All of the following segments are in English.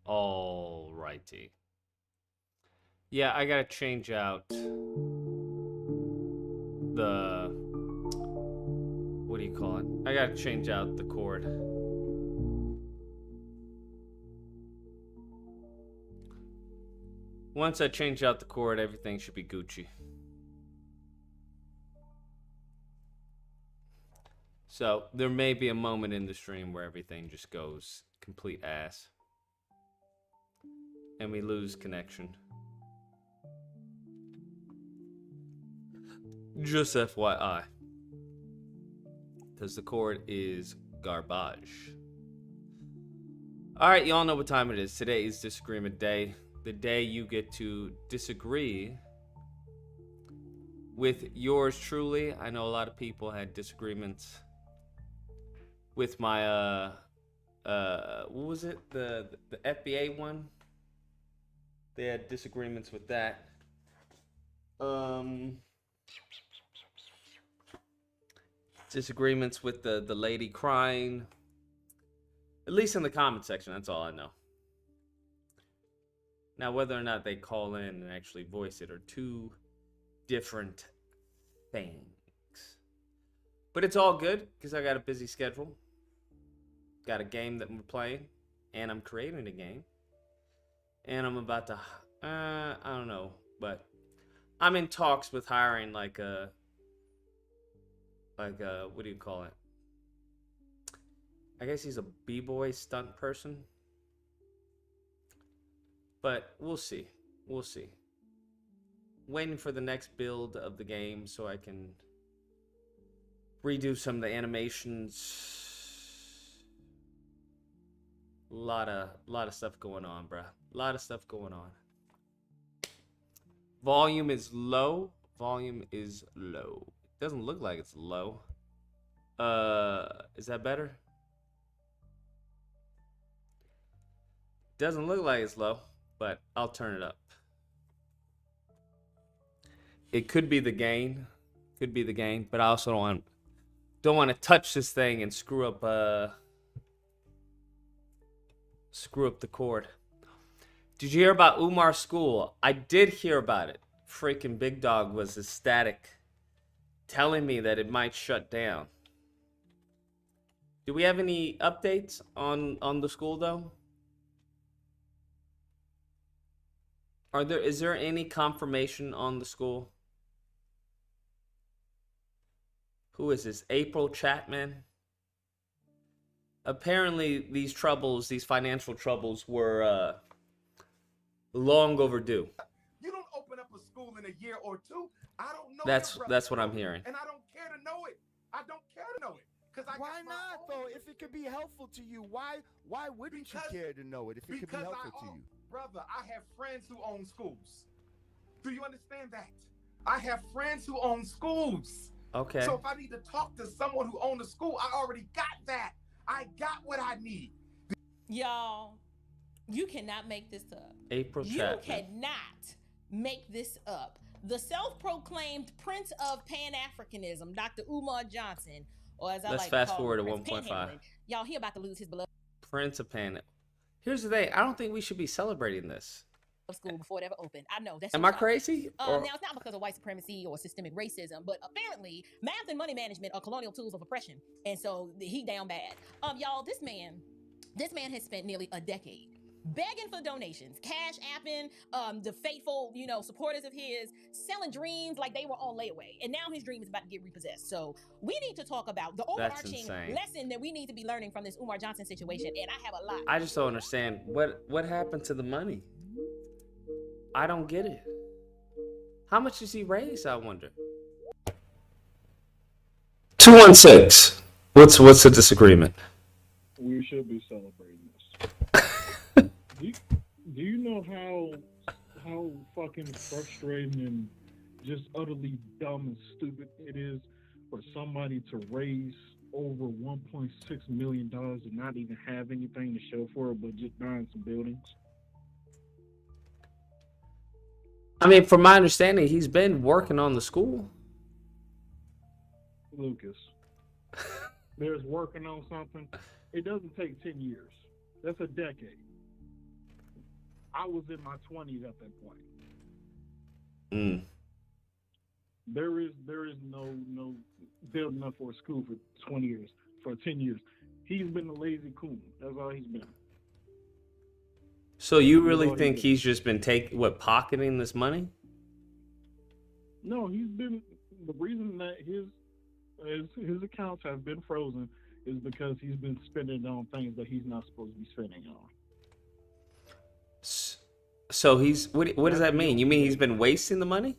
All righty. Yeah, I gotta change out the, what do you call it? I gotta change out the cord. Once I change out the cord, everything should be Gucci. So there may be a moment in the stream where everything just goes complete ass and we lose connection. Just FYI. Because the cord is garbage. Alright, y'all know what time it is. Today is Disagreement Day. The day you get to disagree with yours truly. I know a lot of people had disagreements with my what was it? The FBA one? They had disagreements with that. Disagreements with the lady crying. At least in the comment section, that's all I know. Now, whether or not they call in and actually voice it are two different things. But it's all good, because I got a busy schedule. Got a game that we're playing, and I'm creating a game. And I'm about to, I don't know, but I'm in talks with hiring like a, what do you call it? I guess he's a b-boy stunt person. But we'll see. We'll see. Waiting for the next build of the game so I can redo some of the animations. A lot of stuff going on, bruh. A lot of stuff going on. Volume is low. Volume is low. It doesn't look like it's low. Is that better? Doesn't look like it's low, but I'll turn it up. It could be the gain. Could be the gain, but I also don't want to touch this thing and screw up the cord. Did you hear about Umar's school? I did hear about it. Freaking Big Dog was ecstatic, telling me that it might shut down. Do we have any updates on the school though? Is there any confirmation on the school? Who is this? April Chapman? Apparently these financial troubles were long overdue. You don't open up a school in a year or two. I don't know. That's what I'm hearing. And I don't care to know it. I don't care to know it. Why not though? If it could be helpful to you, why wouldn't you care to know it if it could be helpful to you? Brother, I have friends who own schools. Do you understand that? I have friends who own schools. Okay. So if I need to talk to someone who owns a school, I already got that. I got what I need. Y'all, you cannot make this up. April You Chapman. cannot make this up. The self-proclaimed Prince of Pan-Africanism, Dr. Umar Johnson, or as I Let's like fast to call forward to him, Prince 1.5. Panhandling. Y'all, he about to lose his beloved Prince of Pan. Here's the thing. I don't think we should be celebrating this. school before it ever opened. I know that's Am so I shocking. crazy? Or Now it's not because of white supremacy or systemic racism, but apparently math and money management are colonial tools of oppression, and so he down bad. Y'all, this man has spent nearly a decade begging for donations, cash apping the faithful, supporters of his, selling dreams like they were on layaway, and now his dream is about to get repossessed. So we need to talk about the overarching lesson that we need to be learning from this Umar Johnson situation, and I have a lot. I just don't understand what happened to the money. I don't get it. How much does he raise, I wonder? 216. What's the disagreement? We should be celebrating this. do you know how fucking frustrating and just utterly dumb and stupid it is for somebody to raise over $1.6 million and not even have anything to show for it but just buying some buildings? I mean, from my understanding, he's been working on the school. Lucas, there's working on something. It doesn't take 10 years. That's a decade. I was in my 20s at that point. There is no building up for a school for 20 years, for 10 years. He's been a lazy coon. That's all he's been. So you really think he's just been pocketing this money? No, he's been. The reason that his accounts have been frozen is because he's been spending on things that he's not supposed to be spending on. So he's what does that mean? You mean he's been wasting the money?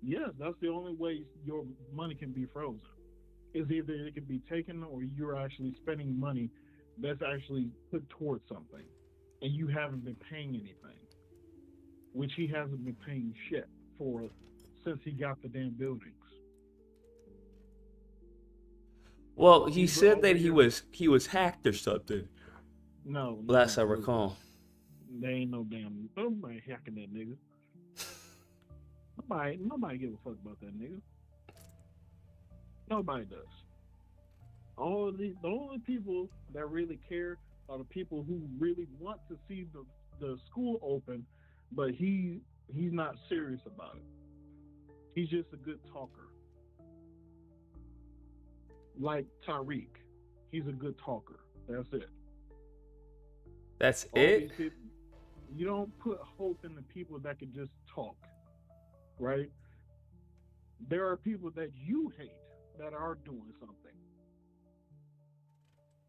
Yes, that's the only way your money can be frozen. Is either it can be taken or you're actually spending money that's actually put towards something. And you haven't been paying anything, which he hasn't been paying shit for since he got the damn buildings. Well, he said that he was hacked or something. No, last I recall. There ain't nobody hacking that nigga. Nobody give a fuck about that nigga. Nobody does. The only people that really care are the people who really want to see the school open, but he's not serious about it. He's just a good talker. Like Tariq. He's a good talker. That's it. That's it? People, you don't put hope in the people that can just talk, right? There are people that you hate that are doing something.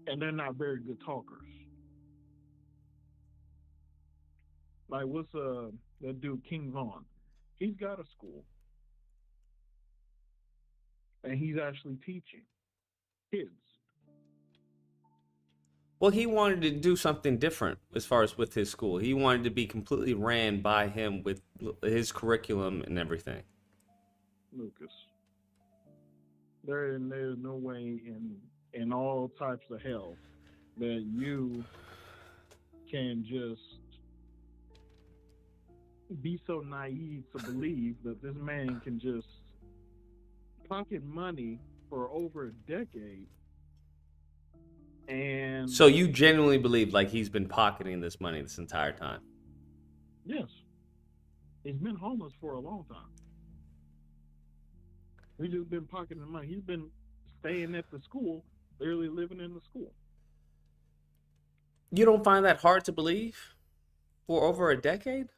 And they're not very good talkers. Like what's that dude King Von? He's got a school. And he's actually teaching kids. Well, he wanted to do something different as far as with his school. He wanted to be completely ran by him with his curriculum and everything. Lucas, there's no way in all types of hell that you can just be so naive to believe that this man can just pocket money for over a decade. And so you genuinely believe like he's been pocketing this money this entire time? Yes. He's been homeless for a long time. He's just been pocketing the money. He's been staying at the school, literally living in the school. You don't find that hard to believe? For over a decade?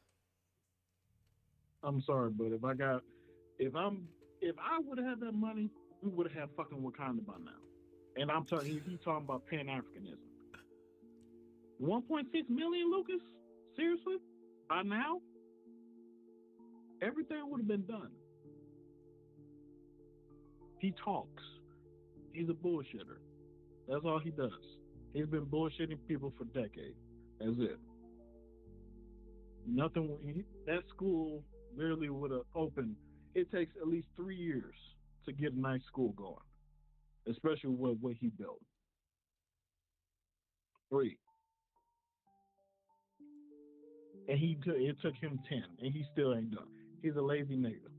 I'm sorry, but if I would have had that money, we would have had fucking Wakanda by now. And I'm talking, he's talking about Pan-Africanism. 1.6 million, Lucas? Seriously? By now? Everything would have been done. He talks. He's a bullshitter. That's all he does. He's been bullshitting people for decades. That's it. That school literally would have opened. It takes at least 3 years to get a nice school going, especially with what he built. 3. and it took him 10, and he still ain't done. He's a lazy nigga.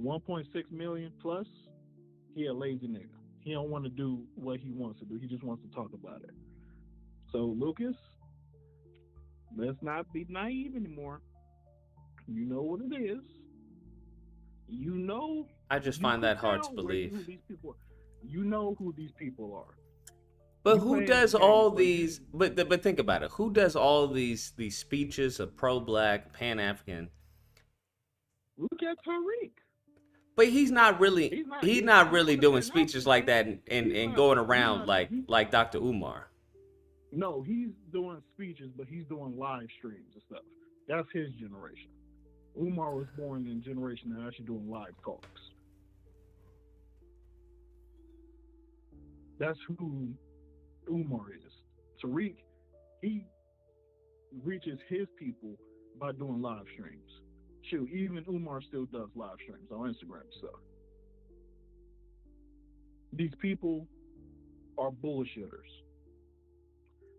1.6 million plus, he a lazy nigga. He don't want to do what he wants to do. He just wants to talk about it. So Lucas, let's not be naive anymore. You know what it is. You know. I just You find that can hard to tell who believe. these people are. You know who these people are. But You who playing does the all game, but these? But think about it. Who does all these speeches of pro-black, pan-African? Look at Tariq. But he's not really. He's not really doing an speeches like that and going around like Dr. Umar. No, he's doing speeches, but he's doing live streams and stuff. That's his generation. Umar was born in a generation that actually doing live talks. That's who Umar is. Tariq, he reaches his people by doing live streams. Shoot, even Umar still does live streams on Instagram and stuff. These people are bullshitters.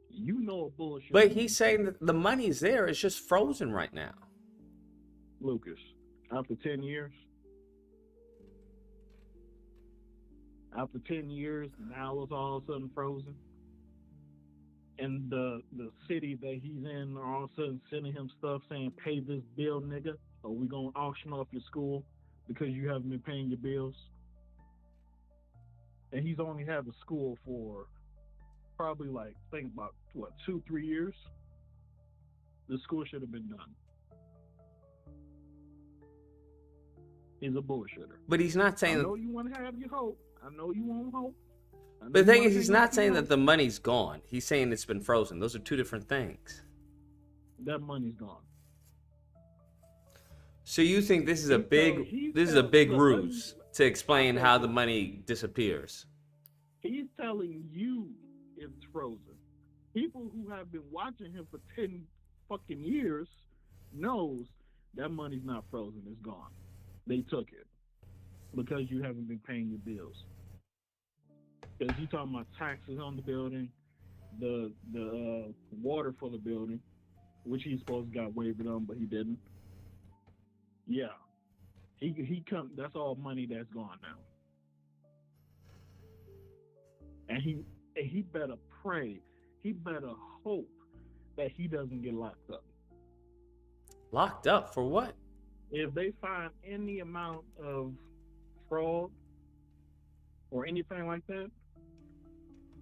You know a bullshit. But he's saying that the money's there. It's just frozen right now. Lucas, after 10 years, now it's all of a sudden frozen. And the city that he's in are all of a sudden sending him stuff saying, pay this bill, nigga, or we gonna auction off your school because you haven't been paying your bills. And he's only had the school for probably think about 2-3 years. The school should have been done. He's a bullshitter. But he's not saying. I know you want to have your hope. I know you want hope. But the thing is, he's not saying that the money's gone. He's saying it's been frozen. Those are two different things. That money's gone. So you think this is a big ruse to explain how the money disappears? He's telling you it's frozen. People who have been watching him for 10 fucking years knows that money's not frozen. It's gone. They took it because you haven't been paying your bills. Because you talking about taxes on the building, the water for the building, which he's supposed to got waived on, but he didn't. Yeah, he come. That's all money that's gone now. And he better pray. He better hope that he doesn't get locked up. Locked up for what? If they find any amount of fraud or anything like that,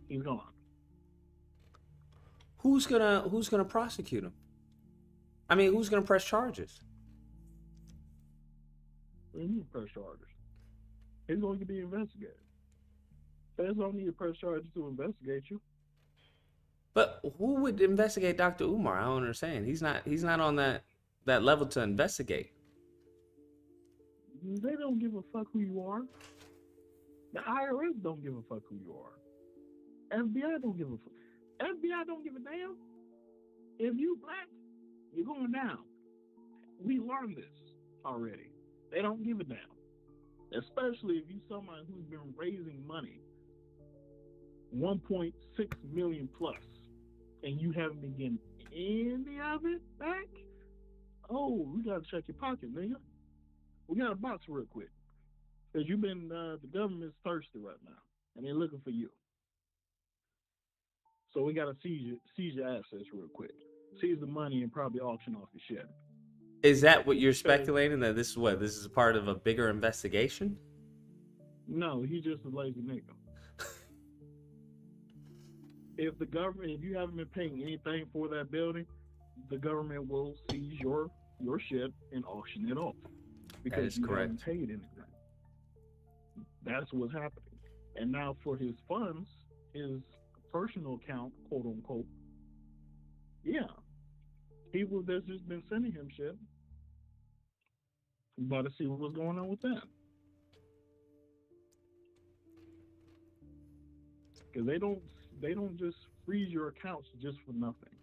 he's gone. Who's gonna prosecute him? I mean, who's gonna press charges? What do you mean press charges? He's going to be investigated. Feds don't need to press charges to investigate you. But who would investigate Dr. Umar? I don't understand. He's not on that level to investigate. They don't give a fuck who you are. The IRS don't give a fuck who you are. FBI don't give a fuck. FBI don't give a damn. If you black, you're going down. We learned this already. They don't give a damn. Especially if you someone who's been raising money, 1.6 million plus, and you haven't been getting any of it back. Oh, we gotta check your pocket, nigga. We got a box real quick. Because you've been, the government's thirsty right now, and they're looking for you. So we got to seize your assets real quick. Seize the money and probably auction off your shit. Is that what you're speculating? That this is part of a bigger investigation? No, he's just a lazy nigga. If you haven't been paying anything for that building, the government will seize your shit and auction it off. Because you haven't paid anything. That's what's happening. And now for his funds, his personal account, quote unquote, yeah, people that's just been sending him shit. About to see what's going on with that. Because they don't just freeze your accounts just for nothing.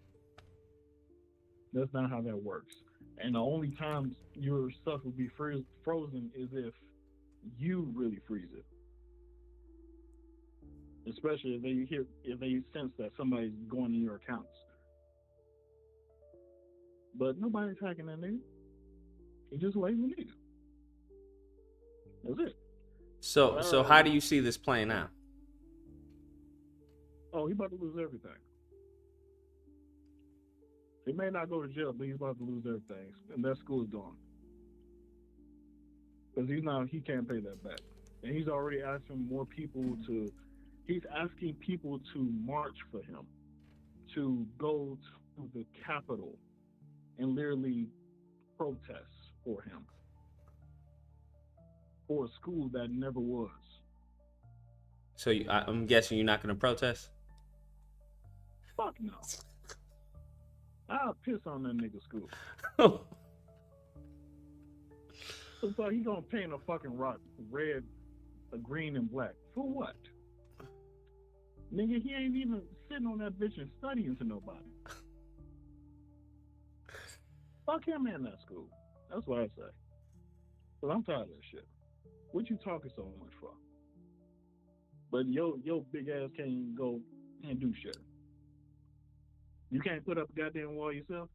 That's not how that works. And the only times your stuff will be frozen is if you really freeze it. Especially if they sense that somebody's going in your accounts. But nobody's hacking that nigga. He just a lazy nigga. That's it. So how do you see this playing out? Oh, he about to lose everything. He may not go to jail, but he's about to lose everything, and that school is gone. Because he can't pay that back, and he's already asking more people to. He's asking people to march for him, to go to the Capitol, and literally protest for him, for a school that never was. So I'm guessing you're not going to protest? Fuck no. I'll piss on that nigga school. Looks like he gonna paint a fucking rock red, green, and black. For what? Nigga, he ain't even sitting on that bitch and studying to nobody. Fuck him in that school. That's what I say. But I'm tired of that shit. What you talking so much for? But your big ass can't even go and do shit. You can't put up a goddamn wall yourself.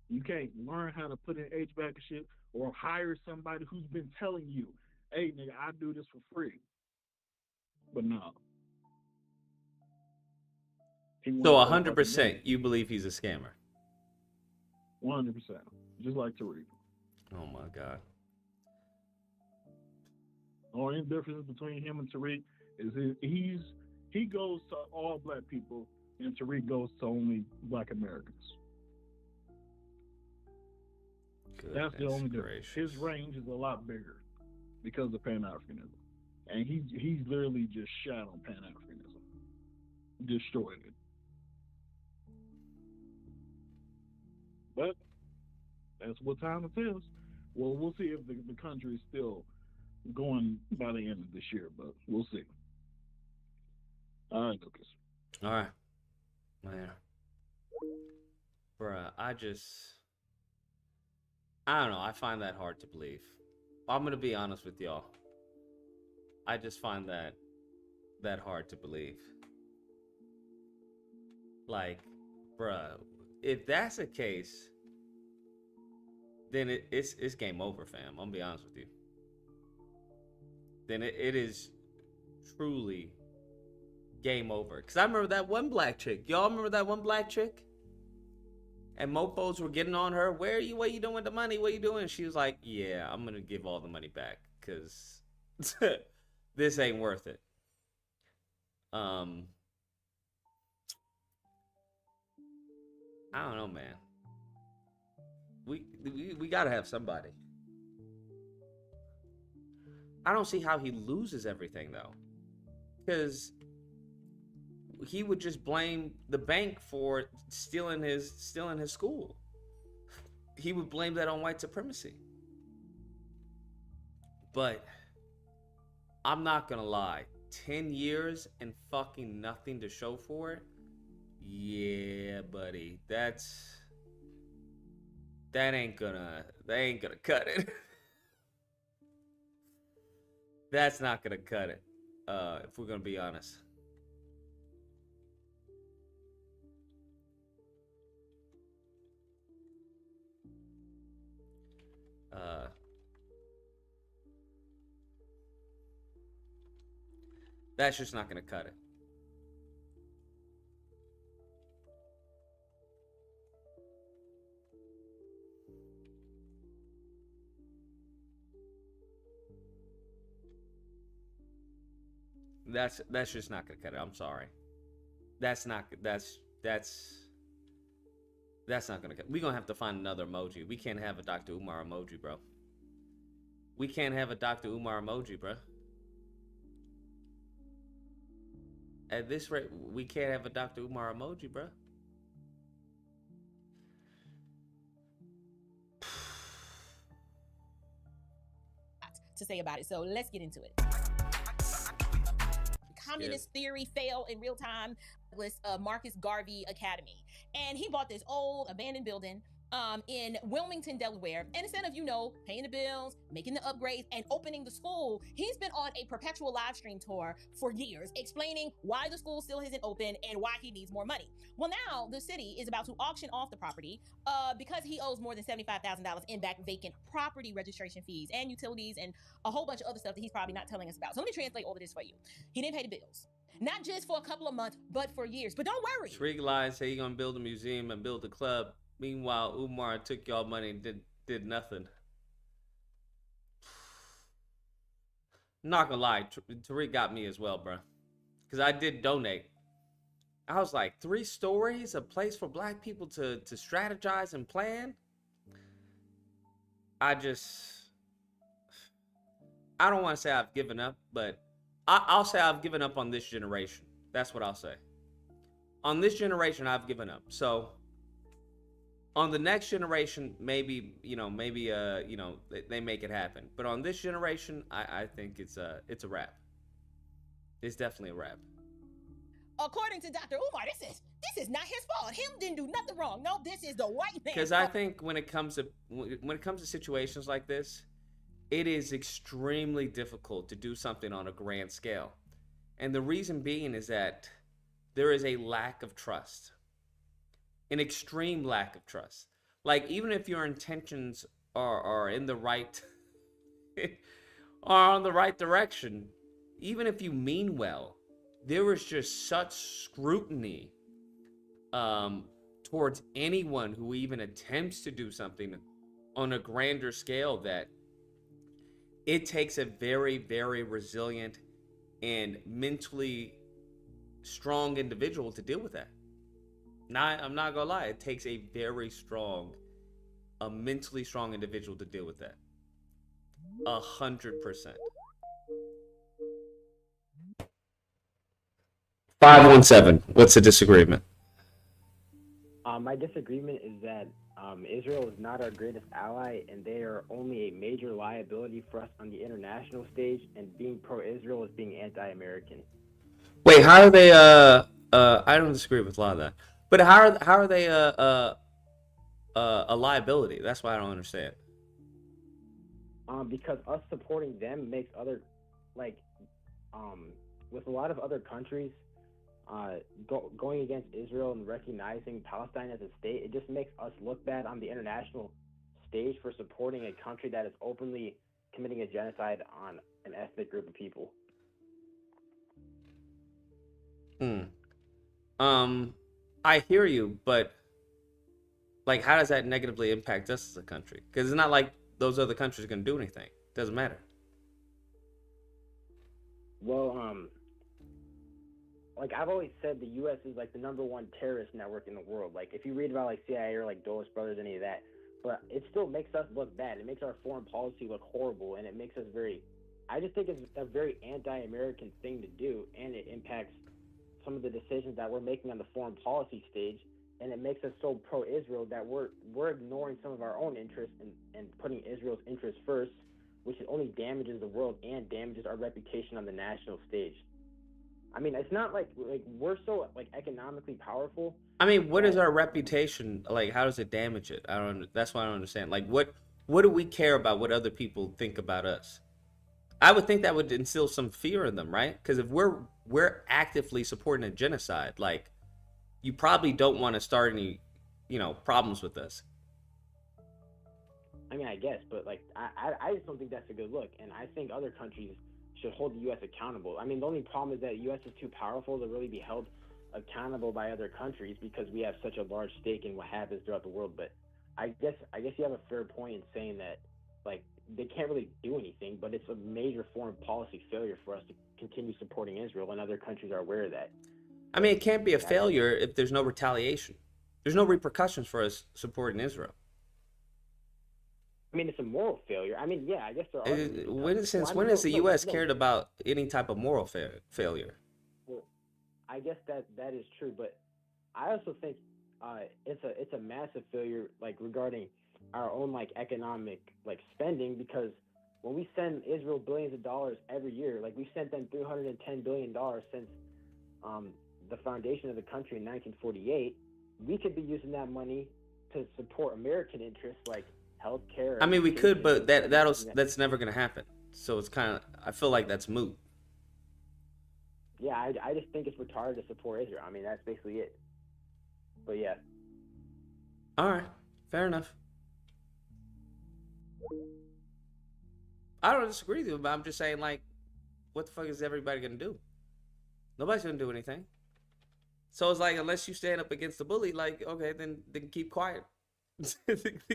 You can't learn how to put in HVAC and shit, or hire somebody who's been telling you, hey, nigga, I do this for free. But no. So 100% you believe he's a scammer? 100%. Just like Tariq. Oh my God. The only difference between him and Tariq is he goes to all black people, and Tariq goes to only black Americans. That's the only difference. His range is a lot bigger because of Pan-Africanism. And he's literally just shot on Pan-Africanism. Destroyed it. But that's what time it is. Well, we'll see if the country is still going by the end of this year, but we'll see. All right, Lucas. All right. Man. Bruh, I don't know. I find that hard to believe. I'm going to be honest with y'all. I just find that hard to believe. Like, bruh, if that's the case, then it's game over, fam. I'm going to be honest with you. Then it is truly game over. Because I remember that one black chick. Y'all remember that one black chick? And mofos were getting on her. What are you doing with the money? What are you doing? She was like, yeah, I'm going to give all the money back. Because this ain't worth it. I don't know, man. We got to have somebody. I don't see how he loses everything, though. Because he would just blame the bank for stealing his school. He would blame that on white supremacy. But I'm not gonna lie, 10 years and fucking nothing to show for it. Yeah, buddy, that ain't gonna cut it. That's not gonna cut it. If we're gonna be honest. That's just not going to cut it. That's just not going to cut it. I'm sorry. That's not going to cut. We're going to have to find another emoji. We can't have a Dr. Umar emoji, bro. We can't have a Dr. Umar emoji, bro. At this rate, we can't have a Dr. Umar emoji, bro. To say about it. So let's get into it. Communist theory fell in real time was Marcus Garvey Academy. And he bought this old abandoned building in Wilmington, Delaware. And instead of, paying the bills, making the upgrades, and opening the school, he's been on a perpetual live stream tour for years, explaining why the school still isn't open and why he needs more money. Well, now the city is about to auction off the property because he owes more than $75,000 in back vacant property registration fees and utilities and a whole bunch of other stuff that he's probably not telling us about. So let me translate all of this for you. He didn't pay the bills. Not just for a couple of months, but for years. But don't worry. Tariq lied, say he gonna build a museum and build a club. Meanwhile, Umar took y'all money and did nothing. Not gonna lie, Tariq got me as well, bro. Because I did donate. I was like, 3 stories, a place for black people to strategize and plan. I don't want to say I've given up, but I'll say I've given up on this generation. That's what I'll say. On this generation, I've given up. So on the next generation, maybe they make it happen. But on this generation, I think it's a wrap. It's definitely a wrap. According to Dr. Umar, this is not his fault. Him didn't do nothing wrong. No, this is the white man. Because I think when it comes to situations like this, it is extremely difficult to do something on a grand scale. And the reason being is that there is a lack of trust. An extreme lack of trust. Like, even if your intentions are in the right are on the right direction, even if you mean well, there is just such scrutiny towards anyone who even attempts to do something on a grander scale that it takes a very, very resilient and mentally strong individual to deal with that. I'm not gonna lie, it takes a mentally strong individual to deal with that. 100%. 517. What's the disagreement? My disagreement is that Israel is not our greatest ally, and they are only a major liability for us on the international stage. And being pro-Israel is being anti-American. Wait, how are they? I don't disagree with a lot of that, but how are they a liability? That's why I don't understand. Because us supporting them makes other, with a lot of other countries, going against Israel and recognizing Palestine as a state, it just makes us look bad on the international stage for supporting a country that is openly committing a genocide on an ethnic group of people. I hear you, but how does that negatively impact us as a country? Because it's not like those other countries are gonna do anything. It doesn't matter. Well, I've always said, the U.S. is the #1 terrorist network in the world. If you read about CIA or Dulles Brothers, any of that, but it still makes us look bad. It makes our foreign policy look horrible, and it makes us I just think it's a very anti-American thing to do, and it impacts some of the decisions that we're making on the foreign policy stage, and it makes us so pro-Israel that we're ignoring some of our own interests and putting Israel's interests first, which only damages the world and damages our reputation on the national stage. I mean, it's not we're so economically powerful. I mean, what is our reputation? How does it damage it? That's what I don't understand. What do we care about what other people think about us? I would think that would instill some fear in them, right? Because if we're actively supporting a genocide, you probably don't want to start any, problems with us. I mean, I guess, but I just don't think that's a good look, and I think other countries should hold the U.S. accountable. I mean, the only problem is that the U.S. is too powerful to really be held accountable by other countries because we have such a large stake in what happens throughout the world. But I guess you have a fair point in saying that they can't really do anything, but it's a major foreign policy failure for us to continue supporting Israel, and other countries are aware of that. I mean, it can't be a failure if there's no retaliation. There's no repercussions for us supporting Israel. I mean, it's a moral failure. I mean, yeah, I guess there are. When has the U.S. cared about any type of moral failure? Well, I guess that is true, but I also think it's a massive failure, regarding our own economic spending, because when we send Israel billions of dollars every year, we've sent them $310 billion since the foundation of the country in 1948, we could be using that money to support American interests like healthcare. I mean, we could, but education, that's never gonna happen. So it's kind of, I feel like that's moot. Yeah, I just think it's retarded to support Israel. I mean, that's basically it. But yeah. All right, fair enough. I don't disagree with you, but I'm just saying, like, what the fuck is everybody gonna do? Nobody's gonna do anything. So it's like, unless you stand up against the bully, like, okay, then keep quiet.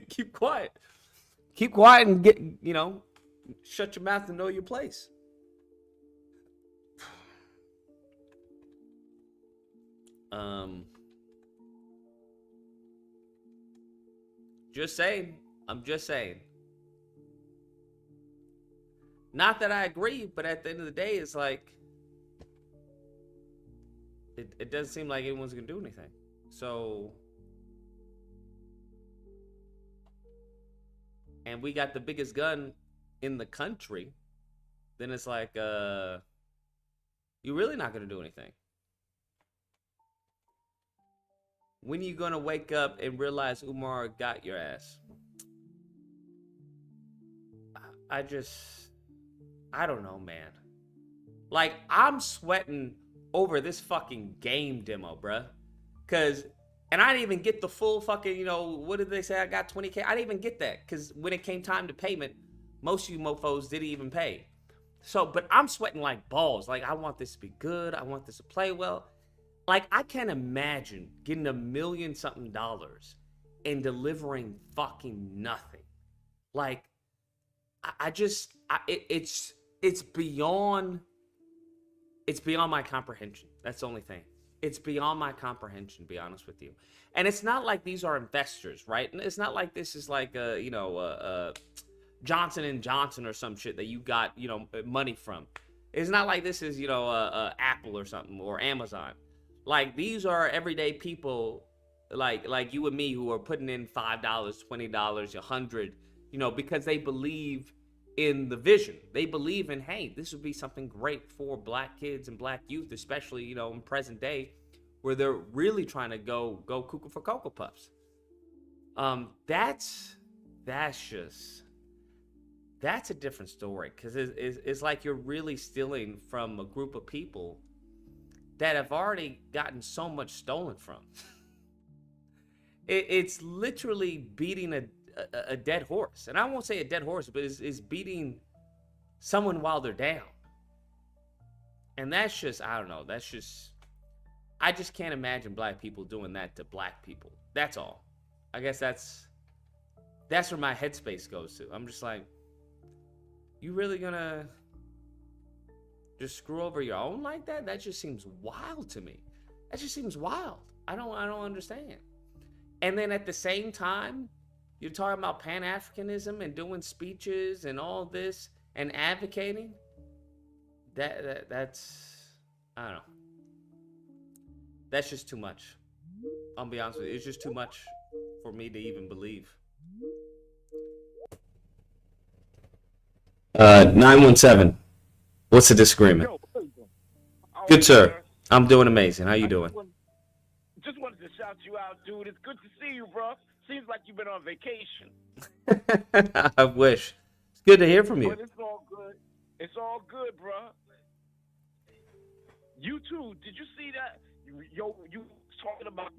Keep quiet. Keep quiet and get, shut your mouth and know your place. Just saying. I'm just saying. Not that I agree, but at the end of the day, it's like, it doesn't seem like anyone's gonna do anything. So, and we got the biggest gun in the country, then it's like, you're really not gonna do anything. When are you gonna wake up and realize Umar got your ass? I don't know, man. Like, I'm sweating over this fucking game demo, bruh. And I didn't even get the full fucking, what did they say? I got 20K. I didn't even get that. Because when it came time to payment, most of you mofos didn't even pay. So, but I'm sweating like balls. Like, I want this to be good. I want this to play well. Like, I can't imagine getting $1 million something and delivering fucking nothing. Like, it's beyond my comprehension. That's the only thing. It's beyond my comprehension, to be honest with you. And it's not like these are investors, right? It's not like this is like Johnson & Johnson or some shit that you got, money from. It's not like this is, Apple or something, or Amazon. Like, these are everyday people like you and me who are putting in $5, $20, $100, because they believe in the vision. They believe in, hey, this would be something great for black kids and black youth, especially, in present day, where they're really trying to go cuckoo for Cocoa Puffs. That's a different story, because it's like you're really stealing from a group of people that have already gotten so much stolen from. It's literally beating a dead horse. And I won't say a dead horse, but is beating someone while they're down. And that's just, I don't know, I just can't imagine black people doing that to black people. That's all. I guess that's where my headspace goes to. I'm just like, you really gonna just screw over your own like that? That just seems wild to me. That just seems wild. I don't understand. And then at the same time, you're talking about Pan-Africanism and doing speeches and all this and advocating. That's, I don't know. That's just too much. I'll be honest with you. It's just too much for me to even believe. 917. What's the disagreement? Good, sir. I'm doing amazing. How you doing? Just wanted to shout you out, dude. It's good to see you, bro. Seems like you've been on vacation. I wish. It's good to hear from you. But it's all good. It's all good, bro. You too. Did you see that? You talking about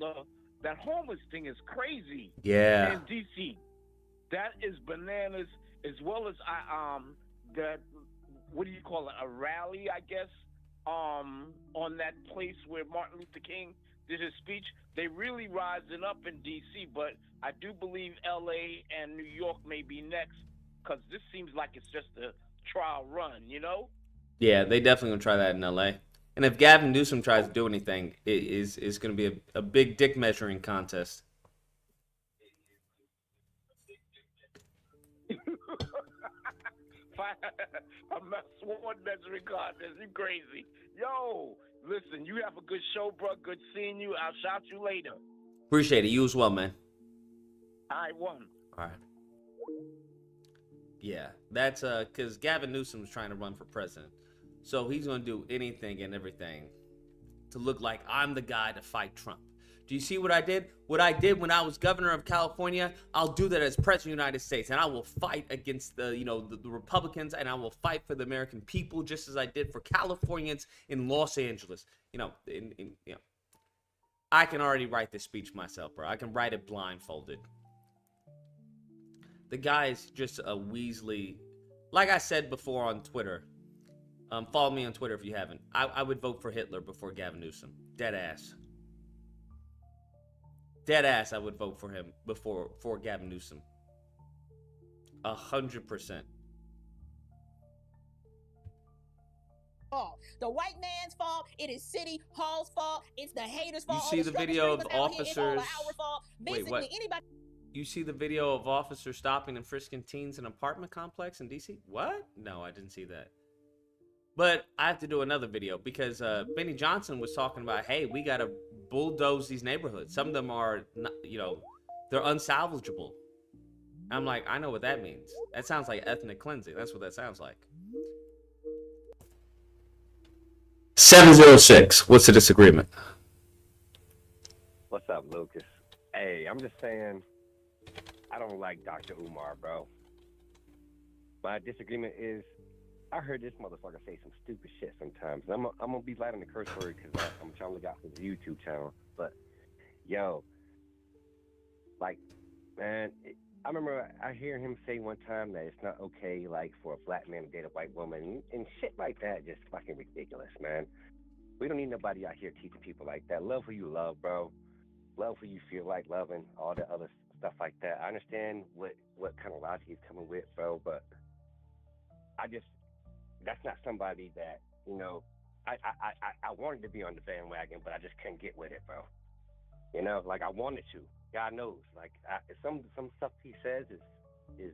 that homeless thing is crazy. Yeah. In DC, that is bananas. As well as that, what do you call it? A rally, I guess. On that place where Martin Luther King did his speech. They really rising up in DC, but I do believe LA and New York may be next, because this seems like it's just a trial run, Yeah, they definitely gonna try that in LA. And if Gavin Newsom tries to do anything, it's gonna be a big dick measuring contest. A sworn measuring contest. You crazy. Yo, listen, you have a good show, bro. Good seeing you. I'll shout you later. Appreciate it. You as well, man. I won. All right. Yeah, that's because Gavin Newsom's trying to run for president. So he's going to do anything and everything to look like I'm the guy to fight Trump. Do you see what I did? What I did when I was governor of California, I'll do that as president of the United States, and I will fight against the Republicans, and I will fight for the American people, just as I did for Californians in Los Angeles. I can already write this speech myself, bro. I can write it blindfolded. The guy is just a Weasley. Like I said before on Twitter, follow me on Twitter if you haven't. I would vote for Hitler before Gavin Newsom. Dead ass. Dead ass, I would vote for him before Gavin Newsom. 100%. The white man's fault. It is City Hall's fault. It's the haters' fault. You see the video of officers. Basically, Wait, what? anybody. You see the video of officers stopping and frisking teens in an apartment complex in DC? What? No, I didn't see that. But I have to do another video because Benny Johnson was talking about, hey, we got to bulldoze these neighborhoods. Some of them are, they're unsalvageable. I'm like, I know what that means. That sounds like ethnic cleansing. That's what that sounds like. 706. What's the disagreement? What's up, Lucas? Hey, I'm just saying, I don't like Dr. Umar, bro. My disagreement is, I heard this motherfucker say some stupid shit sometimes. I'm gonna be light on the curse word because I'm trying to look out for the YouTube channel. But, yo, like, man, I remember I hear him say one time that it's not okay, like, for a black man to date a white woman. And shit like that just fucking ridiculous, man. We don't need nobody out here teaching people like that. Love who you love, bro. Love who you feel like loving, all the other stuff like that. I understand what kind of logic he's coming with, bro, but that's not somebody that, I wanted to be on the bandwagon, but I just couldn't get with it, bro. Like I wanted to. God knows. Like some stuff he says is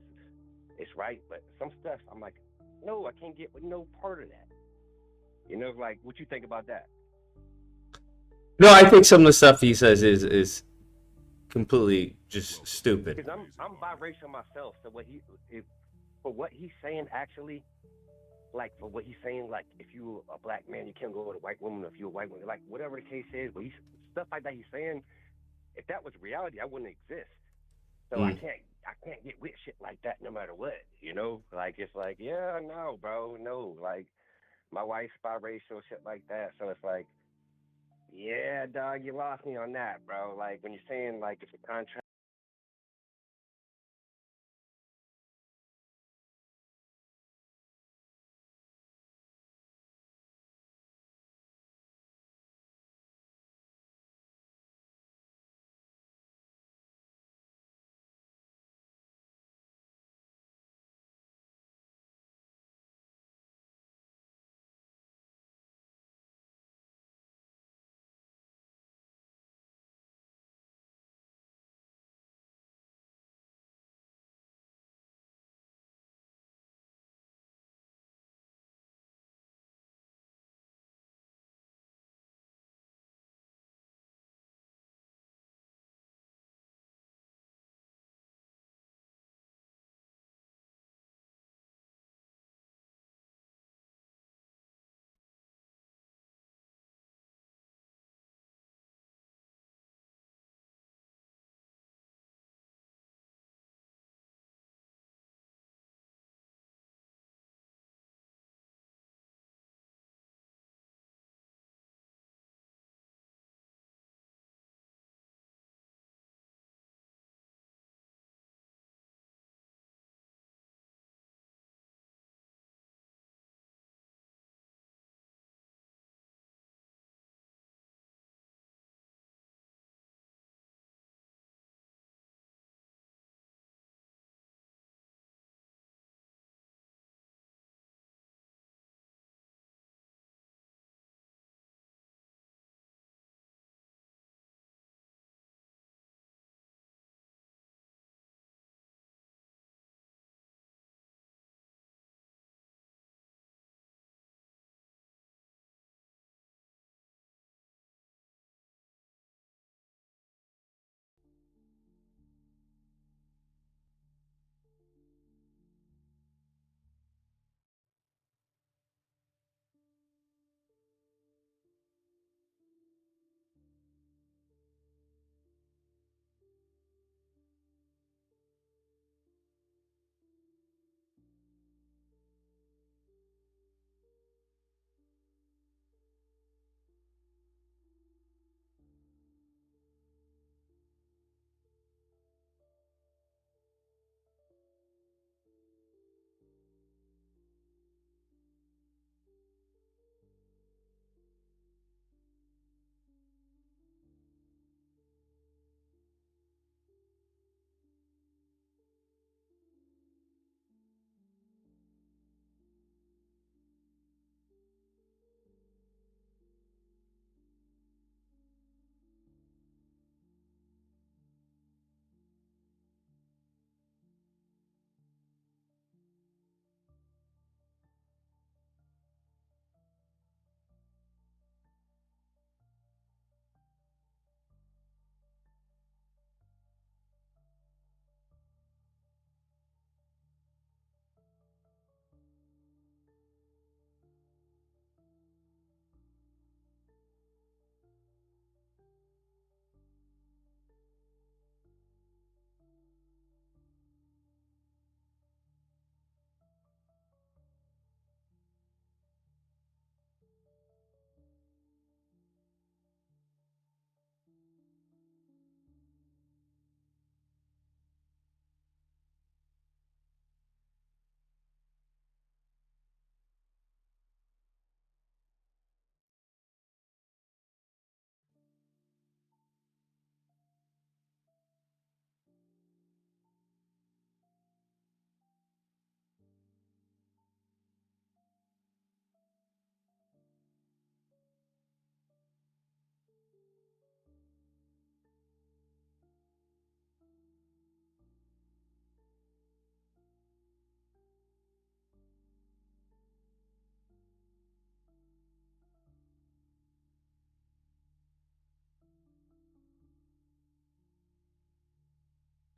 right, but some stuff I'm like, no, I can't get with no part of that. Like what you think about that? No, I think some of the stuff he says is completely just stupid. Because I'm biracial myself, so for what he's saying actually, like for what he's saying, like if you a black man you can't go with a white woman, or if you're a white woman, like whatever the case is, but stuff like that he's saying, if that was reality, I wouldn't exist. So I can't get with shit like that no matter what, Like it's like, yeah, no, bro, no, like my wife's biracial, shit like that. So it's like, yeah, dog, you lost me on that, bro. Like when you're saying like it's a contract.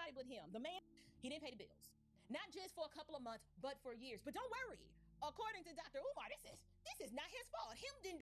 Nobody but him. The man, he didn't pay the bills. Not just for a couple of months, but for years. But don't worry. According to Dr. Umar, this is not his fault. Him didn't.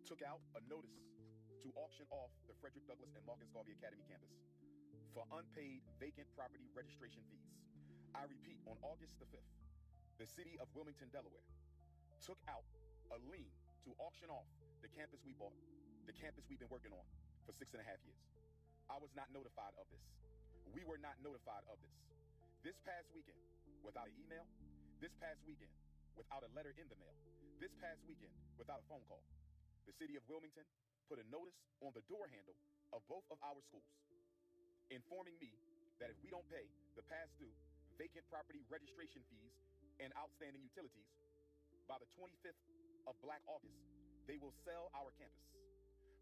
Took out a notice to auction off the Frederick Douglass and Marcus Garvey Academy campus for unpaid vacant property registration fees. I repeat, on August the 5th, the city of Wilmington, Delaware, took out a lien to auction off the campus we bought, the campus we've been working on for 6.5 years. I was not notified of this. We were not notified of this. This past weekend, without an email, this past weekend, without a letter in the mail, this past weekend, without a phone call, the city of Wilmington put a notice on the door handle of both of our schools, informing me that if we don't pay the past due vacant property registration fees and outstanding utilities by the 25th of Black August, they will sell our campus.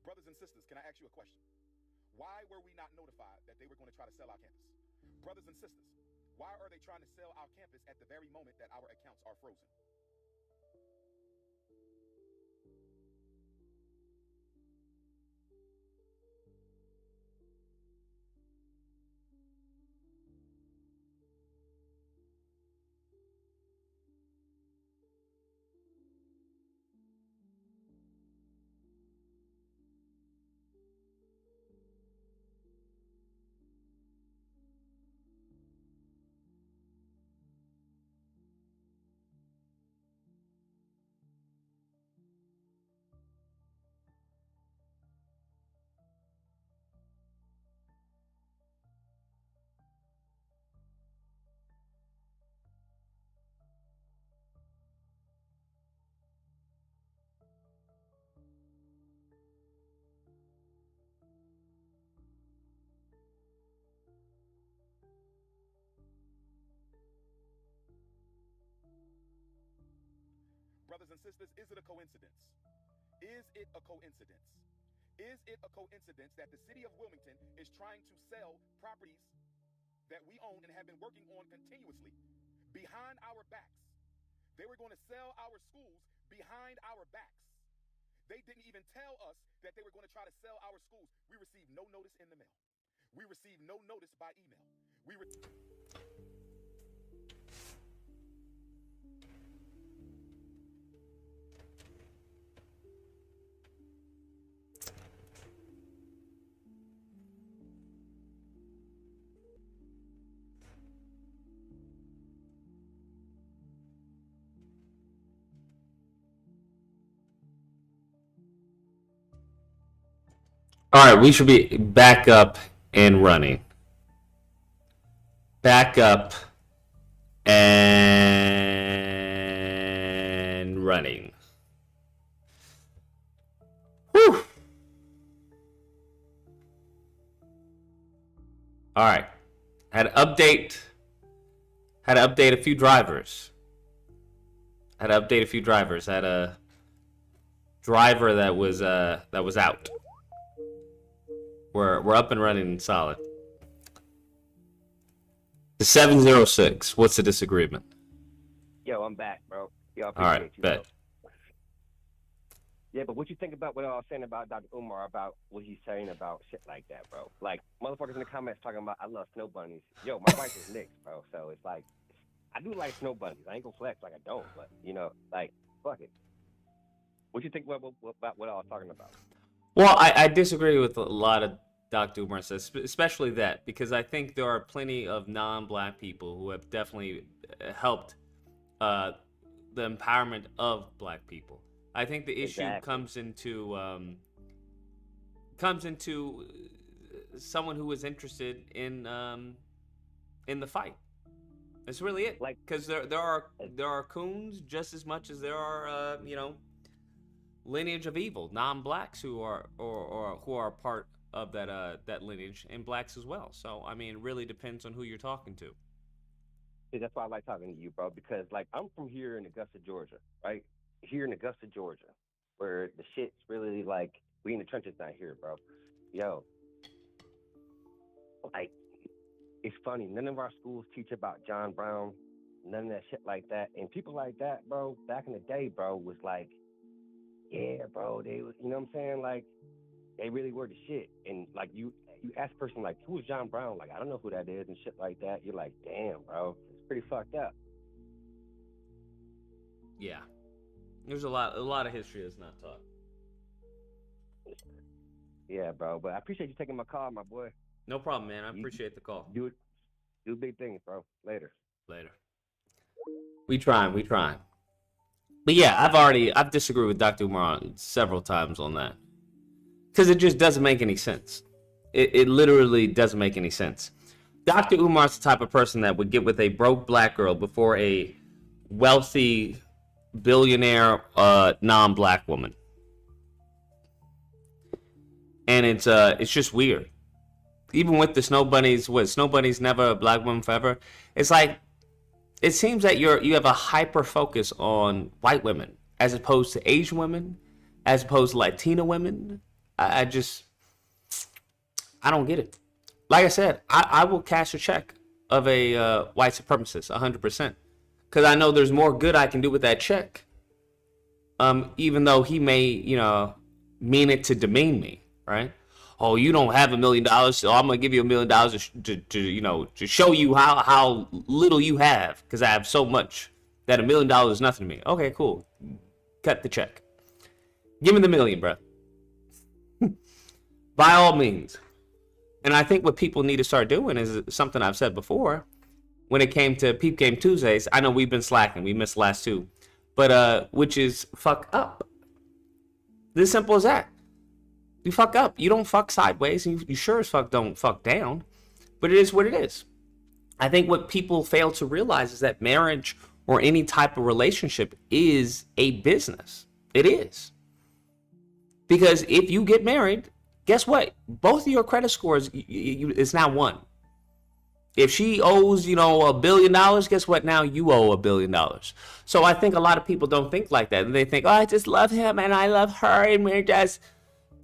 Brothers and sisters, can I ask you a question? Why were we not notified that they were going to try to sell our campus? Brothers and sisters, why are they trying to sell our campus at the very moment that our accounts are frozen? Brothers and sisters, is it a coincidence? Is it a coincidence? Is it a coincidence that the city of Wilmington is trying to sell properties that we own and have been working on continuously behind our backs? They were going to sell our schools behind our backs. They didn't even tell us that they were going to try to sell our schools. We received no notice in the mail. We received no notice by email. All right, we should be back up and running. Back up and running. Whew. All right. Had to update a few drivers. Had a driver that was out. We're up and running and solid. The 706. What's the disagreement? Yo, I'm back, bro. Yo, All right, you, bet. Bro. Yeah, but what you think about what I was saying about Dr. Umar, about what he's saying about shit like that, bro? Like, motherfuckers in the comments talking about, I love snow bunnies. Yo, my wife is mixed, bro. So it's like, I do like snow bunnies. I ain't gonna flex like I don't, but, you know, like, fuck it. What you think about what I was talking about? Well, I disagree with a lot of Dr. Umar says, especially that, because I think there are plenty of non-black people who have definitely helped the empowerment of black people. I think the issue Exactly. comes into someone who is interested in the fight. That's really it. Like- Because there are coons just as much as there are lineage of evil, non-blacks who are or who are part of that lineage, and blacks as well. So I mean, it really depends on who you're talking to. See, that's why I like talking to you, bro, because like I'm from here in Augusta, Georgia, right? Here in Augusta, Georgia, where the shit's really like we in the trenches down here, bro. Yo, like it's funny. None of our schools teach about John Brown, none of that shit like that. And people like that, bro, back in the day, bro, was like, yeah, bro, they was, you know what I'm saying? Like they really were the shit. And like you ask a person like, who's John Brown? Like I don't know who that is and shit like that. You're like, damn, bro. Pretty fucked up. Yeah, there's a lot of history that's not taught. Yeah, bro. But I appreciate you taking my call, my boy. No problem, man. I appreciate the call. Do big things, bro. Later. We trying. But yeah, I've disagreed with Dr. Umar several times on that. Because it just doesn't make any sense. It literally doesn't make any sense. Dr. Umar's the type of person that would get with a broke black girl before a wealthy billionaire non-black woman. And it's just weird. Even with the Snow Bunnies, Snow Bunny's never a black woman forever. It's like it seems that you have a hyper focus on white women as opposed to Asian women, as opposed to Latina women. I don't get it. Like I said, I will cash a check of a white supremacist 100%, because I know there's more good I can do with that check. Even though he may, mean it to demean me, right? Oh, you don't have $1 million, so I'm gonna give you $1 million to show you how little you have, because I have so much that $1 million is nothing to me. Okay, cool. Cut the check. Give me the $1 million, bro. By all means. And I think what people need to start doing is something I've said before. When it came to Peep Game Tuesdays, I know we've been slacking. We missed the last two. But, which is fuck up. This simple as that. You fuck up. You don't fuck sideways. And you sure as fuck don't fuck down. But it is what it is. I think what people fail to realize is that marriage or any type of relationship is a business. It is. Because if you get married, guess what? Both of your credit scores is now one. If she owes, $1 billion, guess what? Now you owe $1 billion. So I think a lot of people don't think like that. And they think, oh, I just love him and I love her and we're just...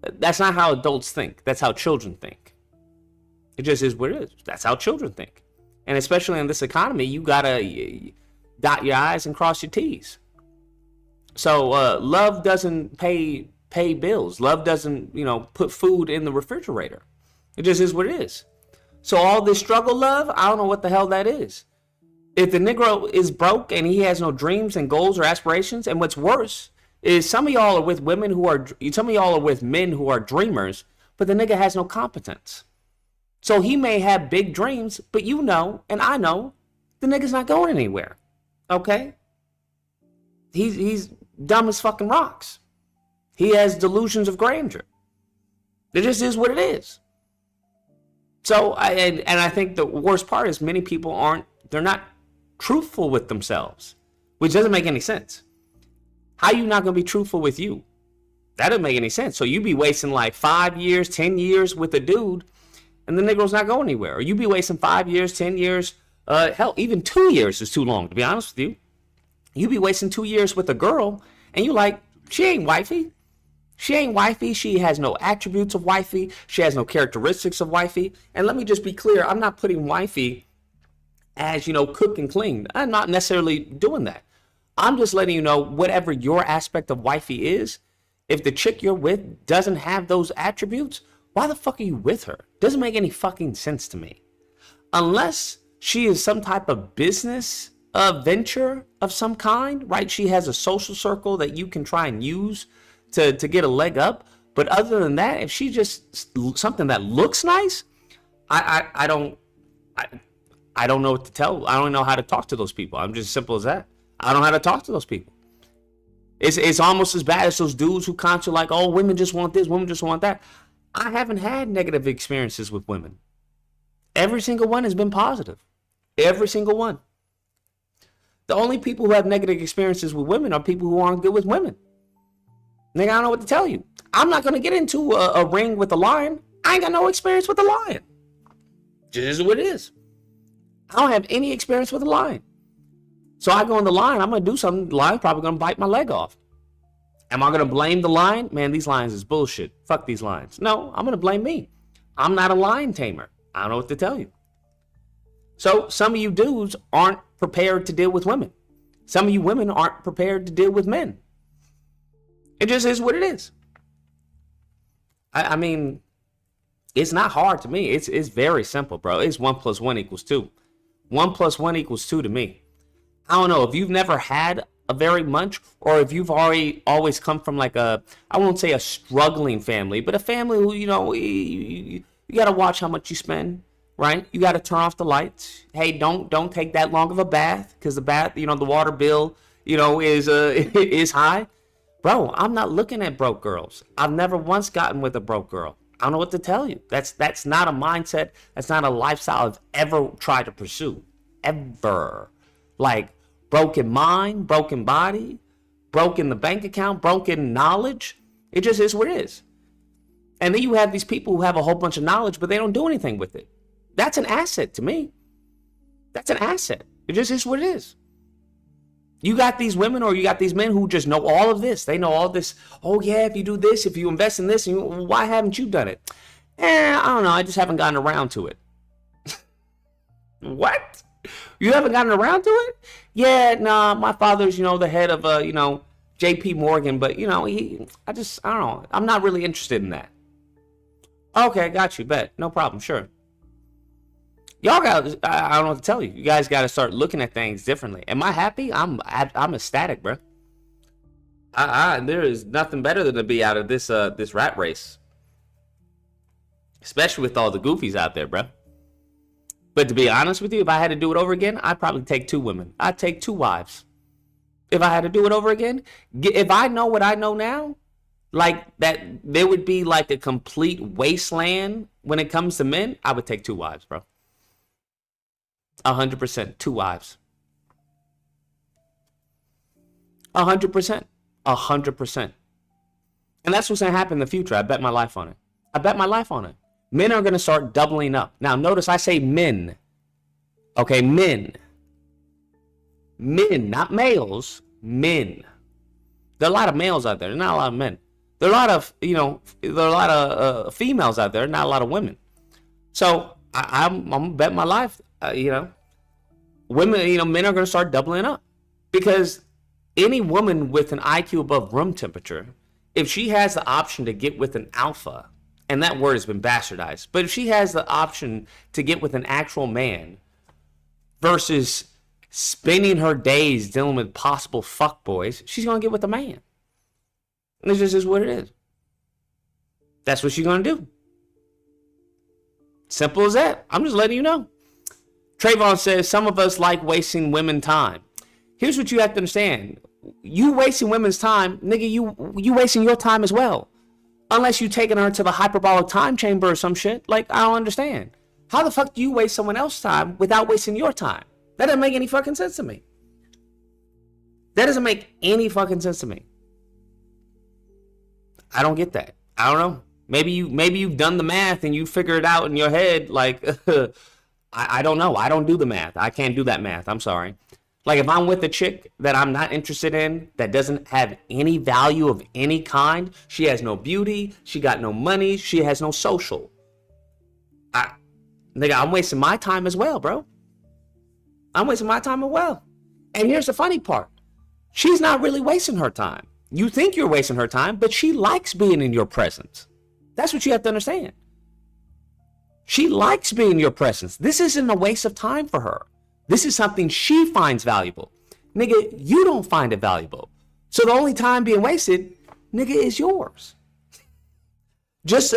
That's not how adults think. That's how children think. It just is what it is. That's how children think. And especially in this economy, you gotta dot your I's and cross your T's. So love doesn't pay bills. Love doesn't, put food in the refrigerator. It just is what it is. So all this struggle love, I don't know what the hell that is. If the Negro is broke and he has no dreams and goals or aspirations, and what's worse is some of y'all are with men who are dreamers, but the nigga has no competence. So he may have big dreams, but and I know, the nigga's not going anywhere. Okay? He's dumb as fucking rocks. He has delusions of grandeur. It just is what it is. So, I think the worst part is many people they're not truthful with themselves, which doesn't make any sense. How you not going to be truthful with you? That doesn't make any sense. So you be wasting like 5 years, 10 years with a dude, and the Negro's not going anywhere. Or you be wasting 5 years, 10 years, hell, even 2 years is too long, to be honest with you. You be wasting 2 years with a girl, and you like, she ain't wifey. She ain't wifey. She has no attributes of wifey. She has no characteristics of wifey. And let me just be clear. I'm not putting wifey as, cook and clean. I'm not necessarily doing that. I'm just letting you know whatever your aspect of wifey is, if the chick you're with doesn't have those attributes, why the fuck are you with her? Doesn't make any fucking sense to me. Unless she is some type of business venture of some kind, right? She has a social circle that you can try and use to get a leg up. But other than that, if she's just something that looks nice, I don't know what to tell. I don't know how to talk to those people. I'm just simple as that. I don't know how to talk to those people. It's almost as bad as those dudes who constantly like, oh, women just want this, women just want that. I haven't had negative experiences with women. Every single one has been positive. Every single one. The only people who have negative experiences with women are people who aren't good with women. Nigga, I don't know what to tell you. I'm not going to get into a ring with a lion. I ain't got no experience with a lion. Just is what it is. I don't have any experience with a lion. So I go in the lion, I'm going to do something. The lion's probably going to bite my leg off. Am I going to blame the lion? Man, these lions is bullshit. Fuck these lions. No, I'm going to blame me. I'm not a lion tamer. I don't know what to tell you. So some of you dudes aren't prepared to deal with women. Some of you women aren't prepared to deal with men. It just is what it is. I mean, it's not hard to me. It's very simple, bro. It's 1 + 1 = 2. 1 + 1 = 2 to me. I don't know if you've never had a very much, or if you've always come from like I won't say a struggling family, but a family who, you know, you got to watch how much you spend, right? You got to turn off the lights. Hey, don't take that long of a bath, because the bath, you know, the water bill, you know, is high. Bro, I'm not looking at broke girls. I've never once gotten with a broke girl. I don't know what to tell you. That's not a mindset. That's not a lifestyle I've ever tried to pursue. Ever. Like, broken mind, broken body, broken the bank account, broken knowledge. It just is what it is. And then you have these people who have a whole bunch of knowledge, but they don't do anything with it. That's an asset to me. That's an asset. It just is what it is. You got these women or you got these men who just know all of this. They know all this. Oh, yeah, if you do this, if you invest in this, why haven't you done it? I don't know. I just haven't gotten around to it. What? You haven't gotten around to it? Yeah, nah, my father's, you know, the head of, you know, JP Morgan, but, you know, I don't know. I'm not really interested in that. Okay, got you, bet. No problem, sure. Y'all got, I don't know what to tell you. You guys got to start looking at things differently. Am I happy? I'm ecstatic, bro. There is nothing better than to be out of this rat race. Especially with all the goofies out there, bro. But to be honest with you, if I had to do it over again, I'd probably take 2 women. I'd take 2 wives. If I had to do it over again, if I know what I know now, like that there would be like a complete wasteland when it comes to men, I would take 2 wives, bro. 100%, 2 wives. 100%. 100%. And that's what's going to happen in the future. I bet my life on it. I bet my life on it. Men are going to start doubling up. Now, notice I say men. Okay, men. Men, not males. Men. There are a lot of males out there. There's not a lot of men. There are a lot of, you know, there are a lot of females out there. Not a lot of women. So I'm going to bet my life, you know, women, you know, men are going to start doubling up. Because any woman with an IQ above room temperature, if she has the option to get with an alpha, and that word has been bastardized, but if she has the option to get with an actual man versus spending her days dealing with possible fuckboys, she's going to get with a man. And this just is what it is. That's what she's going to do. Simple as that. I'm just letting you know. Trayvon says, some of us like wasting women's time. Here's what you have to understand. You wasting women's time, nigga, you wasting your time as well. Unless you taking her to the hyperbolic time chamber or some shit. Like, I don't understand. How the fuck do you waste someone else's time without wasting your time? That doesn't make any fucking sense to me. That doesn't make any fucking sense to me. I don't get that. I don't know. Maybe you've done the math and you figure it out in your head. Like, I don't know. I don't do the math. I can't do that math. I'm sorry. Like, if I'm with a chick that I'm not interested in, that doesn't have any value of any kind, she has no beauty, she got no money, she has no social. Nigga, I'm wasting my time as well, bro. I'm wasting my time as well. And here's the funny part. She's not really wasting her time. You think you're wasting her time, but she likes being in your presence. That's what you have to understand. She likes being in your presence. This isn't a waste of time for her. This is something she finds valuable. Nigga, you don't find it valuable. So the only time being wasted, nigga, is yours. Just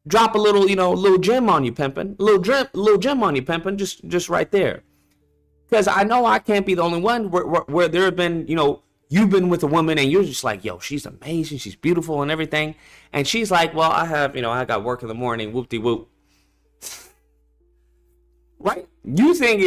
drop a little, you know, little gem on you, pimpin'. Little gem on you, pimpin', just right there. Because I know I can't be the only one where there have been, you've been with a woman and you're just like, yo, she's amazing, she's beautiful and everything. And she's like, well, I got work in the morning, whoop-de-whoop. Right? You think,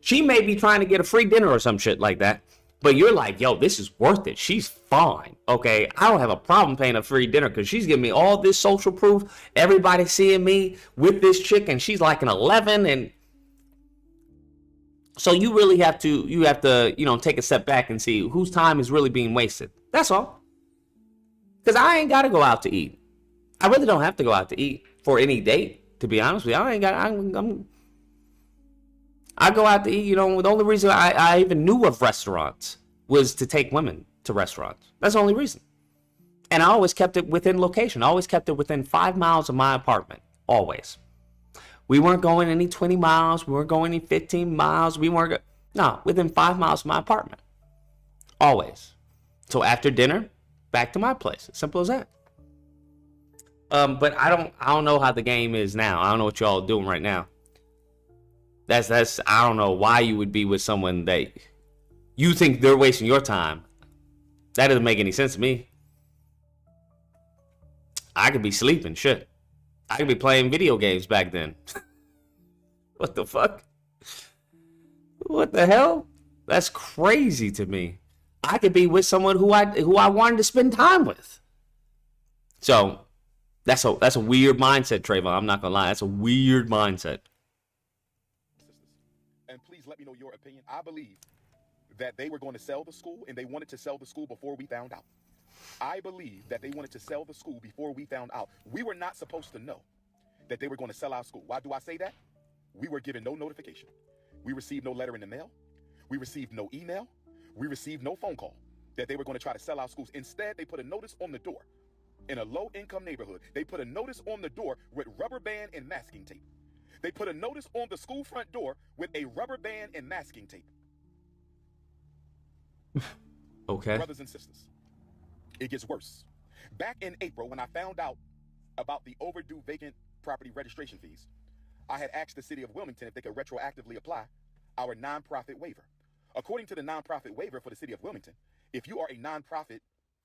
she may be trying to get a free dinner or some shit like that. But you're like, yo, this is worth it. She's fine. Okay, I don't have a problem paying a free dinner because she's giving me all this social proof. Everybody seeing me with this chick and she's like an 11. And so you really have to, take a step back and see whose time is really being wasted. That's all. Because I ain't got to go out to eat. I really don't have to go out to eat for any date, to be honest with you. I go out to eat, the only reason I even knew of restaurants was to take women to restaurants. That's the only reason. And I always kept it within location. I always kept it within 5 miles of my apartment. Always. We weren't going any 20 miles. We weren't going any 15 miles. Within 5 miles of my apartment. Always. So after dinner, back to my place. Simple as that. But I don't know how the game is now. I don't know what y'all are doing right now. That's I don't know why you would be with someone that you think they're wasting your time. That doesn't make any sense to me. I could be sleeping, shit. I could be playing video games back then. What the fuck? What the hell? That's crazy to me. I could be with someone who I wanted to spend time with. So that's a weird mindset, Trayvon. I'm not gonna lie. That's a weird mindset. And please let me know your opinion. I believe that they were going to sell the school, and they wanted to sell the school before we found out. I believe that they wanted to sell the school before we found out. We were not supposed to know that they were going to sell our school. Why do I say that? We were given no notification. We received no letter in the mail. We received no email. We received no phone call that they were going to try to sell our schools. Instead, they put a notice on the door. In a low-income neighborhood, they put a notice on the door with rubber band and masking tape. They put a notice on the school front door with a rubber band and masking tape. Okay. Brothers and sisters, it gets worse. Back in April, when I found out about the overdue vacant property registration fees, I had asked the city of Wilmington if they could retroactively apply our nonprofit waiver. According to the nonprofit waiver for the city of Wilmington, if you are a nonprofit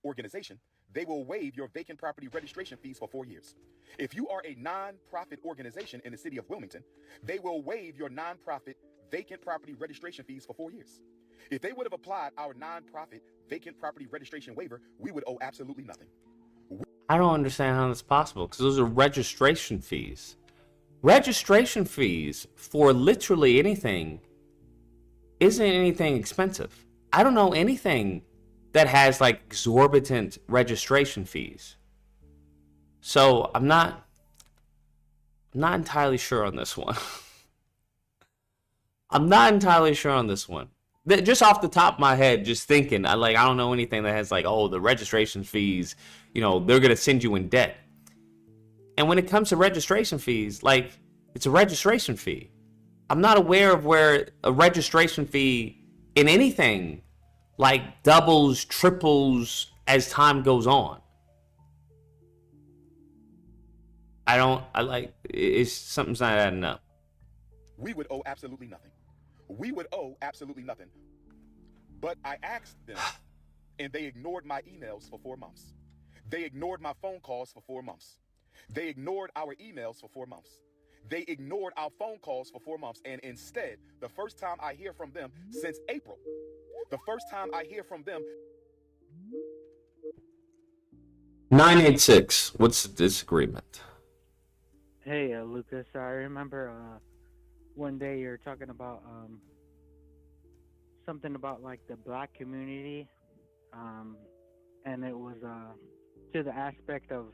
organization, they will waive your vacant property registration fees for 4 years. If you are a nonprofit organization in the city of Wilmington, they will waive your nonprofit vacant property registration fees for 4 years. If they would have applied our nonprofit vacant property registration waiver, we would owe absolutely nothing. I don't understand how that's possible because those are registration fees. Registration fees for literally anything isn't anything expensive. I don't know anything that has like exorbitant registration fees. So I'm not entirely sure on this one. I'm not entirely sure on this one. Just off the top of my head, just thinking, I don't know anything that has the registration fees, they're gonna send you in debt. And when it comes to registration fees, it's a registration fee. I'm not aware of where a registration fee in anything doubles, triples as time goes on. It's something's not adding up. We would owe absolutely nothing. We would owe absolutely nothing. But I asked them, and they ignored my emails for 4 months. They ignored my phone calls for 4 months. They ignored our emails for 4 months. They ignored our phone calls for 4 months. And instead, the first time I hear from them since April, the first time I hear from them. 986, what's the disagreement? Hey, Lucas, I remember one day you were talking about something about the black community, and it was to the aspect of,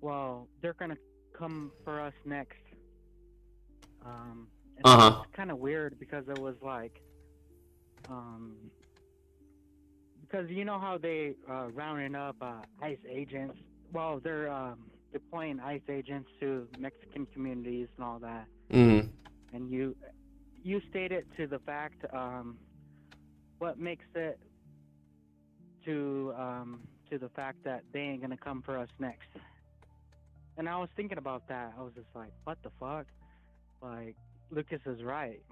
well, they're gonna come for us next. And it's kind of weird because it was because you know how they rounding up ICE agents. Well, they're deploying ICE agents to Mexican communities and all that. Mm-hmm. And you stated to the fact what makes it to the fact that they ain't gonna come for us next. And I was thinking about that. I was just like, what the fuck? Lucas is right.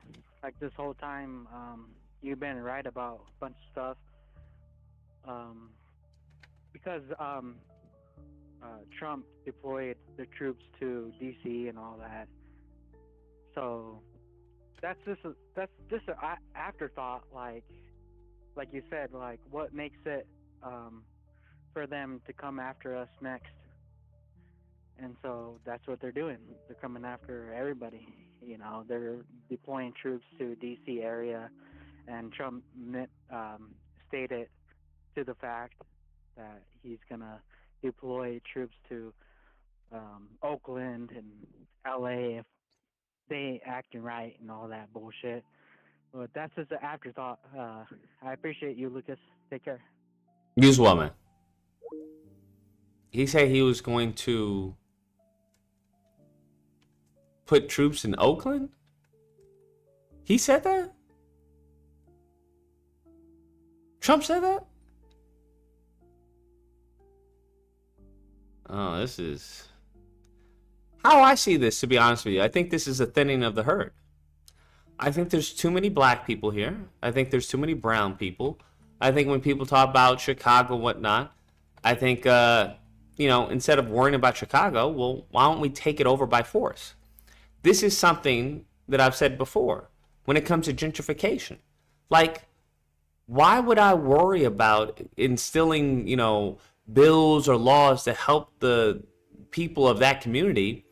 Like this whole time, you've been right about a bunch of stuff. Um, because Trump deployed the troops to D.C. and all that. So that's just an afterthought. Like you said, like what makes it for them to come after us next? And so that's what they're doing. They're coming after everybody. You know, they're deploying troops to D.C. area, and Trump stated to the fact that he's gonna deploy troops to Oakland and L.A. if they ain't acting right and all that bullshit. But that's just an afterthought. I appreciate you, Lucas. Take care. Use what, man? He said he was going to put troops in Oakland? He said that? Trump said that? Oh, this is... How I see this, to be honest with you, I think this is a thinning of the herd. I think there's too many black people here. I think there's too many brown people. I think when people talk about Chicago and whatnot, I think, instead of worrying about Chicago, well, why don't we take it over by force? This is something that I've said before when it comes to gentrification. Like, why would I worry about instilling, bills or laws to help the people of that community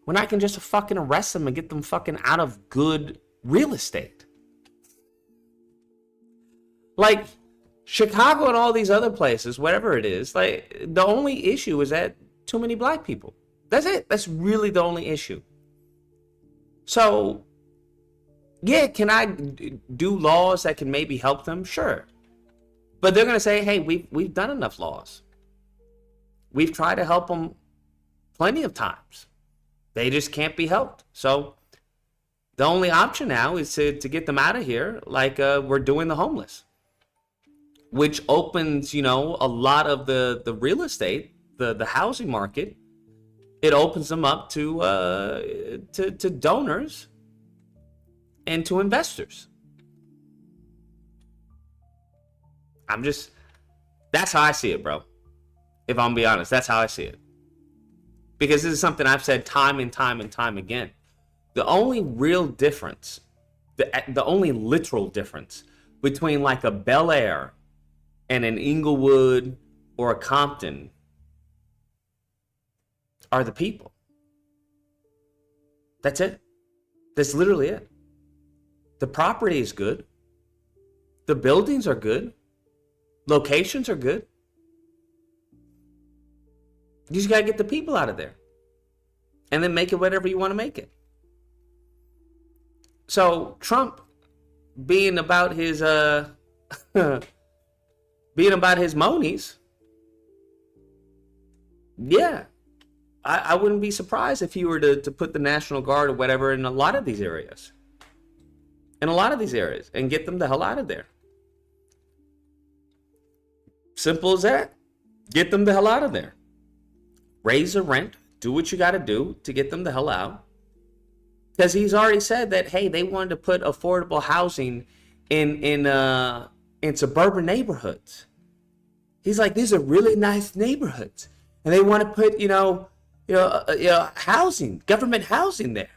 when I can just fucking arrest them and get them fucking out of good real estate? Like, Chicago and all these other places, whatever it is, like, the only issue is that too many black people. That's it. That's really the only issue. So, yeah, can I do laws that can maybe help them? Sure. But they're going to say, hey, we've done enough laws. We've tried to help them plenty of times. They just can't be helped. So the only option now is to get them out of here like we're doing the homeless, which opens, a lot of the real estate, the housing market. It opens them up to donors and to investors. That's how I see it, bro. If I'm gonna be honest, that's how I see it. Because this is something I've said time and time and time again. The only real difference, the only literal difference between like a Bel Air and an Inglewood or a Compton are the people. That's it. That's literally it. The property is good. The buildings are good. Locations are good. You just gotta get the people out of there. And then make it whatever you want to make it. So Trump being about his monies, yeah. I wouldn't be surprised if he were to put the National Guard or whatever in a lot of these areas. And get them the hell out of there. Simple as that. Get them the hell out of there. Raise the rent. Do what you got to do to get them the hell out. Because he's already said that, hey, they wanted to put affordable housing in suburban neighborhoods. He's like, these are really nice neighborhoods. And they want to put, housing, government housing there.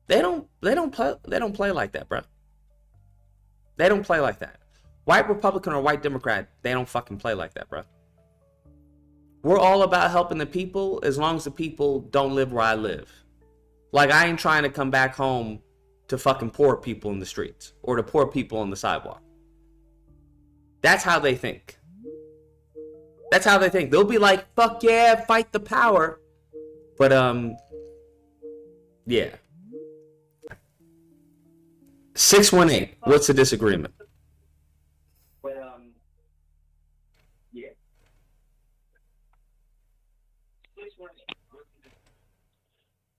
They don't play like that, bro. They don't play like that. White Republican or white Democrat, they don't fucking play like that, bro. We're all about helping the people as long as the people don't live where I live. Like, I ain't trying to come back home to fucking poor people in the streets or to poor people on the sidewalk. That's how they think. That's how they think. They'll be like, fuck yeah, fight the power. But, yeah. 618, what's the disagreement? But yeah.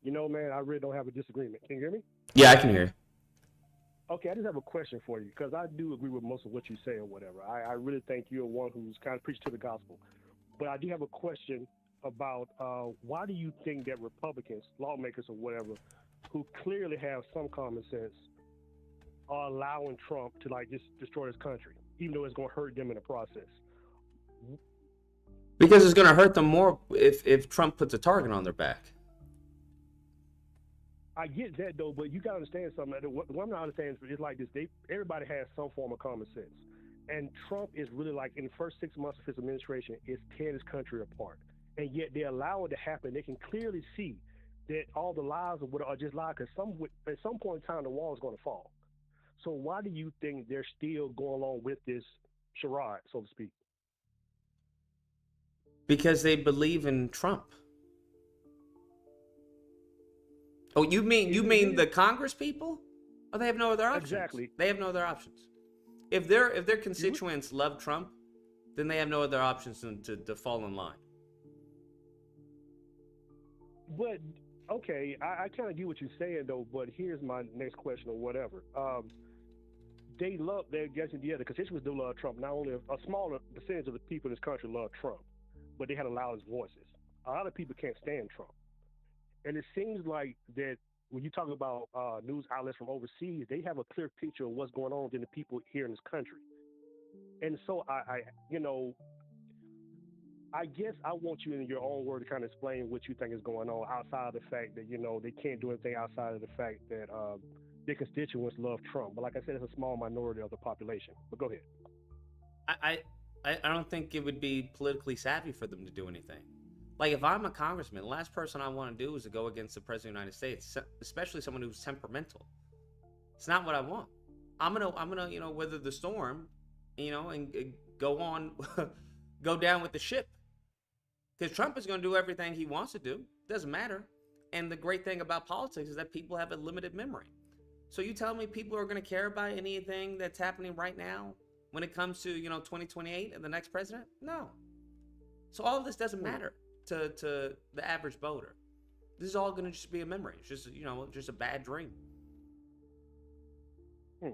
Man, I really don't have a disagreement. Can you hear me? Yeah, I can hear you. Okay, I just have a question for you because I do agree with most of what you say or whatever. I really think you're one who's kind of preached to the gospel. But I do have a question about why do you think that Republicans, lawmakers or whatever, who clearly have some common sense are allowing Trump to like just destroy this country, even though it's going to hurt them in the process. Because it's going to hurt them more if Trump puts a target on their back. I get that though, but you got to understand something. What I'm not understanding is like this: everybody has some form of common sense, and Trump is really like in the first 6 months of his administration is tearing this country apart, and yet they allow it to happen. They can clearly see that all the lies are just lies because at some point in time the wall is going to fall. So why do you think they're still going along with this charade, so to speak? Because they believe in Trump. Oh, you mean the Congress people? Oh, they have no other options. Exactly. They have no other options. If their constituents love Trump, then they have no other options than to fall in line. But okay, I kind of get what you're saying though. But here's my next question or whatever. They're guessing the constituents do love Trump. Not only a smaller percentage of the people in this country love Trump, but they had the loudest voices. A lot of people can't stand Trump. And it seems like that when you talk about news outlets from overseas, they have a clear picture of what's going on than the people here in this country. And so I guess I want you in your own word to kind of explain what you think is going on outside of the fact that, they can't do anything outside of the fact that their constituents love Trump. But like I said, it's a small minority of the population. But go ahead. I don't think it would be politically savvy for them to do anything. Like, if I'm a congressman, the last person I want to do is to go against the president of the United States, especially someone who's temperamental. It's not what I want. I'm gonna, weather the storm, and go on, go down with the ship. Because Trump is going to do everything he wants to do. Doesn't matter. And the great thing about politics is that people have a limited memory. So you tell me people are going to care about anything that's happening right now when it comes to, 2028 and the next president? No. So all of this doesn't matter to the average voter. This is all going to just be a memory. It's just, just a bad dream. Do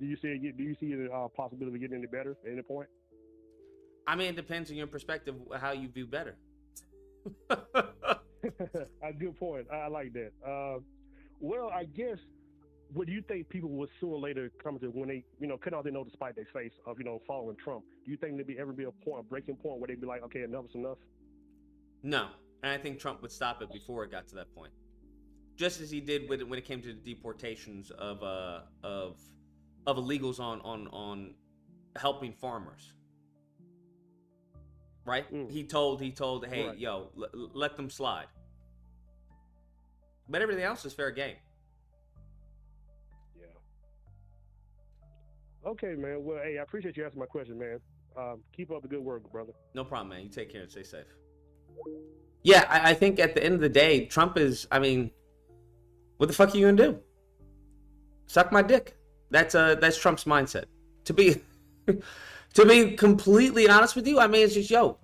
you see the possibility of getting any better at any point? I mean, it depends on your perspective how you view better. A good point. I like that. Well, I guess, what do you think people will sooner or later come to when they, cut out their nose despite their face of, following Trump? Do you think there'd ever be a breaking point where they'd be like, okay, enough is enough? No. And I think Trump would stop it before it got to that point. Just as he did when it came to the deportations of illegals on helping farmers. Right? He told, hey, right. Yo, let them slide. But everything else is fair game. Yeah. Okay, man. Well, hey, I appreciate you answering my question, man. Keep up the good work, brother. No problem, man. You take care and stay safe. Yeah, I think at the end of the day, Trump is, what the fuck are you gonna do? Suck my dick. That's Trump's mindset. To be completely honest with you, it's just,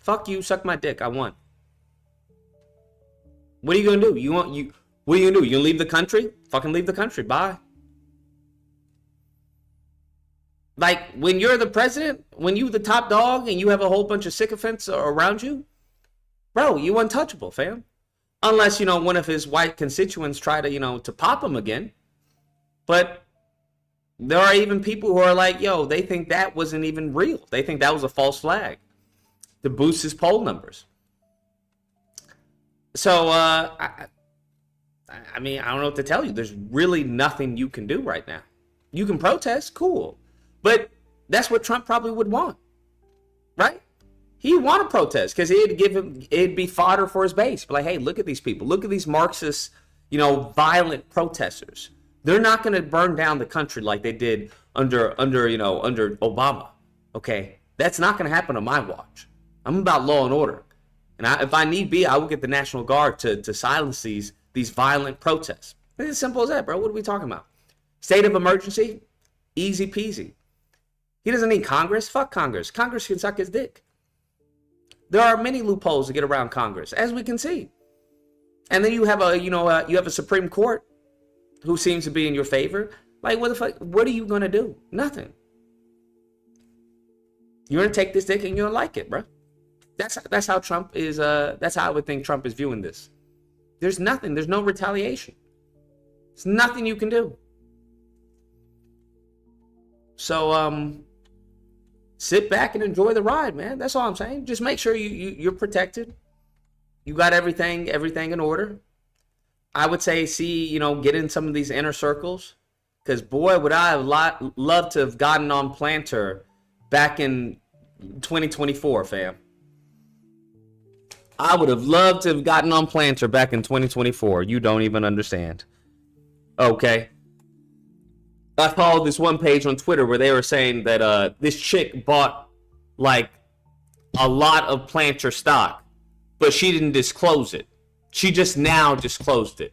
fuck you, suck my dick. I won. What are you gonna do? What are you gonna do? You gonna leave the country? Fucking leave the country. Bye. Like, when you're the president, when you're the top dog and you have a whole bunch of sycophants around you, bro, you untouchable, fam. Unless, one of his white constituents try to pop him again. But there are even people who are like, they think that wasn't even real. They think that was a false flag to boost his poll numbers. So, I don't know what to tell you. There's really nothing you can do right now. You can protest, cool. But that's what Trump probably would want, right? He'd want to protest because it'd be fodder for his base. But like, hey, look at these people. Look at these Marxist, violent protesters. They're not going to burn down the country like they did under Obama. Okay, that's not going to happen on my watch. I'm about law and order, and if I need be, I will get the National Guard to silence these violent protests. It's as simple as that, bro. What are we talking about? State of emergency, easy peasy. He doesn't need Congress. Fuck Congress. Congress can suck his dick. There are many loopholes to get around Congress, as we can see. And then you have a Supreme Court who seems to be in your favor. Like, what the fuck? What are you gonna do? Nothing. You're gonna take this dick and you're gonna like it, bro. That's how Trump is. That's how I would think Trump is viewing this. There's nothing. There's no retaliation. There's nothing you can do. So, sit back and enjoy the ride, man. That's all I'm saying. Just make sure you're protected. You got everything in order. I would say, get in some of these inner circles. Because, boy, would I have loved to have gotten on Planter back in 2024, fam. I would have loved to have gotten on Planter back in 2024. You don't even understand. Okay. I followed this one page on Twitter where they were saying that this chick bought like a lot of Planter stock, but she didn't disclose it. She just now disclosed it.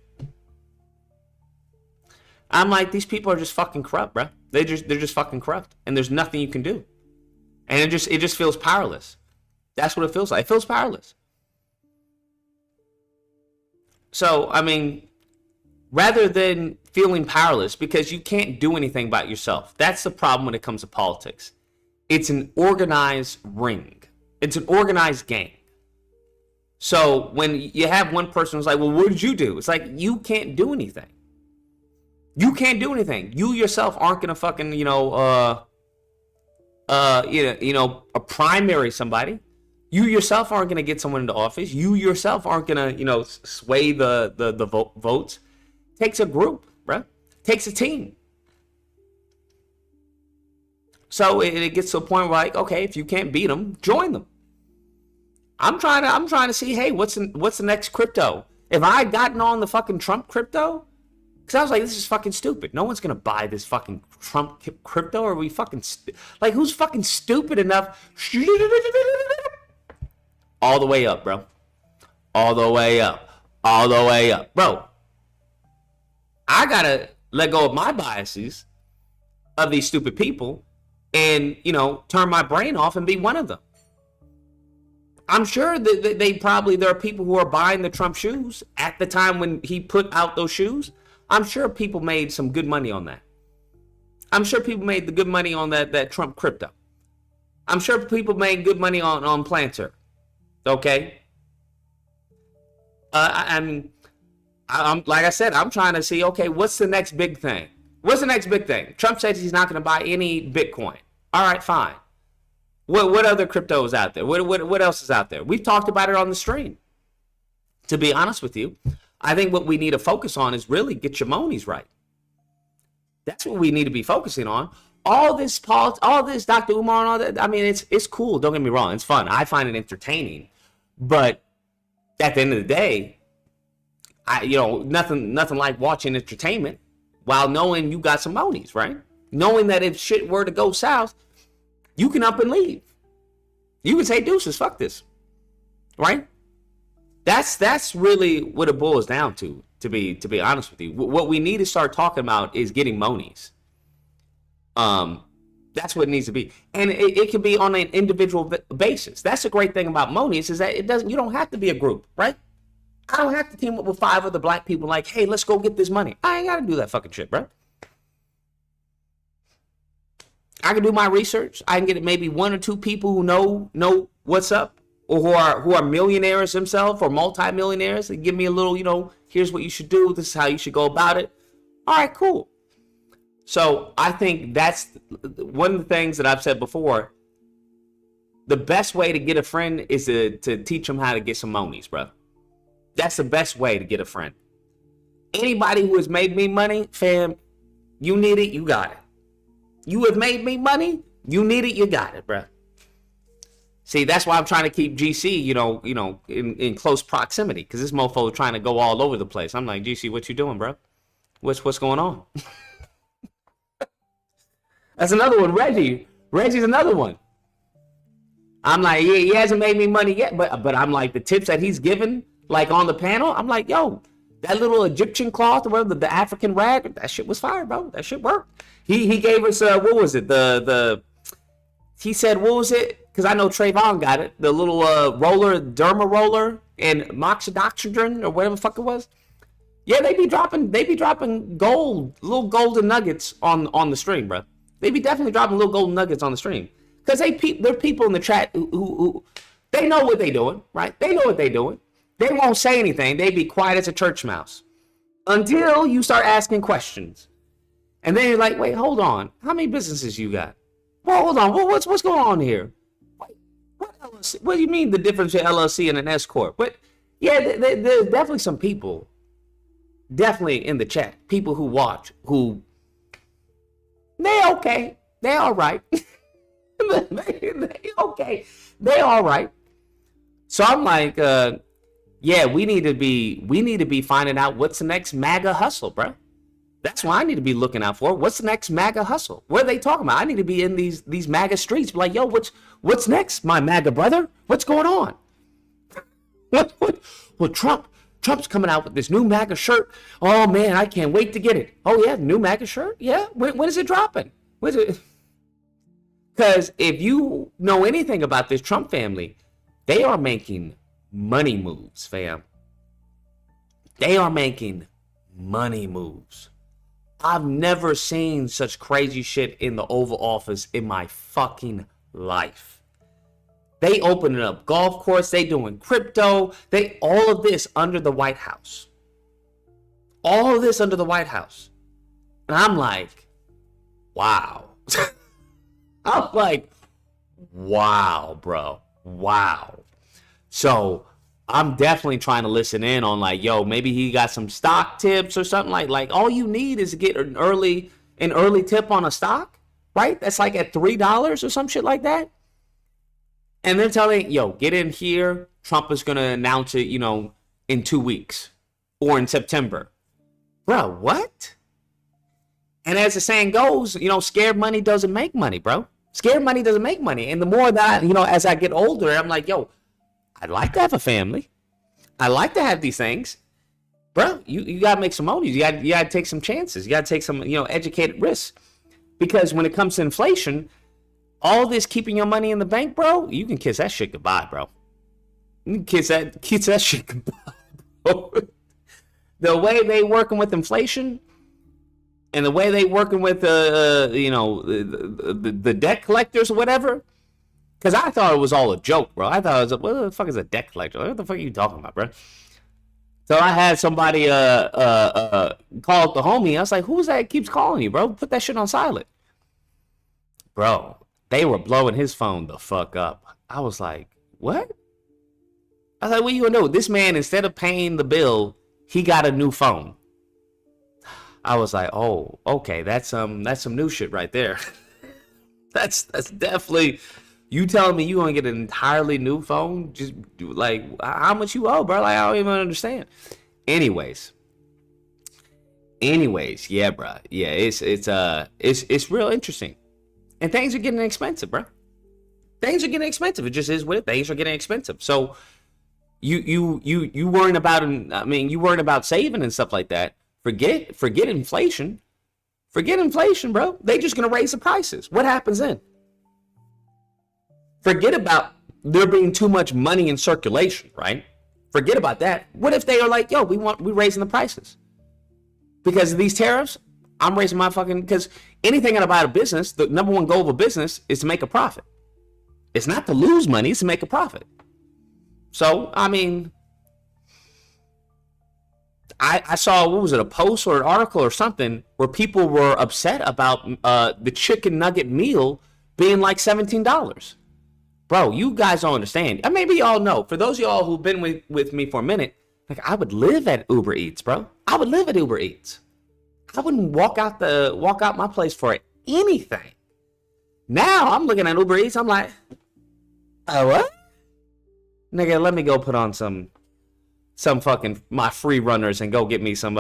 I'm like, these people are just fucking corrupt, bro. They're just fucking corrupt, and there's nothing you can do. And it just feels powerless. That's what it feels like. It feels powerless. So, I mean, rather than feeling powerless because you can't do anything about yourself. That's the problem when it comes to politics. It's an organized ring. It's an organized game. So when you have one person who's like, well, what did you do? It's like, you can't do anything. You can't do anything. You yourself aren't going to fucking, primary somebody. You yourself aren't going to get someone into office. You yourself aren't going to, sway the votes. Takes a group, bro. Takes a team. So it gets to a point where, like, okay, if you can't beat them, join them. I'm trying to see, hey, what's the next crypto? If I had gotten on the fucking Trump crypto, because I was like, this is fucking stupid. No one's gonna buy this fucking Trump crypto. Or are we fucking like, who's fucking stupid enough? All the way up, bro. All the way up. All the way up, bro. I gotta let go of my biases of these stupid people and, turn my brain off and be one of them. I'm sure that there are people who are buying the Trump shoes at the time when he put out those shoes. I'm sure people made some good money on that. I'm sure people made the good money on that Trump crypto. I'm sure people made good money on Planter. Okay? I'm like I said, I'm trying to see, okay, what's the next big thing? What's the next big thing? Trump says he's not going to buy any Bitcoin. All right, fine. What other crypto is out there? What else is out there? We've talked about it on the stream. To be honest with you, I think what we need to focus on is really get your monies right. That's what we need to be focusing on. All this Dr. Umar and all that, I mean, it's cool. Don't get me wrong. It's fun. I find it entertaining. But at the end of the day, nothing like watching entertainment while knowing you got some monies, right? Knowing that if shit were to go south, you can up and leave. You can say, deuces, fuck this. Right? That's really what it boils down to be honest with you. What we need to start talking about is getting monies. That's what it needs to be. And it can be on an individual basis. That's the great thing about monies is that you don't have to be a group, right? I don't have to team up with 5 other black people like, hey, let's go get this money. I ain't got to do that fucking shit, bro. I can do my research. I can get maybe 1 or 2 people who know what's up or who are millionaires themselves or multimillionaires and give me a little, here's what you should do. This is how you should go about it. All right, cool. So I think that's one of the things that I've said before. The best way to get a friend is to teach them how to get some monies, bro. That's the best way to get a friend. Anybody who has made me money, fam, you need it, you got it. You have made me money, you need it, you got it, bro. See, that's why I'm trying to keep GC, in close proximity, because this mofo is trying to go all over the place. I'm like, GC, what you doing, bro? What's going on? That's another one, Reggie. Reggie's another one. I'm like, yeah, he hasn't made me money yet, but I'm like, the tips that he's given, like on the panel, I'm like, yo, that little Egyptian cloth or whatever, the African rag, that shit was fire, bro. That shit worked. He gave us what was it? He said, what was it? Because I know Trayvon got it. The little derma roller and moxidectin or whatever the fuck it was. Yeah, they be dropping gold, little golden nuggets on the stream, bro. They be definitely dropping little golden nuggets on the stream. Because there are people in the chat who they know what they doing, right? They know what they doing. They won't say anything. They be quiet as a church mouse until you start asking questions. And then you're like, wait, hold on. How many businesses you got? Well, hold on. What's going on here? What LLC? What do you mean the difference between LLC and an S corp? But yeah, there's definitely some people, definitely in the chat, people who watch, who they okay, they all right, they okay, they all right. So I'm like, yeah, we need to be finding out what's the next MAGA hustle, bro. That's what I need to be looking out for. What's the next MAGA hustle? What are they talking about? I need to be in these MAGA streets. Be like, yo, what's next, my MAGA brother? What's going on? Well, Trump's coming out with this new MAGA shirt. Oh man, I can't wait to get it. Oh yeah, new MAGA shirt? Yeah. When is it dropping? When is it? Because if you know anything about this Trump family, they are making money moves, fam. They are making money moves. I've never seen such crazy shit in the Oval Office in my fucking life. They opening up golf course. They doing crypto. All of this under the White House. All of this under the White House. And I'm like, wow. I'm like, wow, bro. Wow. So I'm definitely trying to listen in on like, yo, maybe he got some stock tips or something like all you need is to get an early tip on a stock, right? That's like at $3 or some shit like that. And they're telling, yo, get in here. Trump is going to announce it, in 2 weeks or in September. Bro, what? And as the saying goes, scared money doesn't make money, bro. Scared money doesn't make money. And the more that, as I get older, I'm like, yo, I'd like to have a family. I like to have these things. Bro, you got to make some money. You got to take some chances. You got to take some, educated risks. Because when it comes to inflation, all this keeping your money in the bank, bro, you can kiss that shit goodbye, bro. You can kiss that shit goodbye, bro. The way they working with inflation and the way they working with, the debt collectors or whatever. Because I thought it was all a joke, bro. I thought it was, what the fuck is a debt collector? What the fuck are you talking about, bro? So I had somebody call the homie. I was like, who's that keeps calling you, bro? Put that shit on silent. Bro, they were blowing his phone the fuck up. I was like, what? I was like, what you gonna do? This man, instead of paying the bill, he got a new phone. I was like, oh, okay, that's some new shit right there. that's definitely... You telling me you gonna get an entirely new phone? Just like how much you owe, bro? Like I don't even understand. Anyways, yeah, bro. Yeah, it's real interesting, and things are getting expensive, bro. Things are getting expensive. It just is what it. Things are getting expensive. So you worrying about, you worrying about saving and stuff like that. Forget inflation. Forget inflation, bro. They just gonna raise the prices. What happens then? Forget about there being too much money in circulation, right? Forget about that. What if they are like, yo, we raising the prices because of these tariffs? I'm raising my fucking, because anything about a business, the number one goal of a business is to make a profit. It's not to lose money, it's to make a profit. So, I saw, what was it, a post or an article or something where people were upset about the chicken nugget meal being like $17. Bro, you guys don't understand. And maybe y'all know. For those of y'all who've been with me for a minute, like I would live at Uber Eats, bro. I would live at Uber Eats. I wouldn't walk out my place for anything. Now I'm looking at Uber Eats. I'm like, what? Nigga, let me go put on some fucking my free runners and go get me some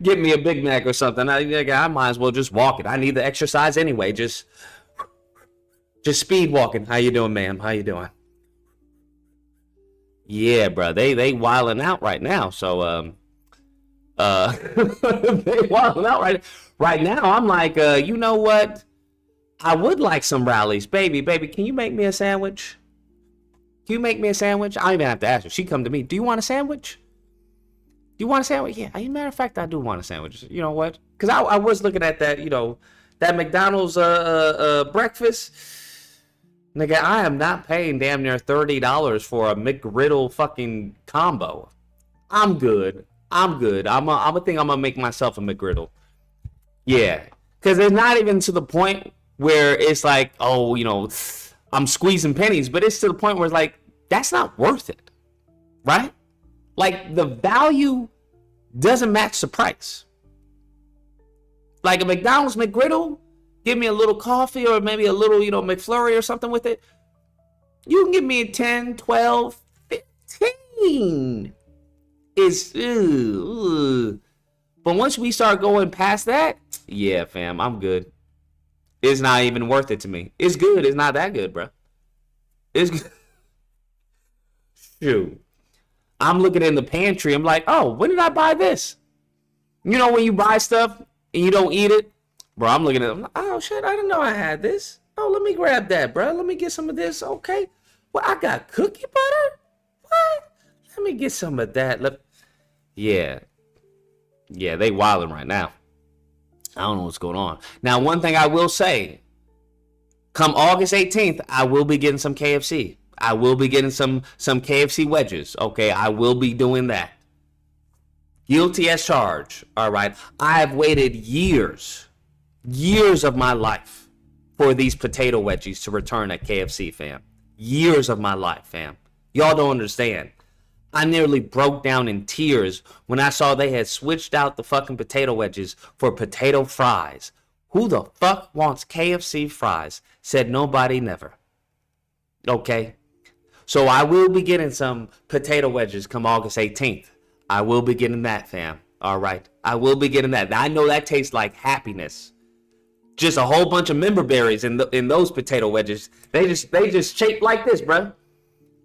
get me a Big Mac or something. I might as well just walk it. I need the exercise anyway. Just speed walking. How you doing, ma'am? How you doing? Yeah, bro. They wilding out right now. So they wilding out right now. I'm like, you know what? I would like some rallies, baby. Can you make me a sandwich? Can you make me a sandwich? I don't even have to ask her. She come to me. Do you want a sandwich? Do you want a sandwich? Yeah. As a matter of fact, I do want a sandwich. You know what? Because I was looking at that. That McDonald's breakfast. Nigga, I am not paying damn near $30 for a McGriddle fucking combo, I'm good. I'm gonna think I'm gonna make myself a McGriddle. Yeah, because it's not even to the point where it's like, oh, you know, I'm squeezing pennies, but it's to the point where it's like, that's not worth it, right? Like, the value doesn't match the price. Like a McDonald's McGriddle, give me a little coffee or maybe a little, you know, McFlurry or something with it. You can give me a 10, 12, 15. It's, but once we start going past that, yeah, fam, I'm good. It's not even worth it to me. It's good. It's not that good, bro. It's good. Shoot. I'm looking in the pantry. I'm like, oh, when did I buy this? You know when you buy stuff and you don't eat it? Bro, I'm looking at it. I'm like, oh, shit, I didn't know I had this. Oh, let me grab that, bro. Let me get some of this. Okay. Well, I got cookie butter? What? Let me get some of that. Yeah. Yeah, they wilding right now. I don't know what's going on. Now, one thing I will say, come August 18th, I will be getting some KFC. I will be getting some KFC wedges. Okay, I will be doing that. Guilty as charged. All right. I have waited years of my life for these potato wedgies to return at KFC, fam. Years of my life, fam. Y'all don't understand. I nearly broke down in tears when I saw they had switched out the fucking potato wedges for potato fries. Who the fuck wants KFC fries? Said nobody never. Okay. So I will be getting some potato wedges come August 18th. I will be getting that, fam. All right. I will be getting that. I know that tastes like happiness. Just a whole bunch of member berries in those potato wedges. They just shaped like this, bruh.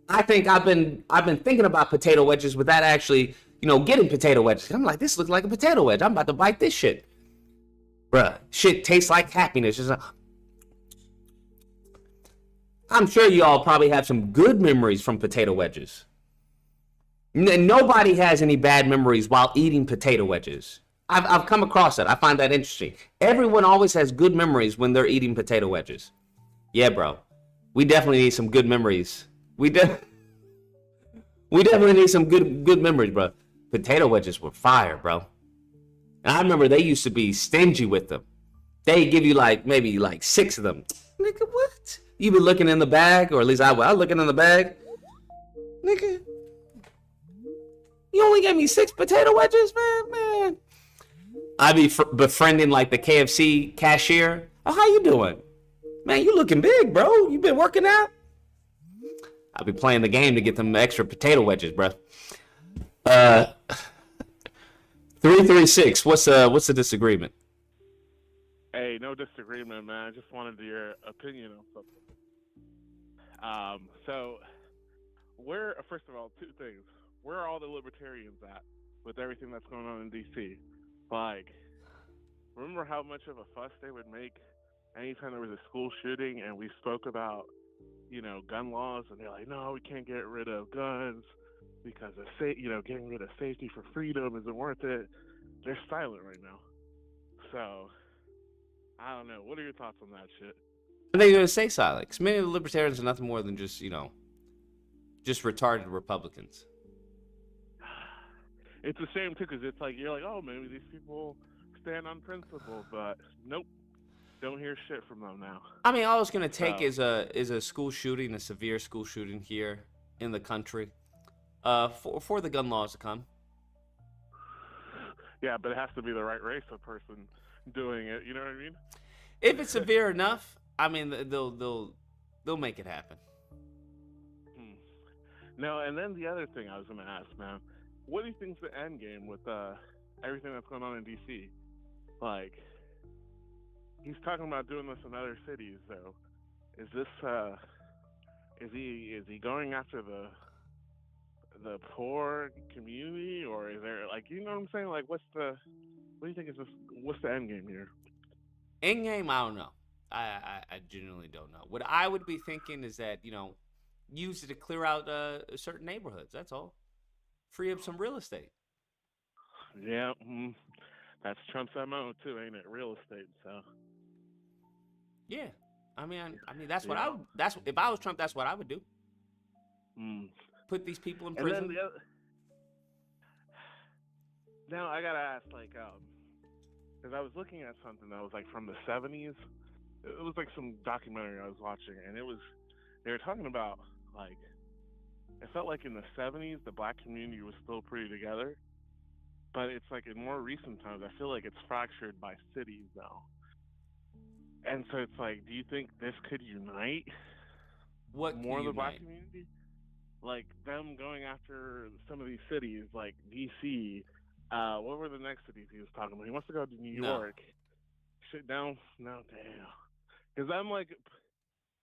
I think I've been thinking about potato wedges without actually, you know, getting potato wedges. I'm like, this looks like a potato wedge. I'm about to bite this shit. Bruh, shit tastes like happiness. I'm sure y'all probably have some good memories from potato wedges. Nobody has any bad memories while eating potato wedges. I've come across that. I find that interesting. Everyone always has good memories when they're eating potato wedges. Yeah, bro. We definitely need some good memories. We definitely need some good memories, bro. Potato wedges were fire, bro. And I remember they used to be stingy with them. They give you maybe 6 of them. Nigga, what? You been looking in the bag, or at least I was looking in the bag. Nigga, you only gave me 6 potato wedges, man. I be befriending the KFC cashier. Oh, how you doing? Man, you looking big, bro. You been working out? I'll be playing the game to get them extra potato wedges, bro. 336. What's the disagreement? Hey, no disagreement, man. I just wanted your opinion on something. So, first of all, 2 things. Where are all the libertarians at with everything that's going on in D.C.? Remember how much of a fuss they would make anytime there was a school shooting and we spoke about, gun laws, and they're like, no, we can't get rid of guns because getting rid of safety for freedom isn't worth it. They're silent right now. So, I don't know. What are your thoughts on that shit? I think they're going to stay silent, because many of the libertarians are nothing more than just retarded Republicans. It's a shame, too, because it's like, you're like, oh, maybe these people stand on principle, but nope. Don't hear shit from them now. I mean, all it's going to take is a school shooting, a severe school shooting here in the country for the gun laws to come. Yeah, but it has to be the right race of person doing it, you know what I mean? If it's severe enough, I mean, they'll make it happen. No, and then the other thing I was going to ask, man, what do you think's the end game with everything that's going on in D.C.? He's talking about doing this in other cities, so is this is he going after the poor community, or is there you know what I'm saying? What do you think what's the end game here? End game, I don't know. I genuinely don't know. What I would be thinking is that, use it to clear out certain neighborhoods. That's all. Free up some real estate. Yeah, that's Trump's MO too, ain't it? Real estate, so. Yeah, I mean, that's what if I was Trump, that's what I would do. Put these people in prison. Now I gotta ask, like, because I was looking at something that was like from the 70s. It was like some documentary I was watching, and they were talking about, like, it felt like in the 70s the black community was still pretty together, but it's like in more recent times I feel like it's fractured by cities now. And so it's like, do you think this could unite What more of the black unite? community? Like them going after some of these cities, like DC. What were the next cities he was talking about? He wants to go to New No. York. Shit down. No, damn. Because I'm like,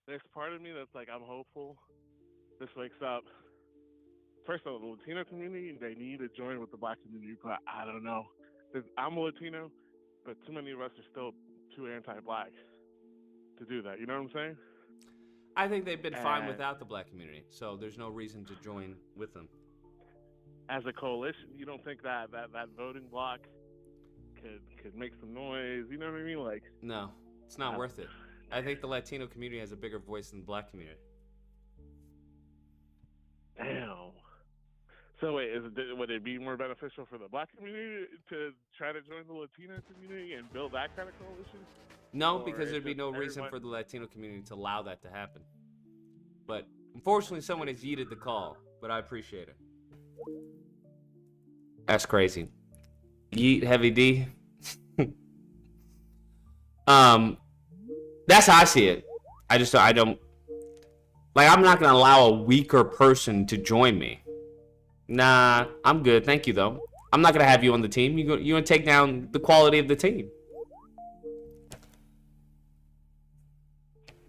there's part of me that's like, I'm hopeful this wakes up. First of all, the Latino community, they need to join with the black community, but I don't know. 'Cause I'm a Latino, but too many of us are still too anti-black to do that. You know what I'm saying? I think they've been fine And without the black community, so there's no reason to join with them. as a coalition, you don't think that voting bloc could make some noise? You know what I mean? Like, No, it's not worth it. I think the Latino community has a bigger voice than the black community. damn. So wait, would it be more beneficial for the black community to try to join the Latino community and build that kind of coalition? No, Or because it's there'd be just no reason everyone- for the Latino community to allow that to happen. But unfortunately, someone has yeeted the call, but I appreciate it. That's crazy. Yeet, Heavy D. That's how I see it. I don't, like, I'm not gonna allow a weaker person to join me. Nah, I'm good, thank you though. I'm not gonna have you on the team. You gonna take down the quality of the team.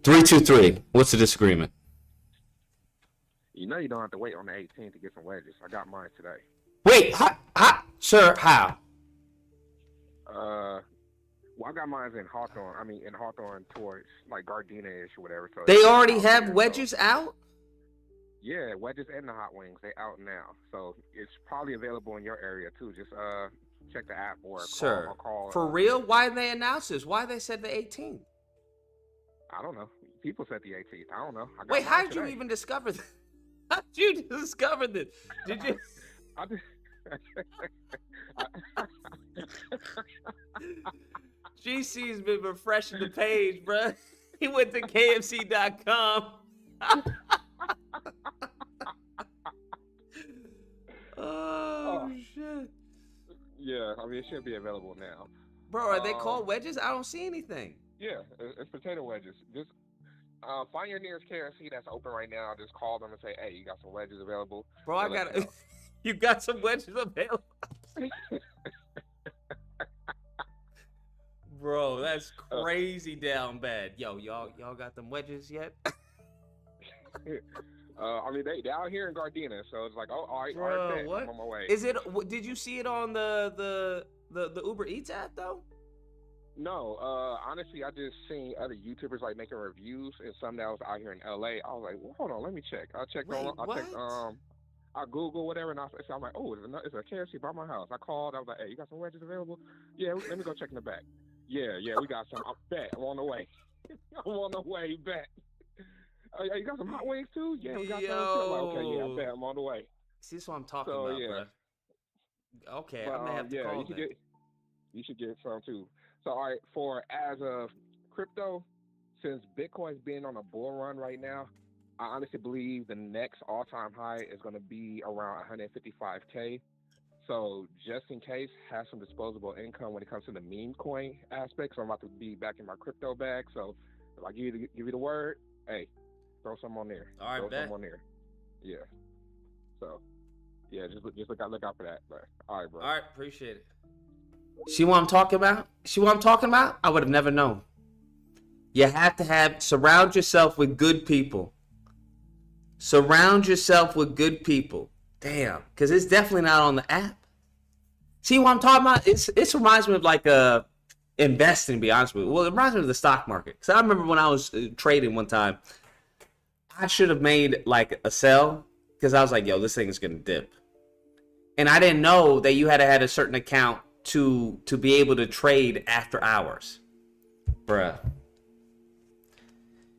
323. What's the disagreement? You know you don't have to wait on the 18th to get some wedges. I got mine today. Wait, sir, how? Well, I got mine in Hawthorne. I mean, in Hawthorne towards like Gardena-ish or whatever. So They it's already out have there, wedges so. out? Yeah, wedges and the hot wings. They out now. So it's probably available in your area too. Just check the app or Sir, call. for real? Why did they announce this? Why they said the 18th? I don't know. People said the 18th. I don't know. I got Wait, mine how did you today. even discover this? How did you discover this? Did you? I just... GC's been refreshing the page, bruh. He went to KFC.com. Oh, shit. Yeah, I mean, it should be available now. Bro, are they called wedges? I don't see anything. Yeah, it's potato wedges. Just find your nearest KFC that's open right now. Just call them and say, hey, you got some wedges available. Bro, I They'll let got you it. know. You got some wedges available. Bro, that's crazy down bad. Yo, y'all got them wedges yet? I mean, they out here in Gardena, so it's like, oh, all right, Bro, bet. what? I'm on my way. Is it? Did you see it on the Uber Eats app though? No, honestly, I just seen other YouTubers like making reviews, and some that was out here in LA. I was like, well, hold on, let me check. I checked on, I checked, I Google whatever, and I'm like, oh, it's a KFC by my house. I called. I was like, hey, you got some wedges available? Yeah, let me go check in the back. Yeah, we got some. I bet I'm on the way. I'm on the way. Bet. You got some hot wings too? Yeah, we got some too. I'm like, okay, yeah, I bet I'm on the way. See, that's what I'm talking So, about, yeah. bro. Okay, But, I'm gonna have to call them. you should get some too. So, all right, for as of crypto, since Bitcoin's been on a bull run right now, I honestly believe the next all-time high is going to be around 155K. So, just in case, have some disposable income when it comes to the meme coin aspect. So, I'm about to be back in my crypto bag. So, if I give you the word, hey, throw some on there. All right, throw bet. some on there. Yeah. So, yeah, just look out for that. But, all right, bro. All right, appreciate it. See what I'm talking about? See what I'm talking about? I would have never known. You have to surround yourself with good people. Surround yourself with good people. Damn, because it's definitely not on the app. See what I'm talking about? It reminds me of like investing, to be honest with you. Well, it reminds me of the stock market. Because I remember when I was trading one time, I should have made like a sell because I was like, yo, this thing is going to dip. And I didn't know that you had to have a certain account to be able to trade after hours. Bruh.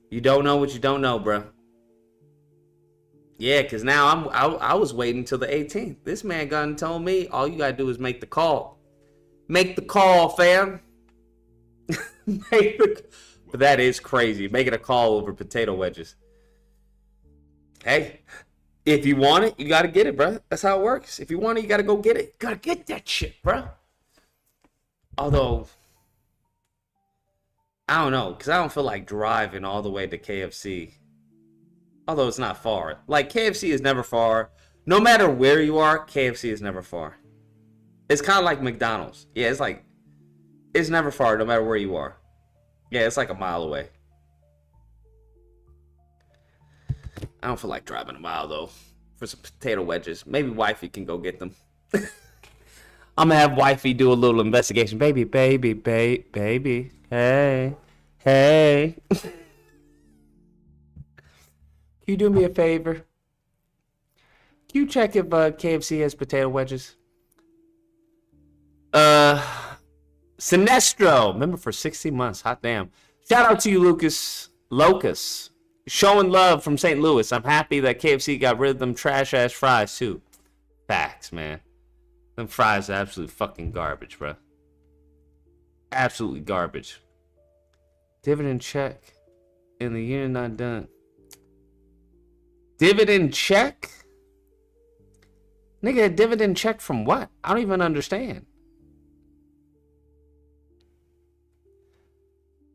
You don't know what you don't know, bruh. Yeah, because now I was waiting until the 18th. This man gun told me all you gotta do is make the call. Make the call, fam. But that is crazy. Making a call over potato wedges. Hey, if you want it, you gotta get it, bro. That's how it works. If you want it, you gotta go get it. Gotta get that shit, bro. Although, I don't know, because I don't feel like driving all the way to KFC. Although it's not far. Like, KFC is never far. No matter where you are, KFC is never far. It's kind of like McDonald's. Yeah, it's like, it's never far no matter where you are. Yeah, it's like a mile away. I don't feel like driving a mile, though, for some potato wedges. Maybe wifey can go get them. I'm going to have wifey do a little investigation. Baby. Hey. Can you do me a favor? Can you check if KFC has potato wedges? Sinestro, member for 60 months. Hot damn. Shout out to you, Locus. Showing love from St. Louis. I'm happy that KFC got rid of them trash-ass fries, too. Facts, man. Them fries are absolute fucking garbage, bro. Absolutely garbage. Dividend check. And the year not done. Dividend check? Nigga, a dividend check from what? I don't even understand.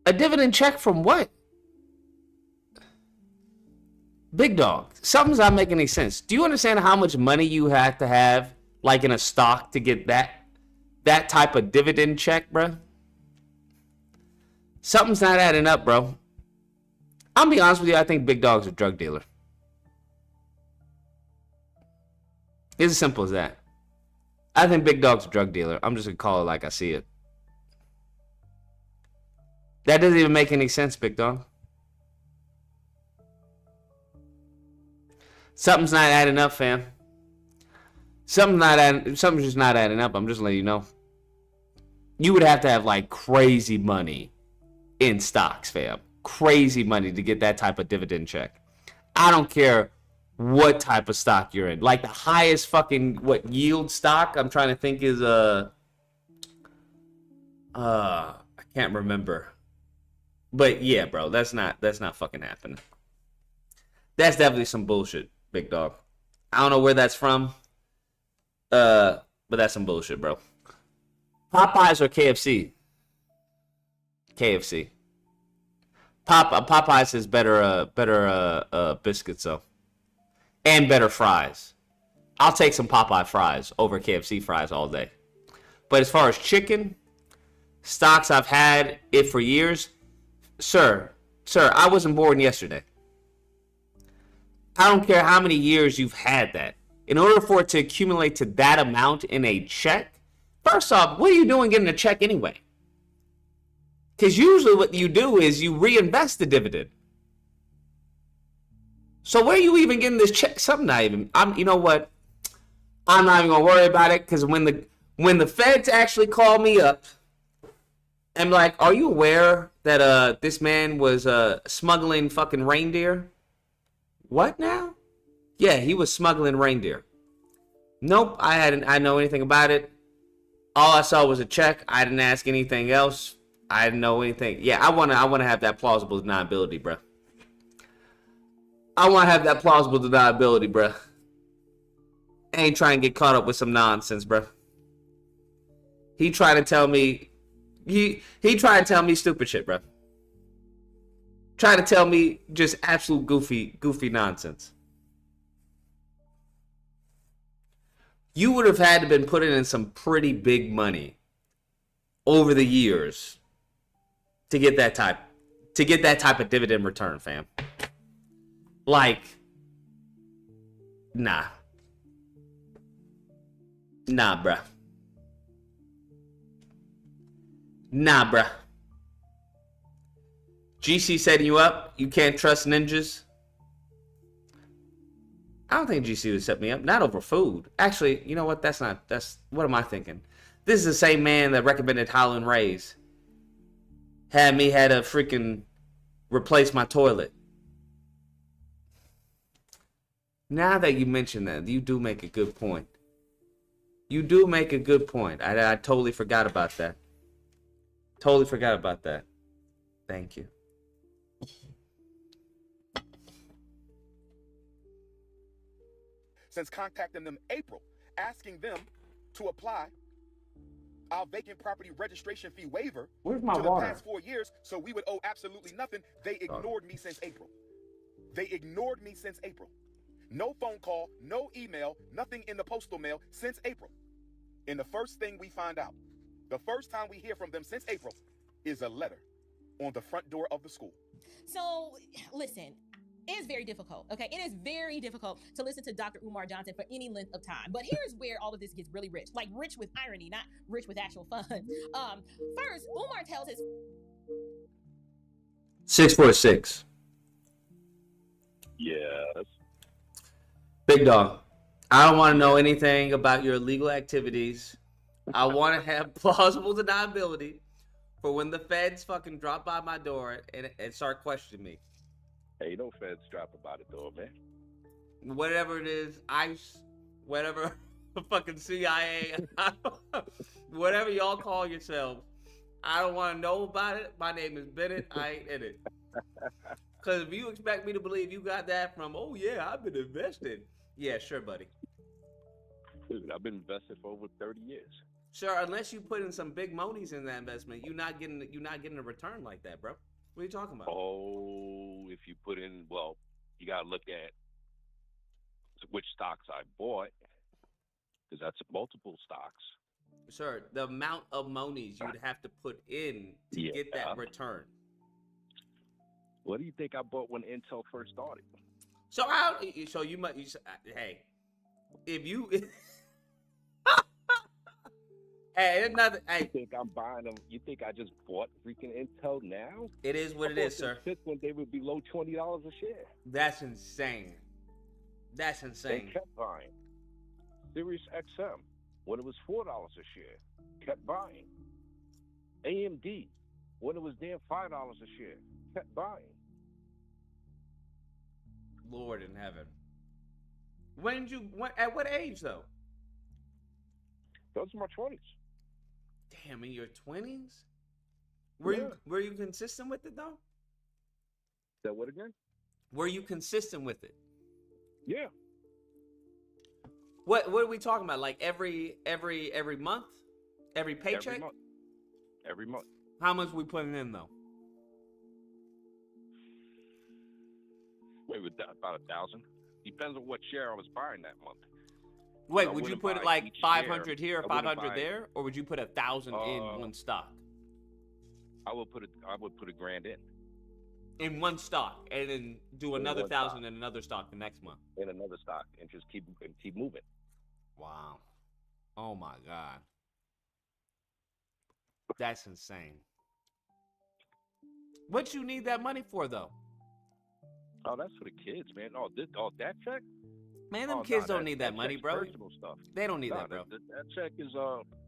A dividend check from what? Big dog. Something's not making any sense. Do you understand how much money you have to have, like in a stock, to get that type of dividend check, bro? Something's not adding up, bro. I'll be honest with you, I think Big Dog's a drug dealer. It's as simple as that. I think Big Dog's a drug dealer. I'm just going to call it like I see it. That doesn't even make any sense, Big Dog. Something's not adding up, fam. Something's just not adding up. I'm just letting you know. You would have to have like crazy money in stocks, fam. Crazy money to get that type of dividend check. I don't care what type of stock you're in. Like the highest fucking yield stock I'm trying to think is I can't remember. But yeah, bro, that's not fucking happening. That's definitely some bullshit, Big Dog. I don't know where that's from. But that's some bullshit, bro. Popeyes or KFC? KFC. Popeyes has better biscuits though. And better fries. I'll take some Popeye fries over KFC fries all day. But as far as chicken, stocks, I've had it for years. Sir, I wasn't born yesterday. I don't care how many years you've had that. In order for it to accumulate to that amount in a check, first off, what are you doing getting a check anyway? Because usually what you do is you reinvest the dividend. So where are you even getting this check? You know what? I'm not even gonna worry about it, because when the feds actually call me up and like, are you aware that this man was smuggling fucking reindeer? What now? Yeah, he was smuggling reindeer. Nope, I know anything about it. All I saw was a check. I didn't ask anything else. I didn't know anything. Yeah, I wanna have that plausible deniability, bro. I want to have that plausible deniability, bro. I ain't trying to get caught up with some nonsense, bro. He trying to tell me, he trying to tell me stupid shit, bro. Trying to tell me just absolute goofy nonsense. You would have had to been putting in some pretty big money over the years to get that type of dividend return, fam. Like, nah, bruh. GC setting you up. You can't trust ninjas. I don't think GC would set me up. Not over food. Actually, you know what? What am I thinking? This is the same man that recommended Howlin' Rays. Had to freaking replace my toilet. Now that you mention that, you do make a good point. You do make a good point. I totally forgot about that. Totally forgot about that. Thank you. Since contacting them April, asking them to apply our vacant property registration fee waiver Where's my to the water? past 4 years, so we would owe absolutely nothing. They ignored me since April. They ignored me since April. No phone call, no email, nothing in the postal mail since April. And the first thing we find out, the first time we hear from them since April, is a letter on the front door of the school. So, listen, it is very difficult, okay? It is very difficult to listen to Dr. Umar Johnson for any length of time. But here's where all of this gets really rich. Like, rich with irony, not rich with actual fun. First, Umar tells his... 646. Yes. Big dog. I don't want to know anything about your illegal activities. I want to have plausible deniability for when the feds fucking drop by my door and start questioning me. Hey, no feds dropping by the door, man. Whatever it is, ICE, whatever, fucking CIA, whatever y'all call yourselves. I don't want to know about it. My name is Bennett. I ain't in it. Because if you expect me to believe you got that from, oh yeah, I've been invested. Yeah, sure, buddy. Dude, I've been invested for over 30 years. Sure, unless you put in some big monies in that investment, you're not getting a return like that, bro. What are you talking about? Oh, if you put in, well, you got to look at which stocks I bought, because that's multiple stocks. Sir, the amount of monies you'd have to put in to get that return. What do you think I bought when Intel first started? So you might, hey, if you, hey, it's nothing. Hey, you think I'm buying them? You think I just bought freaking Intel now? It is what it is, sir. When they would be below $20 a share. That's insane. That's insane. They kept buying. Sirius XM, when it was $4 a share, kept buying. AMD, when it was damn $5 a share, kept buying. Lord in heaven. At what age though? Those are my 20s. Damn, in your 20s? Were you consistent with it though? That what again? Were you consistent with it? Yeah. What are we talking about? Like every month? Every paycheck? Every month. How much we putting in though? Wait, about 1,000. Depends on what share I was buying that month. Wait, would you put it like 500 here, 500 there, or would you put 1,000 in one stock? I would put $1,000 in. In one stock, and then do another 1,000 in another stock the next month. In another stock, and just keep moving. Wow. Oh my God. That's insane. What you need that money for though? Oh, that's for the kids, man. That check? Man, them kids don't need that money, bro. Personal stuff. They don't need that, bro. That check is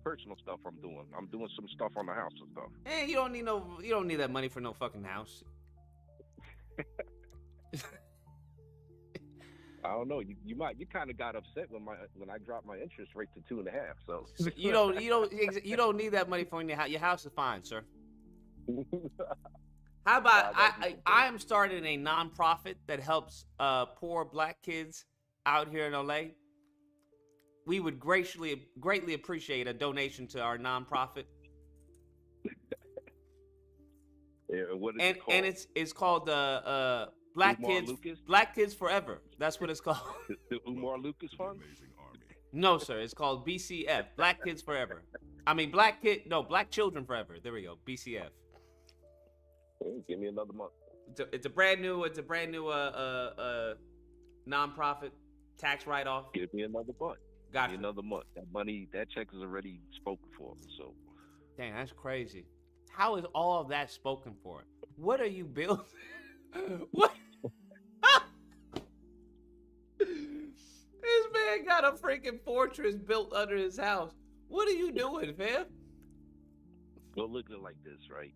personal stuff I'm doing. I'm doing some stuff on the house and stuff. Hey, you don't need that money for no fucking house. I don't know. You kind of got upset when I dropped my interest rate to 2.5. So you don't need that money for your house. Your house is fine, sir. How about I am starting a nonprofit that helps poor black kids out here in LA. We would greatly appreciate a donation to our nonprofit. Yeah, what is it called? And it's called Black Kids Forever. That's what it's called. The Umar Lucas Fund? No, sir. It's called BCF. Black Kids Forever. I mean, Black Children Forever. There we go. BCF. Hey, give me another month. It's a brand new nonprofit tax write-off. Give me another month. Gotcha. Give me another month. That money, that check is already spoken for. So. Dang, that's crazy. How is all of that spoken for? What are you building? What? This man got a freaking fortress built under his house. What are you doing, fam? Well, look at it like this, right?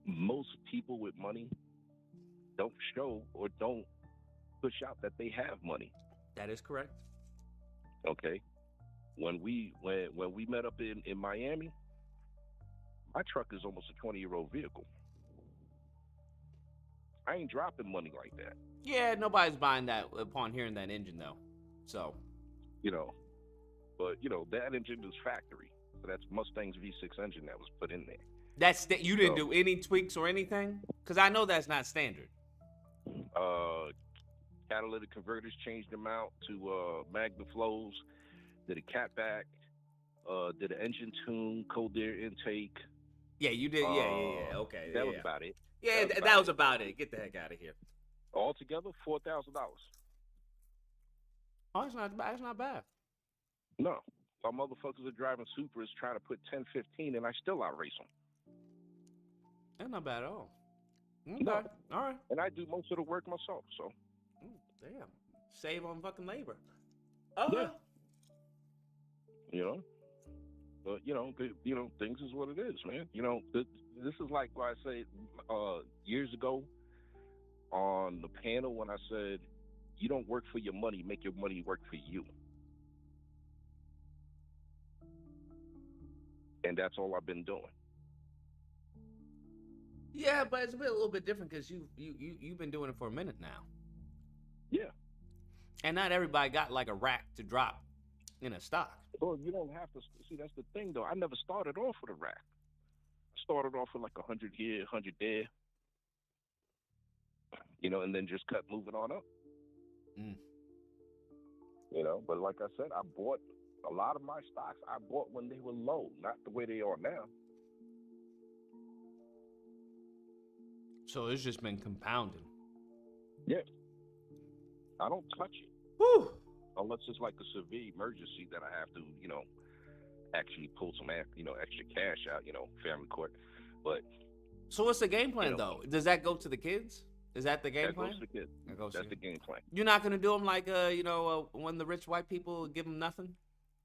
Most people with money don't show or don't push out that they have money. That is correct. Okay. When we met up in Miami, my truck is almost a 20-year-old vehicle. I ain't dropping money like that. Yeah, nobody's buying that upon hearing that engine though. So, But that engine is factory. So that's Mustang's V6 engine that was put in there. You didn't do any tweaks or anything? Because I know that's not standard. Catalytic converters, changed them out to Magna Flows, did a catback, did an engine tune, cold air intake. Yeah, you did. Yeah. Okay. That was about it. Yeah, that was about it. Get the heck out of here. Altogether, $4,000. Oh, it's not bad. It's not bad. No. My motherfuckers are driving Supras trying to put 10, 15, and I still outrace them. That's not bad at all. Okay. No. All right. And I do most of the work myself, so. Damn. Save on fucking labor. Yeah. But things is what it is, man. This is like what I say years ago on the panel when I said, you don't work for your money, make your money work for you. And that's all I've been doing. Yeah, but it's a little bit different because you've been doing it for a minute now. Yeah. And not everybody got like a rack to drop in a stock. Well, you don't have to see. That's the thing, though. I never started off with a rack. I started off with like 100 here, 100 there. And then just kept moving on up. But like I said, I bought a lot of my stocks. I bought when they were low, not the way they are now. So it's just been compounding. Yeah. I don't touch it. Woo! Unless it's like a severe emergency that I have to, actually pull some, extra cash out, family court. But. So what's the game plan, though? Does that go to the kids? Is that the game plan? Goes to the kids. That's the game plan. You're not going to do them like, when the rich white people give them nothing?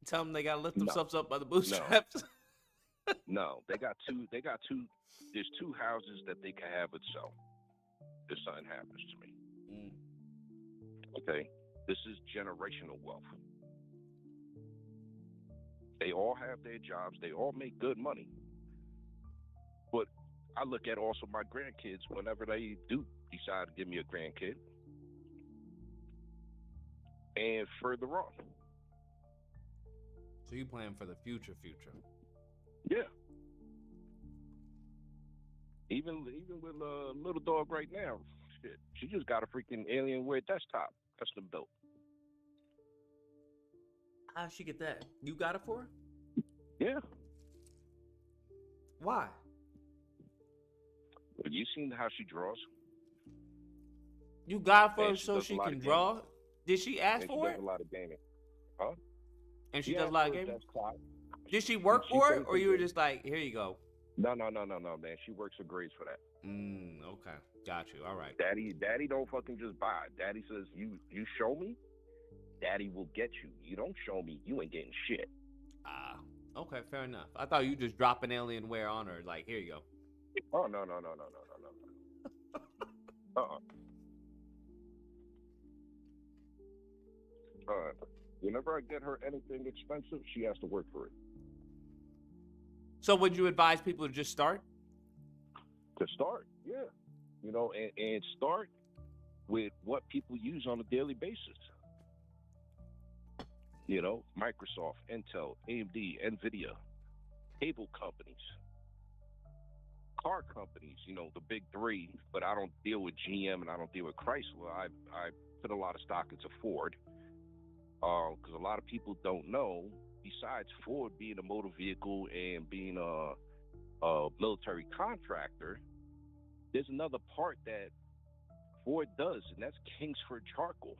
Tell them they got to lift themselves up by the bootstraps? No. They got two. There's two houses that they can have it sell if something happens to me. Okay? This is generational wealth. They all have their jobs. They all make good money. But I look at also my grandkids whenever they do decide to give me a grandkid. And further on. So you plan for the future. Yeah. Even with a little dog right now, shit, she just got a freaking Alienware desktop custom built. How'd she get that? You got it for her? Yeah. Why? Have you seen how she draws? You got it for her so she can draw? Did she ask for it? She does a lot of gaming. Huh? And she does a lot of gaming? Did she work for it, or you were just like, here you go? No, man. She works for grades for that. Okay. Got you. All right. Daddy don't fucking just buy it. Daddy says, you show me, Daddy will get you. You don't show me, you ain't getting shit. Okay, fair enough. I thought you just drop an Alienware on her, like, here you go. Oh, no. Whenever I get her anything expensive, she has to work for it. So would you advise people to just start? To start, yeah. And start with what people use on a daily basis. Microsoft, Intel, AMD, NVIDIA, cable companies, car companies, the big three, but I don't deal with GM and I don't deal with Chrysler. I put a lot of stock into Ford because a lot of people don't know, besides Ford being a motor vehicle and being a military contractor, there's another part that Ford does, and that's Kingsford Charcoal.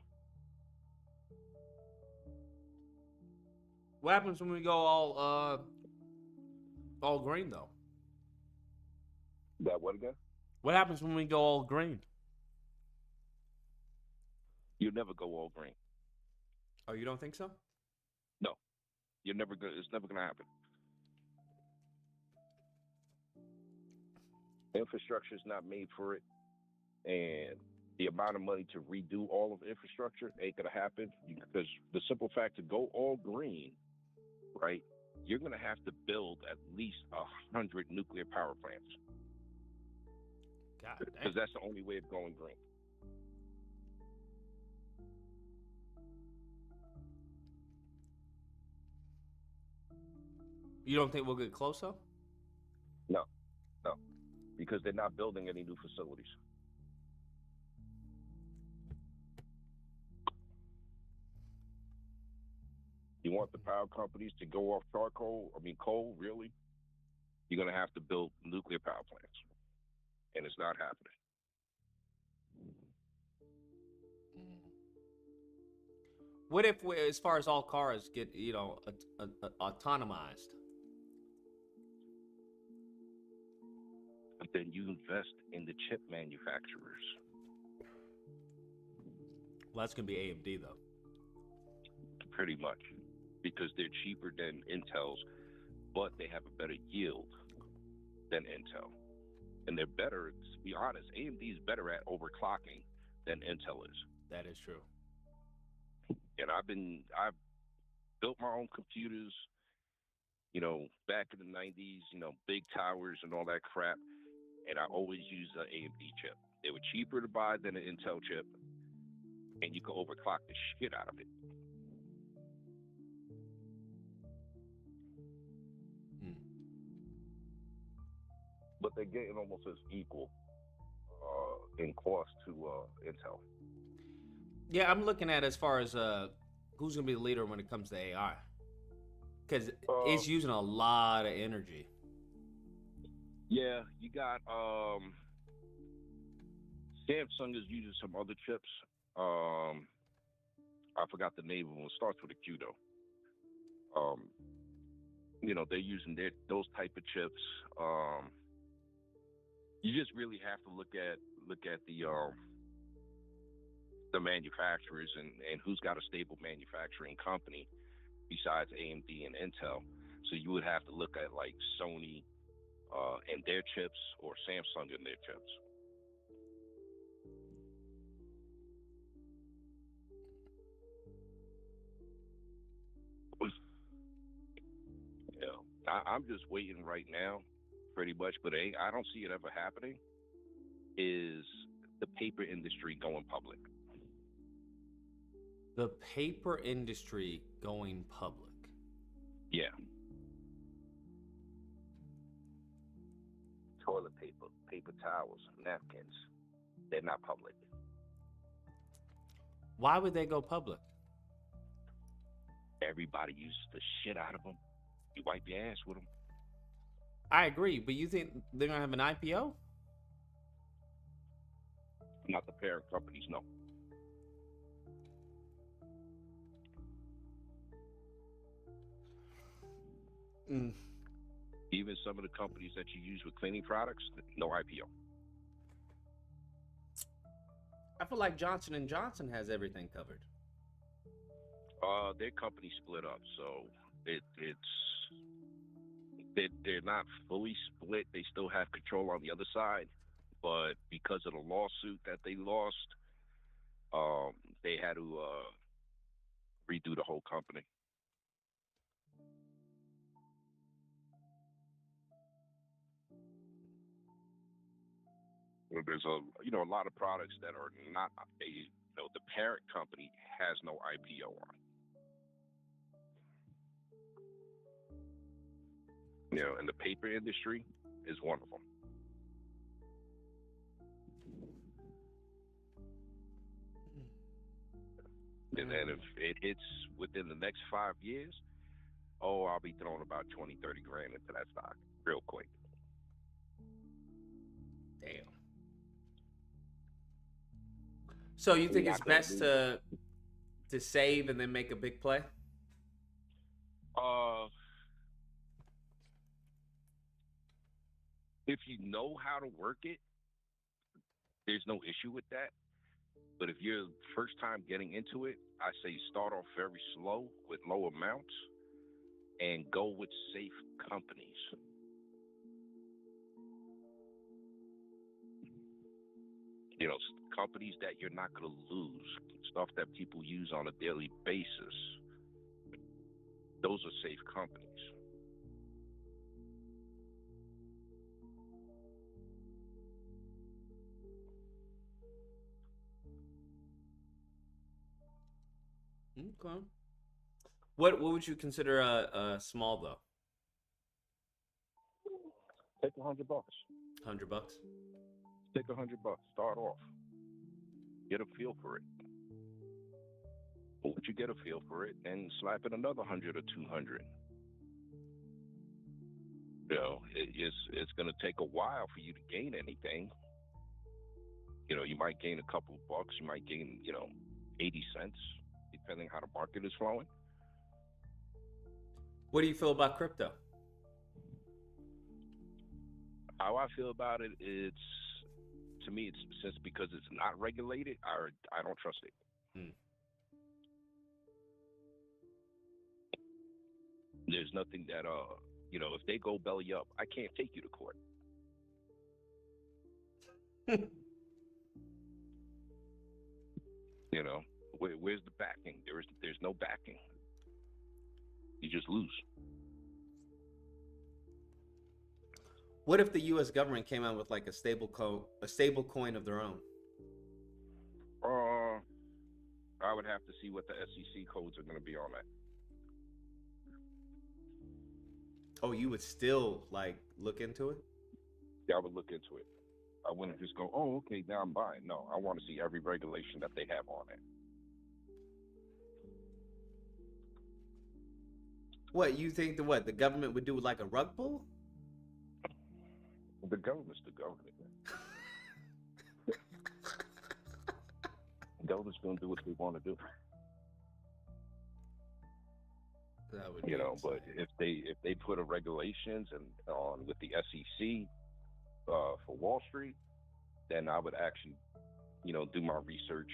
What happens when we go all green, though? That what again? What happens when we go all green? You never go all green. Oh, you don't think so? No, you're never gonna. It's never gonna happen. Infrastructure is not made for it, and the amount of money to redo all of the infrastructure ain't gonna happen because the simple fact to go all green, right? You're gonna have to build at least 100 nuclear power plants. God Because damn. that's the only way of going green. You don't think we'll get closer? No, because they're not building any new facilities. You want the power companies to go off coal, really? You're going to have to build nuclear power plants. And it's not happening. What if, as far as all cars get, autonomized? But then you invest in the chip manufacturers. Well, that's going to be AMD, though. Pretty much. Because they're cheaper than Intel's, but they have a better yield than Intel. And they're better, to be honest, AMD is better at overclocking than Intel is. That is true. And I've built my own computers, back in the 90s, big towers and all that crap. And I always used an AMD chip. They were cheaper to buy than an Intel chip, and you could overclock the shit out of it. But they're getting almost as equal in cost to Intel. Yeah, I'm looking at as far as who's going to be the leader when it comes to AI. Because it's using a lot of energy. Yeah, you got Samsung is using some other chips. I forgot the name of them. It starts with a Q though. They're using those type of chips. You just really have to look at the manufacturers and who's got a stable manufacturing company besides AMD and Intel. So you would have to look at like Sony and their chips or Samsung and their chips. Yeah, I'm just waiting right now, pretty much, but I don't see it ever happening, is the paper industry going public. The paper industry going public? Yeah. Toilet paper, paper towels, napkins, they're not public. Why would they go public? Everybody uses the shit out of them. You wipe your ass with them. I agree, but you think they're going to have an IPO? Not the parent companies, no. Even some of the companies that you use with cleaning products, no IPO. I feel like Johnson & Johnson has everything covered. Their company split up, so they're not fully split. They still have control on the other side, but because of the lawsuit that they lost, they had to redo the whole company. There's a lot of products that are not the parent company has no IPO on. And the paper industry is one of them. And then if it hits within the next 5 years, I'll be throwing about 20, 30 grand into that stock real quick. Damn. So you think it's best to save and then make a big play? If you know how to work it, there's no issue with that. But if you're first time getting into it, I say start off very slow with low amounts and go with safe companies. Companies that you're not going to lose, stuff that people use on a daily basis. Those are safe companies. Okay. What would you consider a small though? Take $100. $100. Take $100. Start off. Get a feel for it. Once you get a feel for it, then slap in another 100 or 200. It's going to take a while for you to gain anything. You might gain a couple of bucks. You might gain 80 cents, depending how the market is flowing. What do you feel about crypto? How I feel about it, to me, it's since because it's not regulated, I don't trust it. There's nothing that if they go belly up, I can't take you to court. Where's the backing? There's no backing. You just lose. What if the U.S. government came out with like a stable coin of their own? I would have to see what the SEC codes are going to be on that. Oh, you would still look into it? Yeah, I would look into it. I wouldn't just go, oh, okay, now I'm buying. No, I want to see every regulation that they have on it. What, you think the government would do like a rug pull? The government's the government. The government's going to do what they want to do. That would but if they put a regulations and on with the SEC for Wall Street, then I would actually, do my research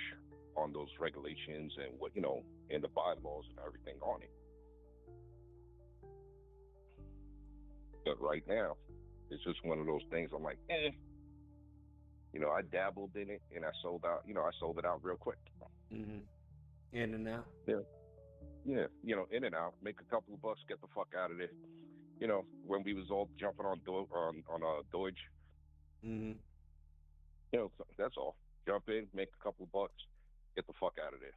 on those regulations and what and the bylaws and everything on it. But right now, it's just one of those things. I'm like, I dabbled in it and I sold out. I sold it out real quick. Mm-hmm. In and out. Yeah, in and out. Make a couple of bucks, get the fuck out of there. When we was all jumping on Doge. Mm-hmm. That's all. Jump in, make a couple of bucks, get the fuck out of there.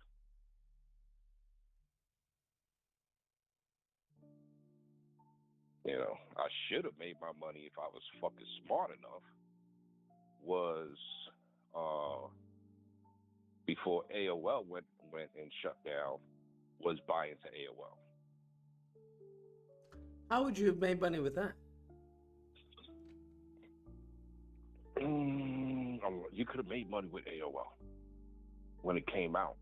I should have made my money if I was fucking smart enough. Was before AOL went and shut down, was buying to AOL. How would you have made money with that? You could have made money with AOL when it came out,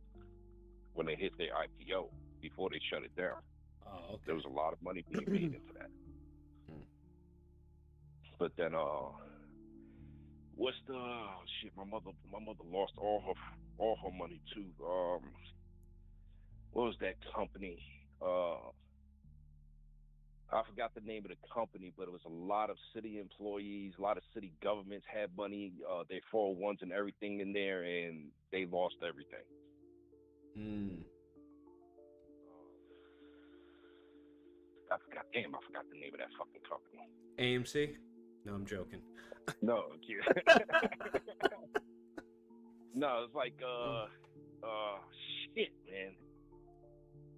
when they hit their IPO, before they shut it down. Oh, okay. There was a lot of money being made into that. But then, what's the shit? My mother lost all her money too. What was that company? I forgot the name of the company, but it was a lot of city employees, a lot of city governments had money, their 401s and everything in there, and they lost everything. I forgot the name of that fucking company. AMC? No, I'm joking. No, no, it's like shit, man.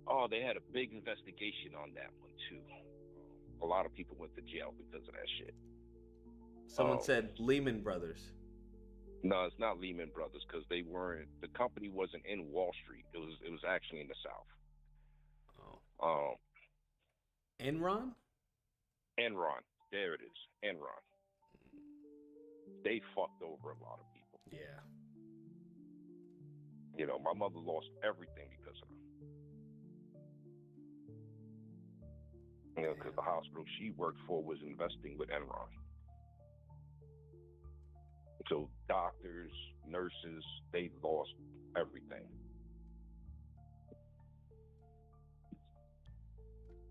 Oh, they had a big investigation on that one too. A lot of people went to jail because of that shit. Someone said Lehman Brothers. No, it's not Lehman Brothers because they weren't. The company wasn't in Wall Street. It was actually in the South. Oh. Enron? Enron. There it is. Enron. They fucked over a lot of people. Yeah. My mother lost everything because of them. Because the hospital she worked for was investing with Enron. So doctors, nurses, they lost everything.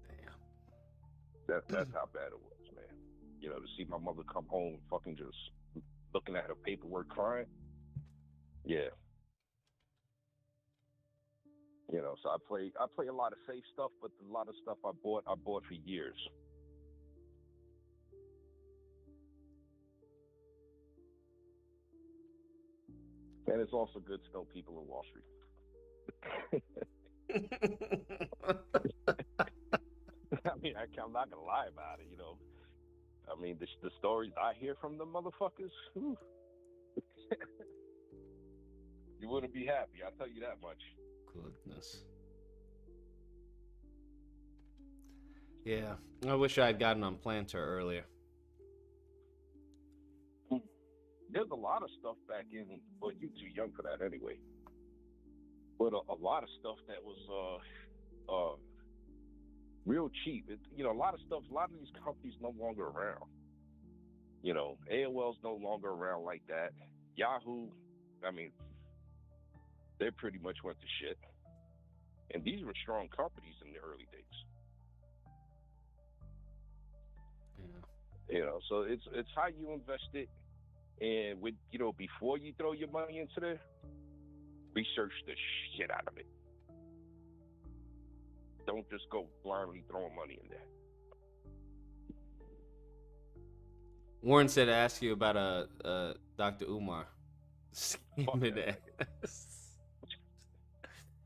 Damn. That's how bad it was, man. To see my mother come home fucking just looking at her paperwork crying. Yeah. You know, so I play a lot of safe stuff, but a lot of stuff I bought for years. And it's also good to know people in Wall Street. I mean, I'm not gonna lie about it, you know. I mean, the stories I hear from the motherfuckers, whew. You wouldn't be happy, I'll tell you that much. Goodness. Yeah, I wish I had gotten on Planter earlier. There's a lot of stuff back in, well, you're too young for that anyway. But a lot of stuff that was real cheap. You know, a lot of these companies no longer around. You know, AOL's no longer around like that. Yahoo, I mean, they pretty much went to shit. And these were strong companies in the early days. Yeah. You know, so it's how you invest it, and with, you know, before you throw your money into there, research the shit out of it. Don't just go blindly throwing money in there. Warren said to ask you about Dr. Umar.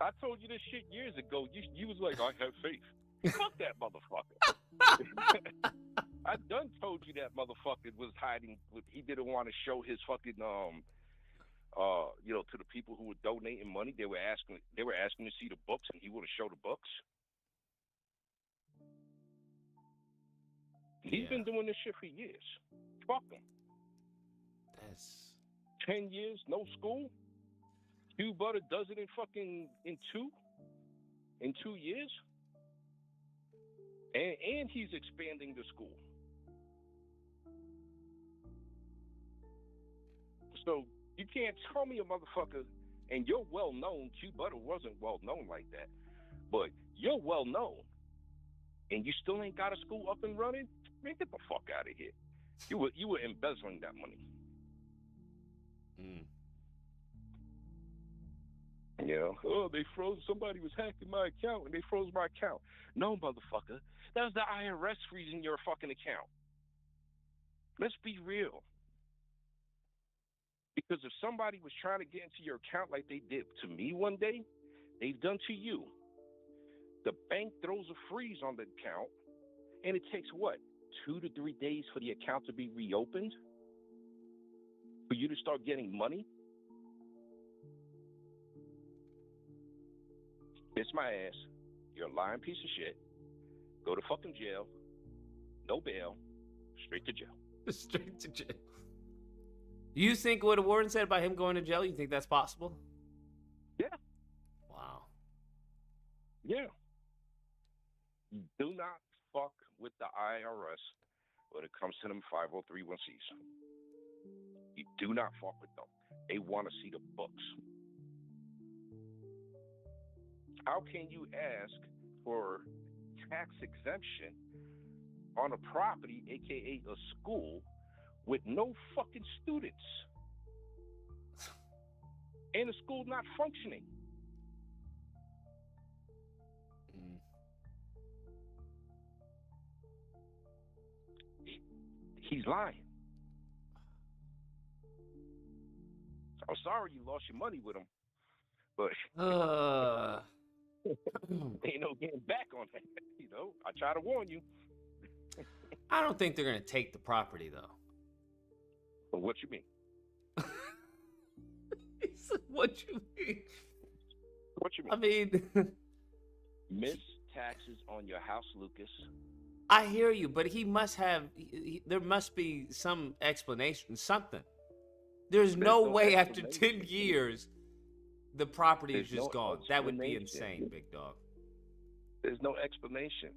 I told you this shit years ago. You was like, I have faith. Fuck that motherfucker. I done told you that motherfucker was hiding. He didn't want to show his fucking you know, to the people who were donating money. They were asking to see the books, and he wouldn't show the books. He's been doing this shit for years. Fuck him. That's 10 years, no school. Q Butter does it in 2 years. And he's expanding the school. So you can't tell me a motherfucker, and you're well known. Q Butter wasn't well known like that, but you're well known, and you still ain't got a school up and running. Man, get the fuck out of here. You were embezzling that money. You know, oh, they froze. Somebody was hacking my account, and they froze my account. No, motherfucker, that was the IRS freezing your fucking account. Let's be real. Because if somebody was trying to get into your account like they did to me one day, they've done to you. The bank throws a freeze on the account, and it takes what, 2 to 3 days for the account to be reopened? For you to start getting money? Kiss my ass. You're a lying piece of shit. Go to fucking jail. No bail. Straight to jail. Straight to jail. You think what Warren said about him going to jail, you think that's possible? Yeah. Wow. Yeah. You do not fuck with the IRS when it comes to them 503(c)s. You do not fuck with them. They want to see the books. How can you ask for tax exemption on a property, aka a school, with no fucking students and the school not functioning? He's lying. I'm sorry you lost your money with him, but ain't no getting back on that. You know, I try to warn you. I don't think they're gonna take the property though. But what you mean? What you mean? What you mean? I mean, miss taxes on your house, Lucas. I hear you, but he must have. There must be some explanation, something. There's no way after 10 years the property is just gone. That would be insane, big dog. There's no explanation.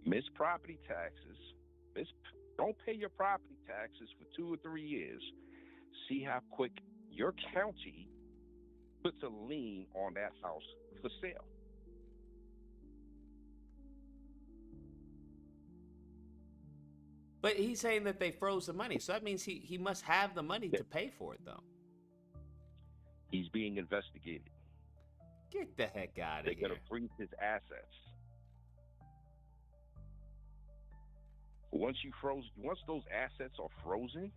Miss property taxes. Don't pay your property taxes for 2 or 3 years. See how quick your county puts a lien on that house for sale. But he's saying that they froze the money, so that means he must have the money to pay for it, though. He's being investigated. Get the heck out of They're here. gonna freeze his assets. Once those assets are frozen,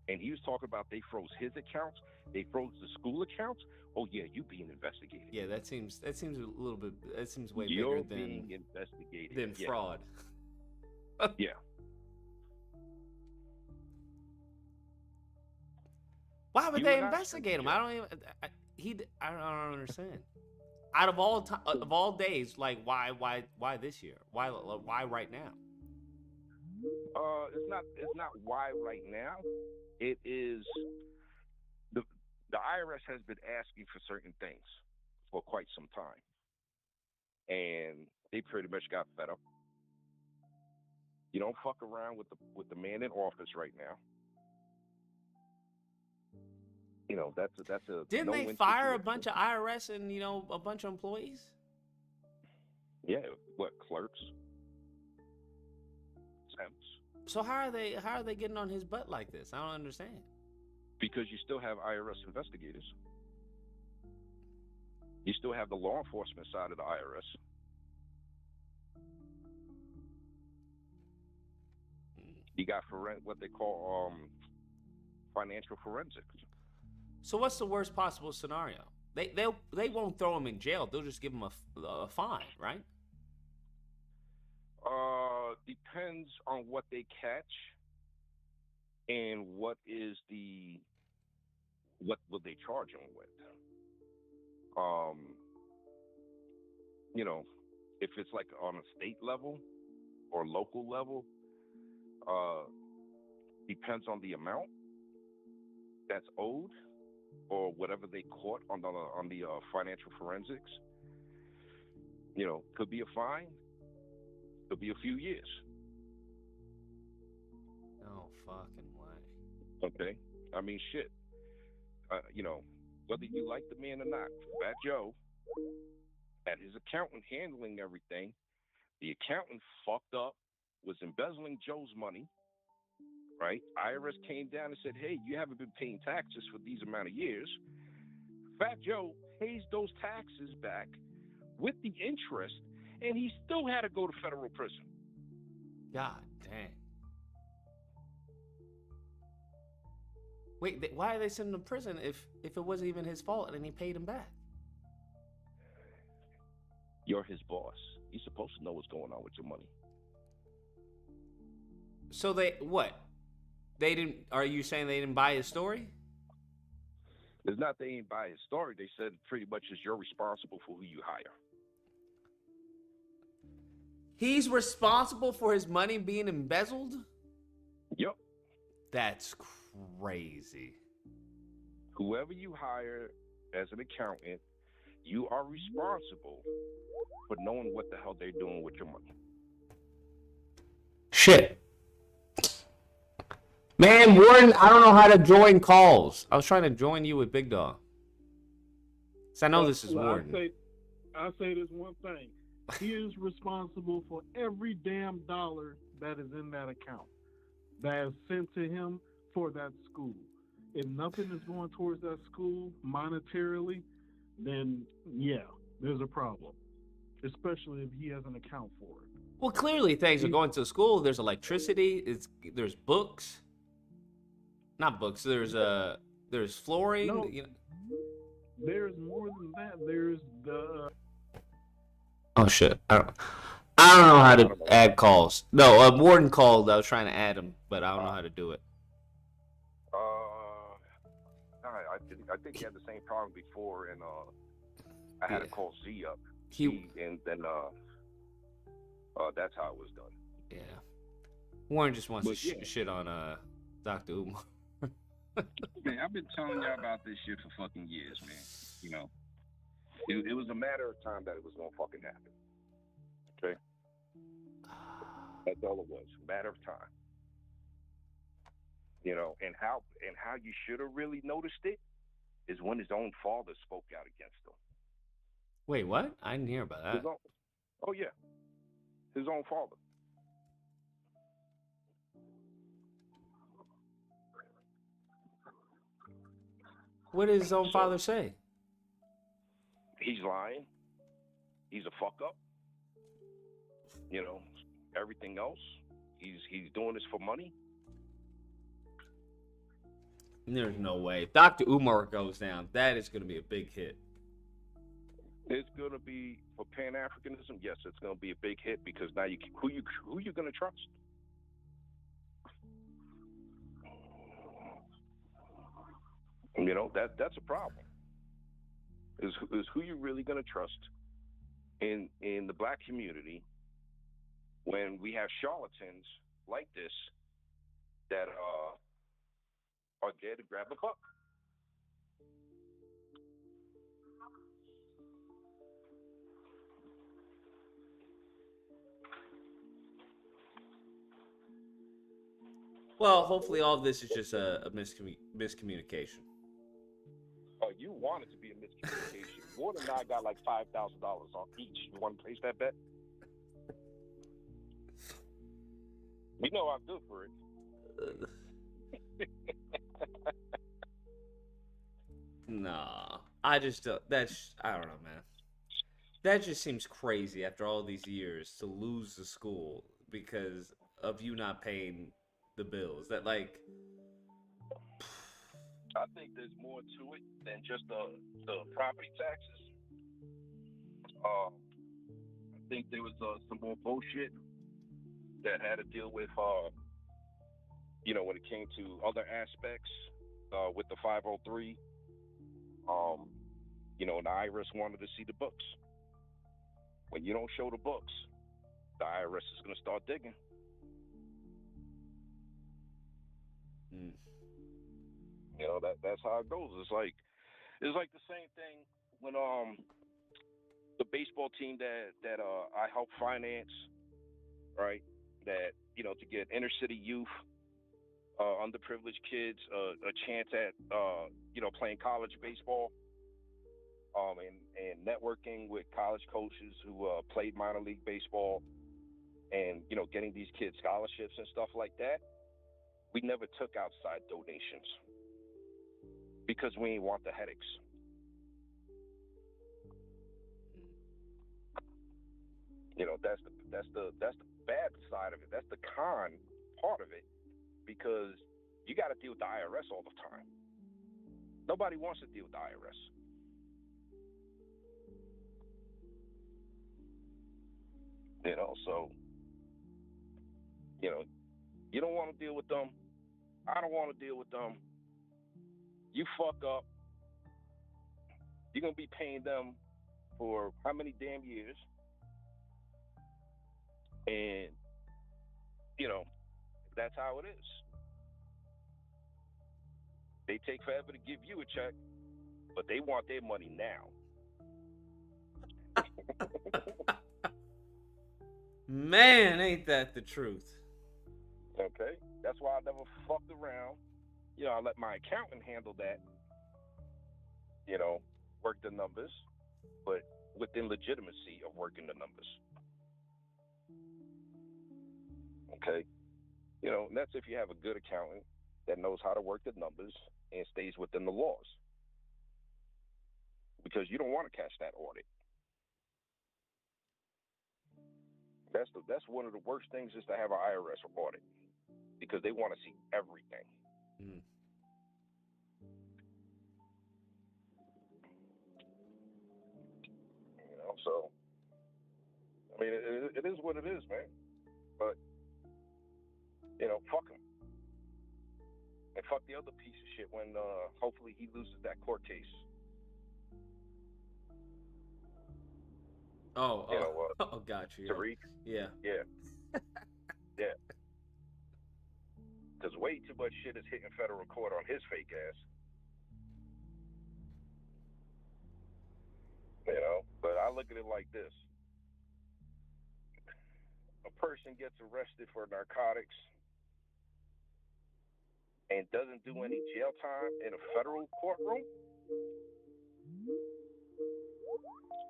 and he was talking about they froze his accounts, they froze the school accounts. Oh yeah, you being investigated. Yeah, that seems a little bit. That seems way You're bigger being investigated than yeah. fraud. Yeah. Why would You they and I investigate him? should- I don't even. I don't understand. Out of all days, like why this year? Why right now? It's not why right now. It is the IRS has been asking for certain things for quite some time, and they pretty much got fed up. You don't fuck around with the man in office right now. You know, that's a Didn't they no-win fire a situation. bunch of IRS and a bunch of employees? Yeah, what clerks? Temps. So how are they getting on his butt like this? I don't understand. Because you still have IRS investigators. You still have the law enforcement side of the IRS. You got what they call financial forensics. So what's the worst possible scenario? They won't throw him in jail. They'll just give him a fine, right? Depends on what they catch and what will they charge him with. You know, if it's like on a state level or local level, depends on the amount that's owed or whatever they caught on the financial forensics. You know, could be a fine, could be a few years. No fucking way. Okay, I mean, shit. You know, whether you like the man or not, Fat Joe had his accountant handling everything. The accountant fucked up, was embezzling Joe's money. Right? IRS came down and said, "Hey, you haven't been paying taxes for these amount of years." Fat Joe pays those taxes back with the interest, and he still had to go to federal prison. God dang. Wait, why are they sending him to prison if it wasn't even his fault and he paid him back? You're his boss. You're supposed to know what's going on with your money. So they didn't? Are you saying they didn't buy his story? It's not they ain't buy his story. They said pretty much is you're responsible for who you hire. He's responsible for his money being embezzled? Yep. That's crazy. Whoever you hire as an accountant, you are responsible for knowing what the hell they're doing with your money. Shit. Man, Warren, I don't know how to join calls. I was trying to join you with Big Dog. So I know this is Warren. I'll say this one thing. He is responsible for every damn dollar that is in that account that is sent to him for that school. If nothing is going towards that school monetarily, then yeah, there's a problem. Especially if he has an account for it. Well, clearly things are going to school. There's electricity. There's books. Not books. There's flooring. No, You know. there's more than that. There's the Oh shit! I don't know how to add calls. No, Warden called. I was trying to add him, but I don't know how to do it. I think he had the same problem before, and I had to call Z up. And then that's how it was done. Yeah. Warren just wants But to yeah. shit on Dr. Umar. Man, I've been telling y'all about this shit for fucking years, man. You know, it was a matter of time that it was gonna fucking happen. Okay, that's all it was. Matter of time. You know, and how you should have really noticed it is when his own father spoke out against him. Wait, what? I didn't hear about that. Oh yeah, his own father. What did his own father say? He's lying. He's a fuck up. You know, everything else. He's doing this for money. There's no way. If Dr. Umar goes down, that is going to be a big hit. It's going to be for Pan-Africanism. Yes, it's going to be a big hit because now who you going to trust? You know, that's a problem. Is who you really going to trust in the black community when we have charlatans like this that are there to grab a buck? Well, hopefully all of this is just a miscommunication. Oh, you want it to be a miscommunication. Ward and I got like $5,000 on each. You want to place that bet? We know I'm good for it. Nah, I just don't. I don't know, man. That just seems crazy after all these years to lose the school because of you not paying the bills. That like. I think there's more to it than just the property taxes. I think there was some more bullshit that had to deal with, you know, when it came to other aspects with the 503. You know, the IRS wanted to see the books. When you don't show the books, the IRS is going to start digging. Mm. You know, that's how it goes. It's like the same thing when the baseball team that I helped finance, right? That, you know, to get inner city youth, underprivileged kids a chance at you know, playing college baseball, and networking with college coaches who played minor league baseball, and, you know, getting these kids scholarships and stuff like that. We never took outside donations because we ain't want the headaches. You know, that's the bad side of it. That's the con part of it, because you got to deal with the IRS all the time. Nobody wants to deal with the IRS. You know, so, you know, you don't want to deal with them. I don't want to deal with them. You fuck up, you're going to be paying them for how many damn years? And, you know, that's how it is. They take forever to give you a check, but they want their money now. Man, ain't that the truth? Okay? That's why I never fucked around. You know, I let my accountant handle that. You know, work the numbers, but within legitimacy of working the numbers. Okay? You know, and that's if you have a good accountant that knows how to work the numbers and stays within the laws. Because you don't want to catch that audit. That's one of the worst things is to have an IRS audit, because they want to see everything. Mm. You know, so I mean, it is what it is, man. But you know, fuck him, and fuck the other piece of shit when hopefully he loses that court case. Oh, got you. Tariq. Yeah. Yeah. Yeah. Because way too much shit is hitting federal court on his fake ass. You know, but I look at it like this. A person gets arrested for narcotics and doesn't do any jail time in a federal courtroom.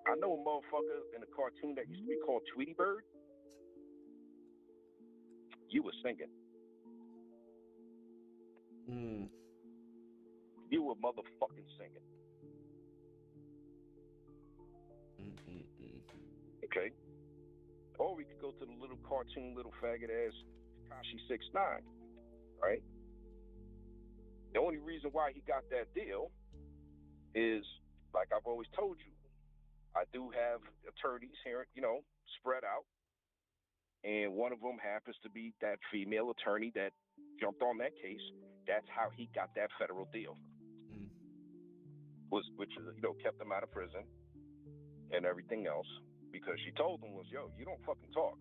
I know a motherfucker in a cartoon that used to be called Tweety Bird. You was singing. Mm. You were motherfucking singing. Okay? Or we could go to the little cartoon, little faggot ass Tekashi 6ix9ine, right? The only reason why he got that deal is, like I've always told you, I do have attorneys here, spread out. And one of them happens to be that female attorney that jumped on that case. That's how he got that federal deal. Which kept him out of prison and everything else, because she told him was, yo, you don't fucking talk.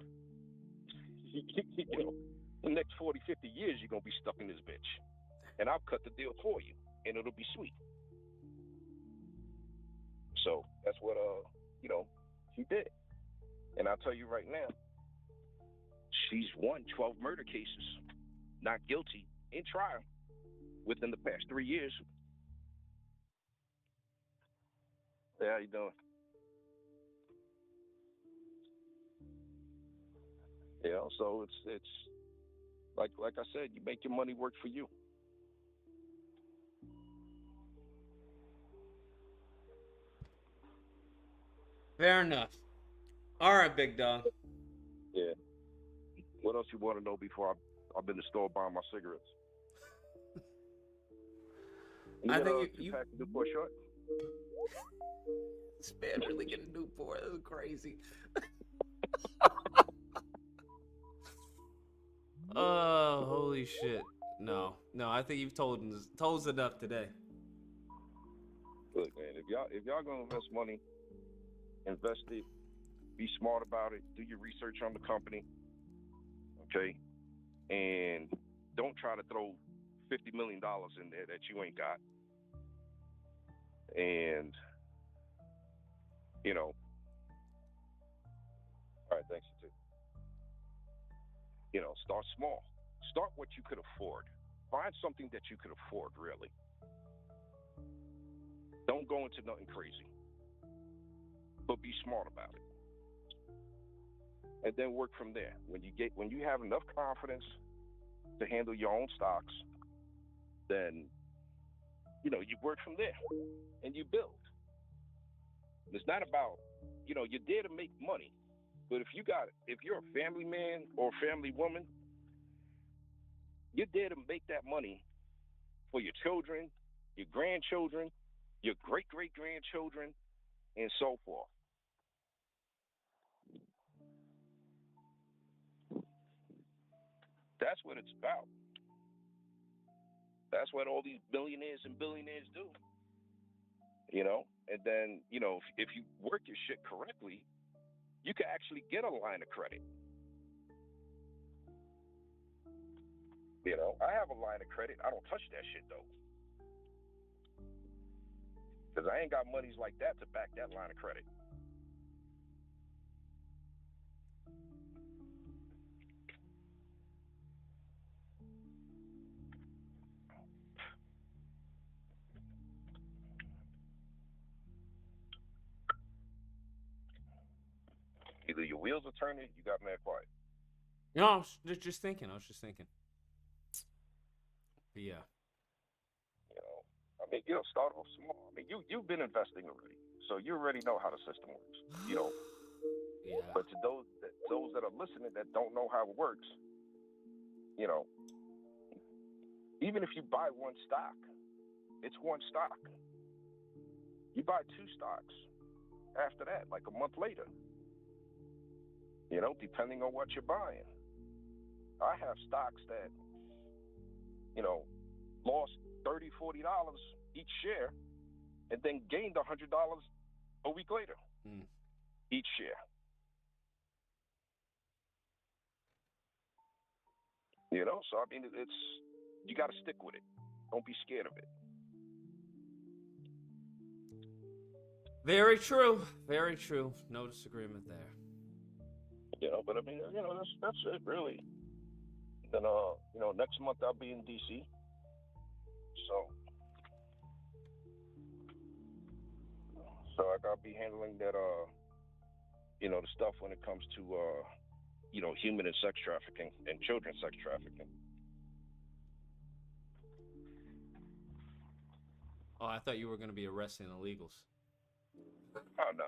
The next 40, 50 years, you're going to be stuck in this bitch. And I'll cut the deal for you, and it'll be sweet. So that's what, she did. And I'll tell you right now, she's won 12 murder cases, not guilty, in trial within the past 3 years. Hey, how you doing? So it's like I said, you make your money work for you. Fair enough. All right, big dog. Yeah. What else you want to know before I've been to the store buying my cigarettes? I think you pack the Newport short. This man really getting Newport. That was crazy. Oh, holy shit. No, I think you've told us enough today. Look, man, if y'all gonna invest money, invest it, be smart about it, do your research on the company, okay? And don't try to throw $50 million in there that you ain't got. And, all right, thanks, you too. Start small. Start what you could afford. Find something that you could afford, really. Don't go into nothing crazy. But be smart about it. And then work from there. When you have enough confidence to handle your own stocks, then you work from there and you build. It's not about, you're there to make money. But if you're a family man or family woman, you're there to make that money for your children, your grandchildren, your great-great-grandchildren, and so forth. That's what it's about. That's what all these billionaires and billionaires do. And then, if you work your shit correctly, you can actually get a line of credit. I have a line of credit. I don't touch that shit, though. Because I ain't got monies like that to back that line of credit. Either your wheels are turning, you got mad quiet. No, I was just thinking. But yeah. Start off small. You've been investing already, so you already know how the system works. Yeah. But to those that are listening that don't know how it works, even if you buy one stock, it's one stock. You buy two stocks after that, like a month later. Depending on what you're buying. I have stocks that, lost $30, $40 each share, and then gained $100 a week later each share. So it's you got to stick with it. Don't be scared of it. Very true. Very true. No disagreement there. But that's it really. Then next month I'll be in DC. So I'll be handling that the stuff when it comes to human and sex trafficking and children sex trafficking. Oh, I thought you were going to be arresting illegals. Oh no.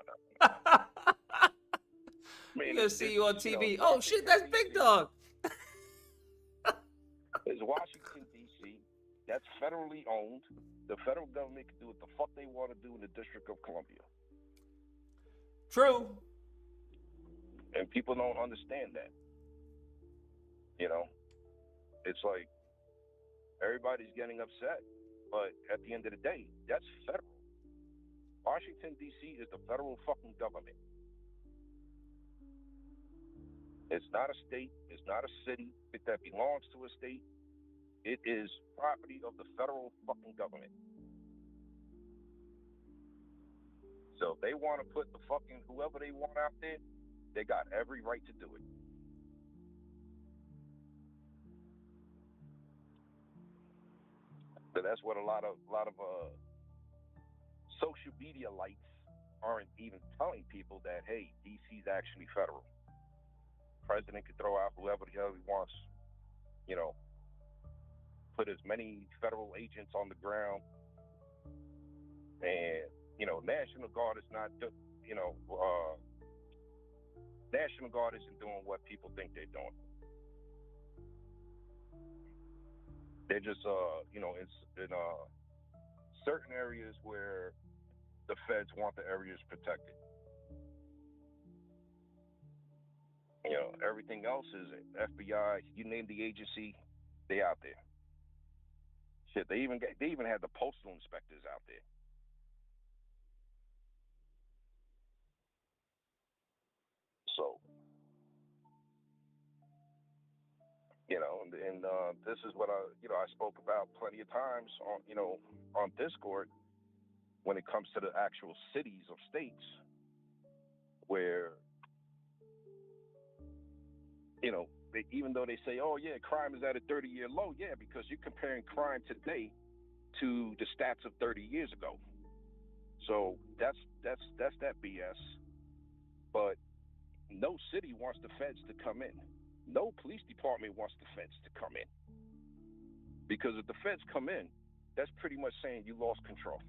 We're going to see you on TV. Oh, shit, that's Big Dog. It's Washington, D.C. That's federally owned. The federal government can do what the fuck they want to do in the District of Columbia. True. And people don't understand that. You know? It's like everybody's getting upset. But at the end of the day, that's federal. Washington, D.C. is the federal fucking government. It's not a state. It's not a city that belongs to a state. It is property of the federal fucking government. So if they want to put the fucking whoever they want out there, they got every right to do it. So that's what a lot of social media lights aren't even telling people that, hey, DC's actually federal. President could throw out whoever the hell he wants, you know, put as many federal agents on the ground, and you know, National Guard is not, you know, National Guard isn't doing what people think they're doing. They're just, you know, in certain areas where the feds want the areas protected. You know, everything else is FBI. You name the agency, they out there. Shit, they even had the postal inspectors out there. So, you know, and this is what I spoke about plenty of times on, you know, on Discord when it comes to the actual cities of states where, you know, even though they say, oh yeah, crime is at a 30-year low, yeah, because you're comparing crime today to the stats of 30 years ago. So that's that BS. But no city wants the feds to come in. No police department wants the feds to come in. Because if the feds come in, that's pretty much saying you lost control.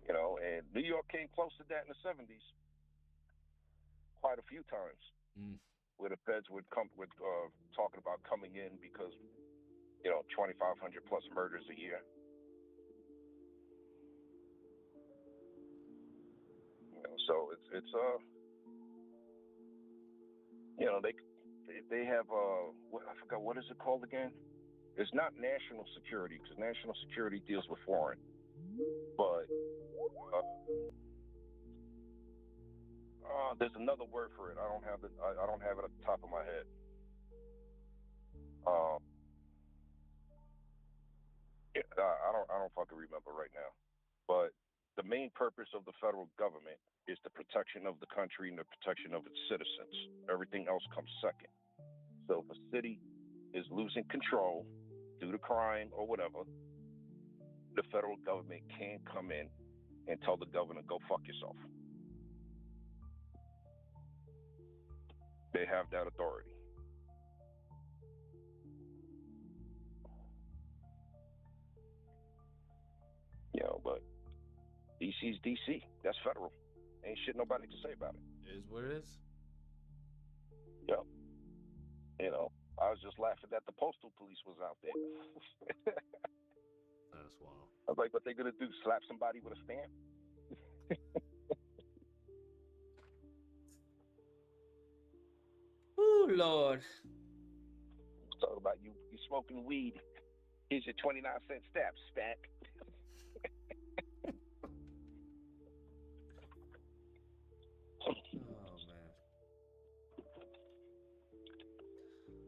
You know, and New York came close to that in the 70s quite a few times, where the feds would come with talking about coming in because, you know, 2,500 plus murders a year. You know, so it's you know, they have I forgot, what is it called again? It's not national security, because national security deals with foreign, but there's another word for it. I don't have it at the top of my head. I don't fucking remember right now. But the main purpose of the federal government is the protection of the country and the protection of its citizens. Everything else comes second. So if a city is losing control due to crime or whatever, the federal government can come in and tell the governor, go fuck yourself. They have that authority. You know, but DC's DC. That's federal. Ain't shit nobody can say about it. It is what it is. Yep. You know, I was just laughing that the postal police was out there. That's wild. I was like, what they gonna do? Slap somebody with a stamp? Oh Lord. Talk about you smoking weed. Here's your 29-cent stamp, stack. Oh man.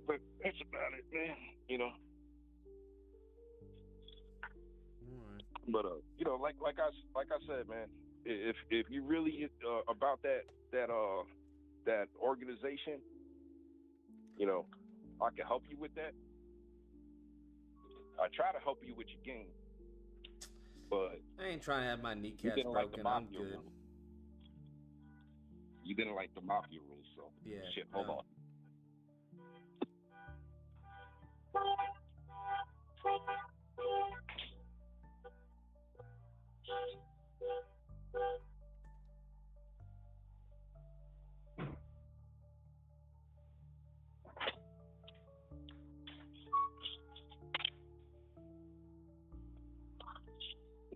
But that's about it, man. You know. Right. But you know, like I said, man, if you really about that organization, you know, I can help you with that. I try to help you with your game, but I ain't trying to have my kneecaps broken. I'm good. You didn't like the mafia rules, so yeah. shit. Hold on.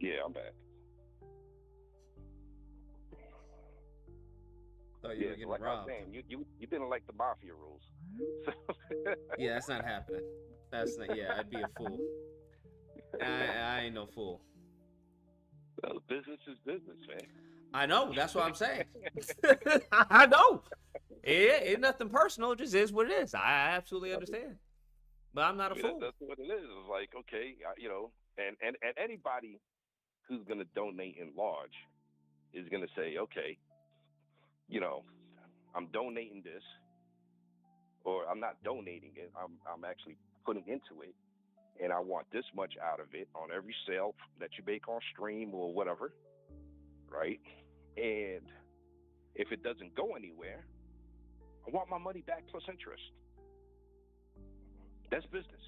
Yeah, I'm back. Thought you were getting like robbed. I was saying, you didn't like the mafia rules. Yeah, that's not happening. That's not. Yeah, I'd be a fool. I ain't no fool. Well, business is business, man. I know. That's what I'm saying. I know. It ain't nothing personal. It just is what it is. I absolutely understand. But I'm not a fool. That's what it is. It's like, okay, you know, and anybody who's going to donate in large is going to say, okay, you know, I'm donating this, or I'm not donating it. I'm actually putting into it, and I want this much out of it on every sale that you make on stream or whatever, right? And if it doesn't go anywhere, I want my money back plus interest. That's business.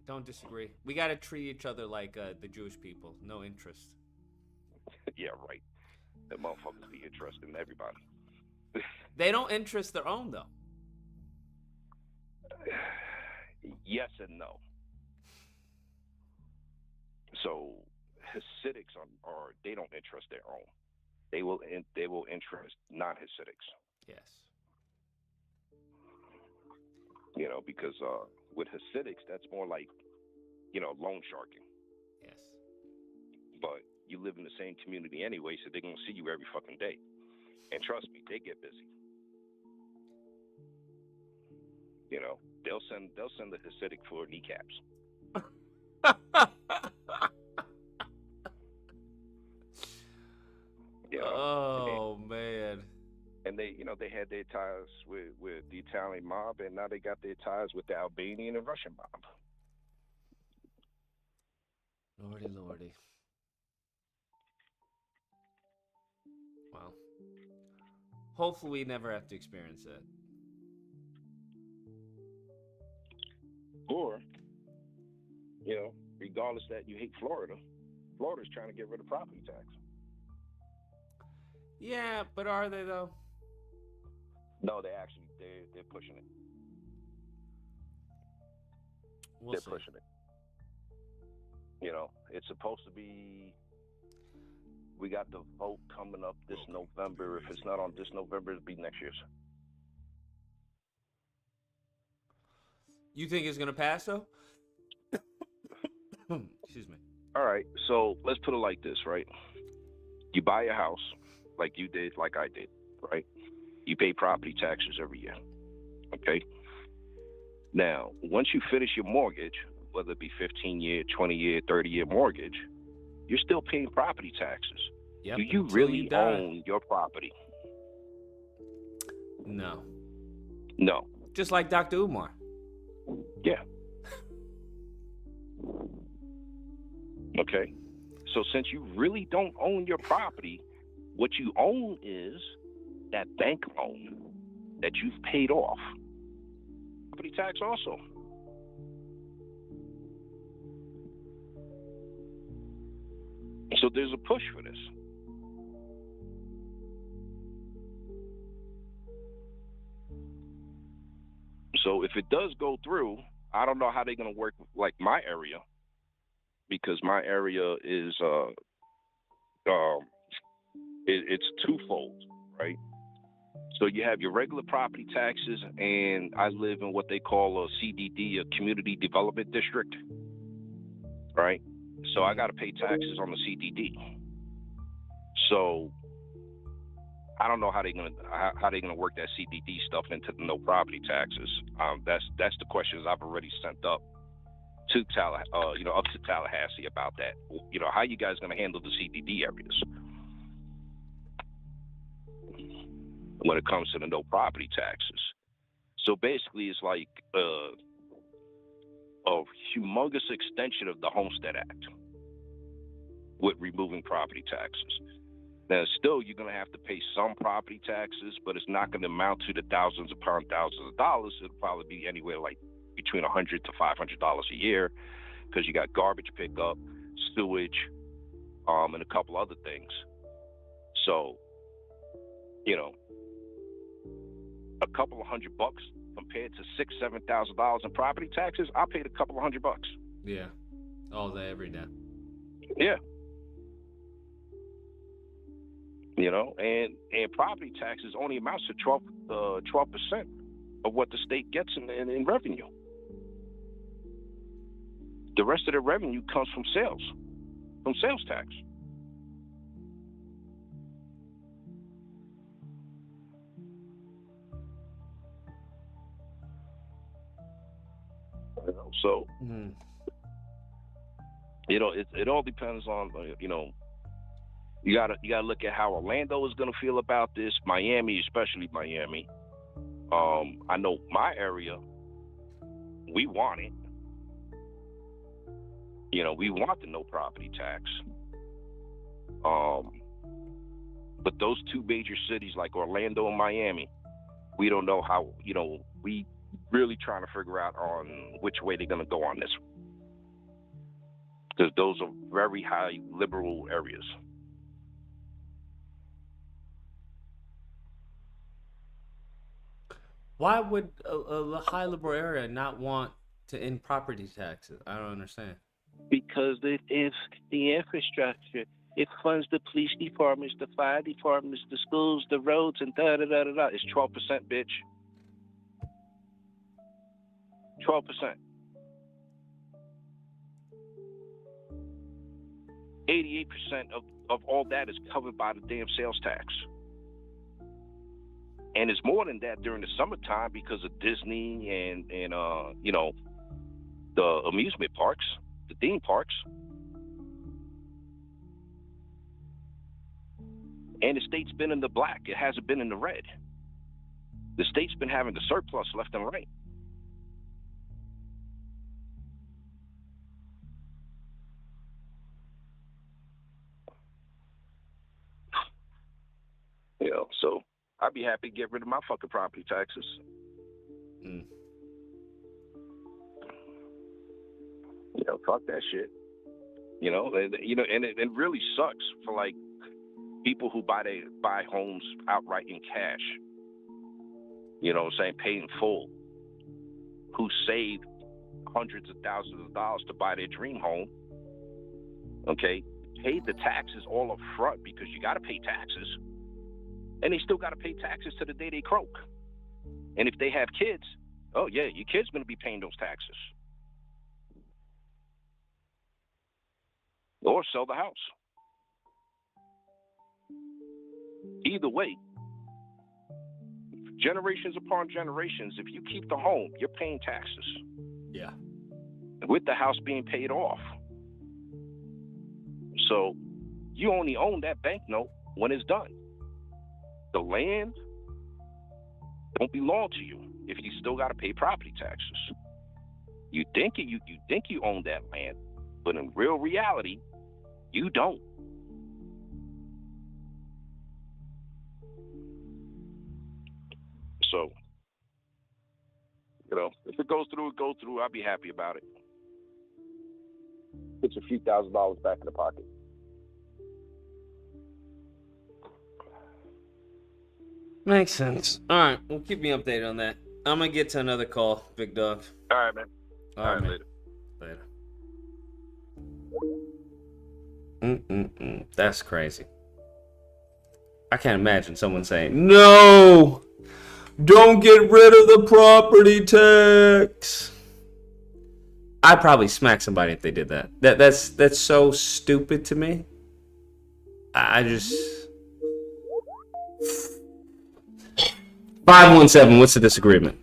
Don't disagree. We got to treat each other like the Jewish people. No interest. Yeah, right. The motherfuckers be interested in everybody. They don't interest their own, though. Yes and no. So Hasidics are they don't interest their own. They will interest non-Hasidics. Yes. You know, because with Hasidics, that's more like, you know, loan sharking. Yes. But you live in the same community anyway, so they're gonna see you every fucking day. And trust me, they get busy. You know, they'll send the Hasidic for kneecaps. You know, oh man. And they, you know, they had their ties with the Italian mob, and now they got their ties with the Albanian and Russian mob. Lordy, lordy. Well, hopefully we never have to experience that. Or, you know, regardless that you hate Florida, Florida's trying to get rid of property tax. Yeah, but are they though? No, they're pushing it. They're pushing it. You know, it's supposed to be. We got the vote coming up this November. If it's not on this November, it'll be next year's. You think it's gonna pass though? Excuse me. All right, so let's put it like this, right? You buy a house, like you did, like I did, right? You pay property taxes every year, okay? Now, once you finish your mortgage, whether it be 15-year, 20-year, 30-year mortgage, you're still paying property taxes. Yep, Do you until really you die. own your property? No. No. Just like Dr. Umar. Yeah. Okay. So since you really don't own your property, what you own is that bank loan that you've paid off. Property tax also. So there's a push for this. So if it does go through, I don't know how they're going to work like my area, because my area is it's twofold, right? So you have your regular property taxes, and I live in what they call a CDD, a community development district, right? So I got to pay taxes on the CDD. So I don't know how they're gonna work that CDD stuff into the no property taxes. That's the questions I've already sent up to up to Tallahassee about that. You know, how you guys gonna handle the CDD areas when it comes to the no property taxes? So basically, it's like a humongous extension of the Homestead Act with removing property taxes. Now, still, you're going to have to pay some property taxes, but it's not going to amount to the thousands upon thousands of dollars. It'll probably be anywhere like between $100 to $500 a year, because you got garbage pickup, sewage, and a couple other things. So, you know, a couple of $100 compared to $6,000 to $7,000 in property taxes, I paid a couple of $100. Yeah. All day, every day. Yeah. You know, and property taxes only amounts to 12% of what the state gets in revenue. The rest of the revenue comes from sales tax. You know, so you know, it all depends on you know. You gotta look at how Orlando is gonna feel about this. Miami, especially Miami. I know my area. We want it. You know, we want the no property tax. But those two major cities like Orlando and Miami, we don't know how. You know, we really trying to figure out on which way they're gonna go on this, because those are very high liberal areas. Why would a high liberal area not want to end property taxes? I don't understand. Because it's the infrastructure. It funds the police departments, the fire departments, the schools, the roads, and da da da da da. It's 12%, bitch. 12%. 88% of all that is covered by the damn sales tax. And it's more than that during the summertime because of Disney and you know, the amusement parks, the theme parks. And the state's been in the black. It hasn't been in the red. The state's been having a surplus left and right. You know, so I'd be happy to get rid of my fucking property taxes. You know, fuck that shit. You know, and it really sucks for like people who buy homes outright in cash. You know what I'm saying? Pay in full. Who saved hundreds of thousands of dollars to buy their dream home. Okay? Paid the taxes all up front because you got to pay taxes. And they still got to pay taxes to the day they croak. And if they have kids, oh yeah, your kid's going to be paying those taxes. Or sell the house. Either way, generations upon generations, if you keep the home, you're paying taxes. Yeah. With the house being paid off. So you only own that banknote when it's done. The land don't belong to you if you still got to pay property taxes. You think you own that land, but in real reality, you don't. So, you know, if it goes through, it goes through. I'll be happy about it. Puts a few $1,000s back in the pocket. Makes sense. All right, well, keep me updated on that. I'm gonna get to another call, big dog. All right, man. All right, man. Later. That's crazy. I can't imagine someone saying, "No, don't get rid of the property tax." I'd probably smack somebody if they did that. That's so stupid to me. I just 517. What's the disagreement?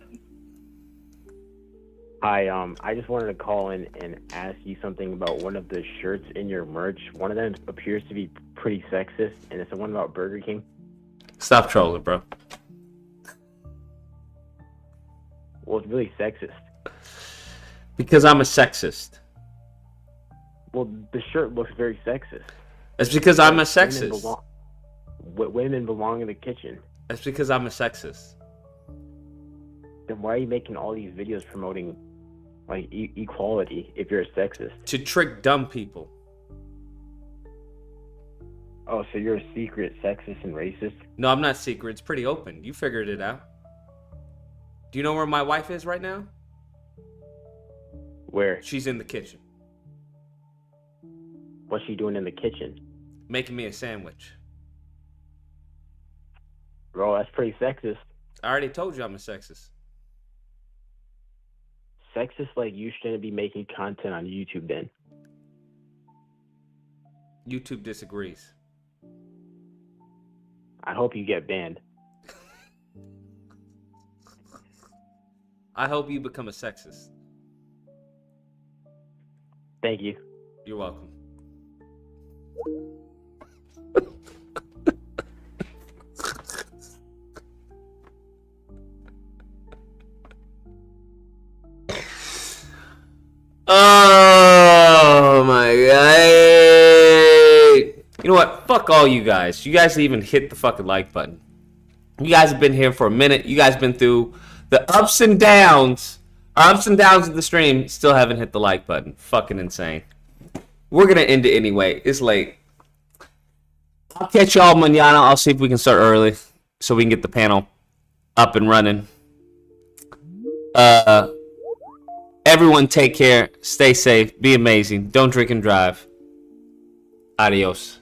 Hi, I just wanted to call in and ask you something about one of the shirts in your merch. One of them appears to be pretty sexist, and it's the one about Burger King. Stop trolling, bro. Well, it's really sexist. Because I'm a sexist. Well, the shirt looks very sexist. That's because I'm a sexist. Women belong in the kitchen. That's because I'm a sexist. Then why are you making all these videos promoting like equality if you're a sexist? To trick dumb people. Oh, so you're a secret sexist and racist? No, I'm not secret. It's pretty open. You figured it out. Do you know where my wife is right now? Where? She's in the kitchen. What's she doing in the kitchen? Making me a sandwich. Bro, that's pretty sexist. I already told you I'm a sexist. Sexist, like you shouldn't be making content on YouTube then. YouTube disagrees. I hope you get banned. I hope you become a sexist. Thank you. You're welcome. Oh my god. You know what? Fuck all you guys. You guys even hit the fucking like button. You guys have been here for a minute. You guys been through the ups and downs. Ups and downs of the stream. Still haven't hit the like button. Fucking insane. We're gonna end it anyway. It's late. I'll catch y'all mañana. I'll see if we can start early so we can get the panel up and running. Everyone take care. Stay safe. Be amazing. Don't drink and drive. Adios.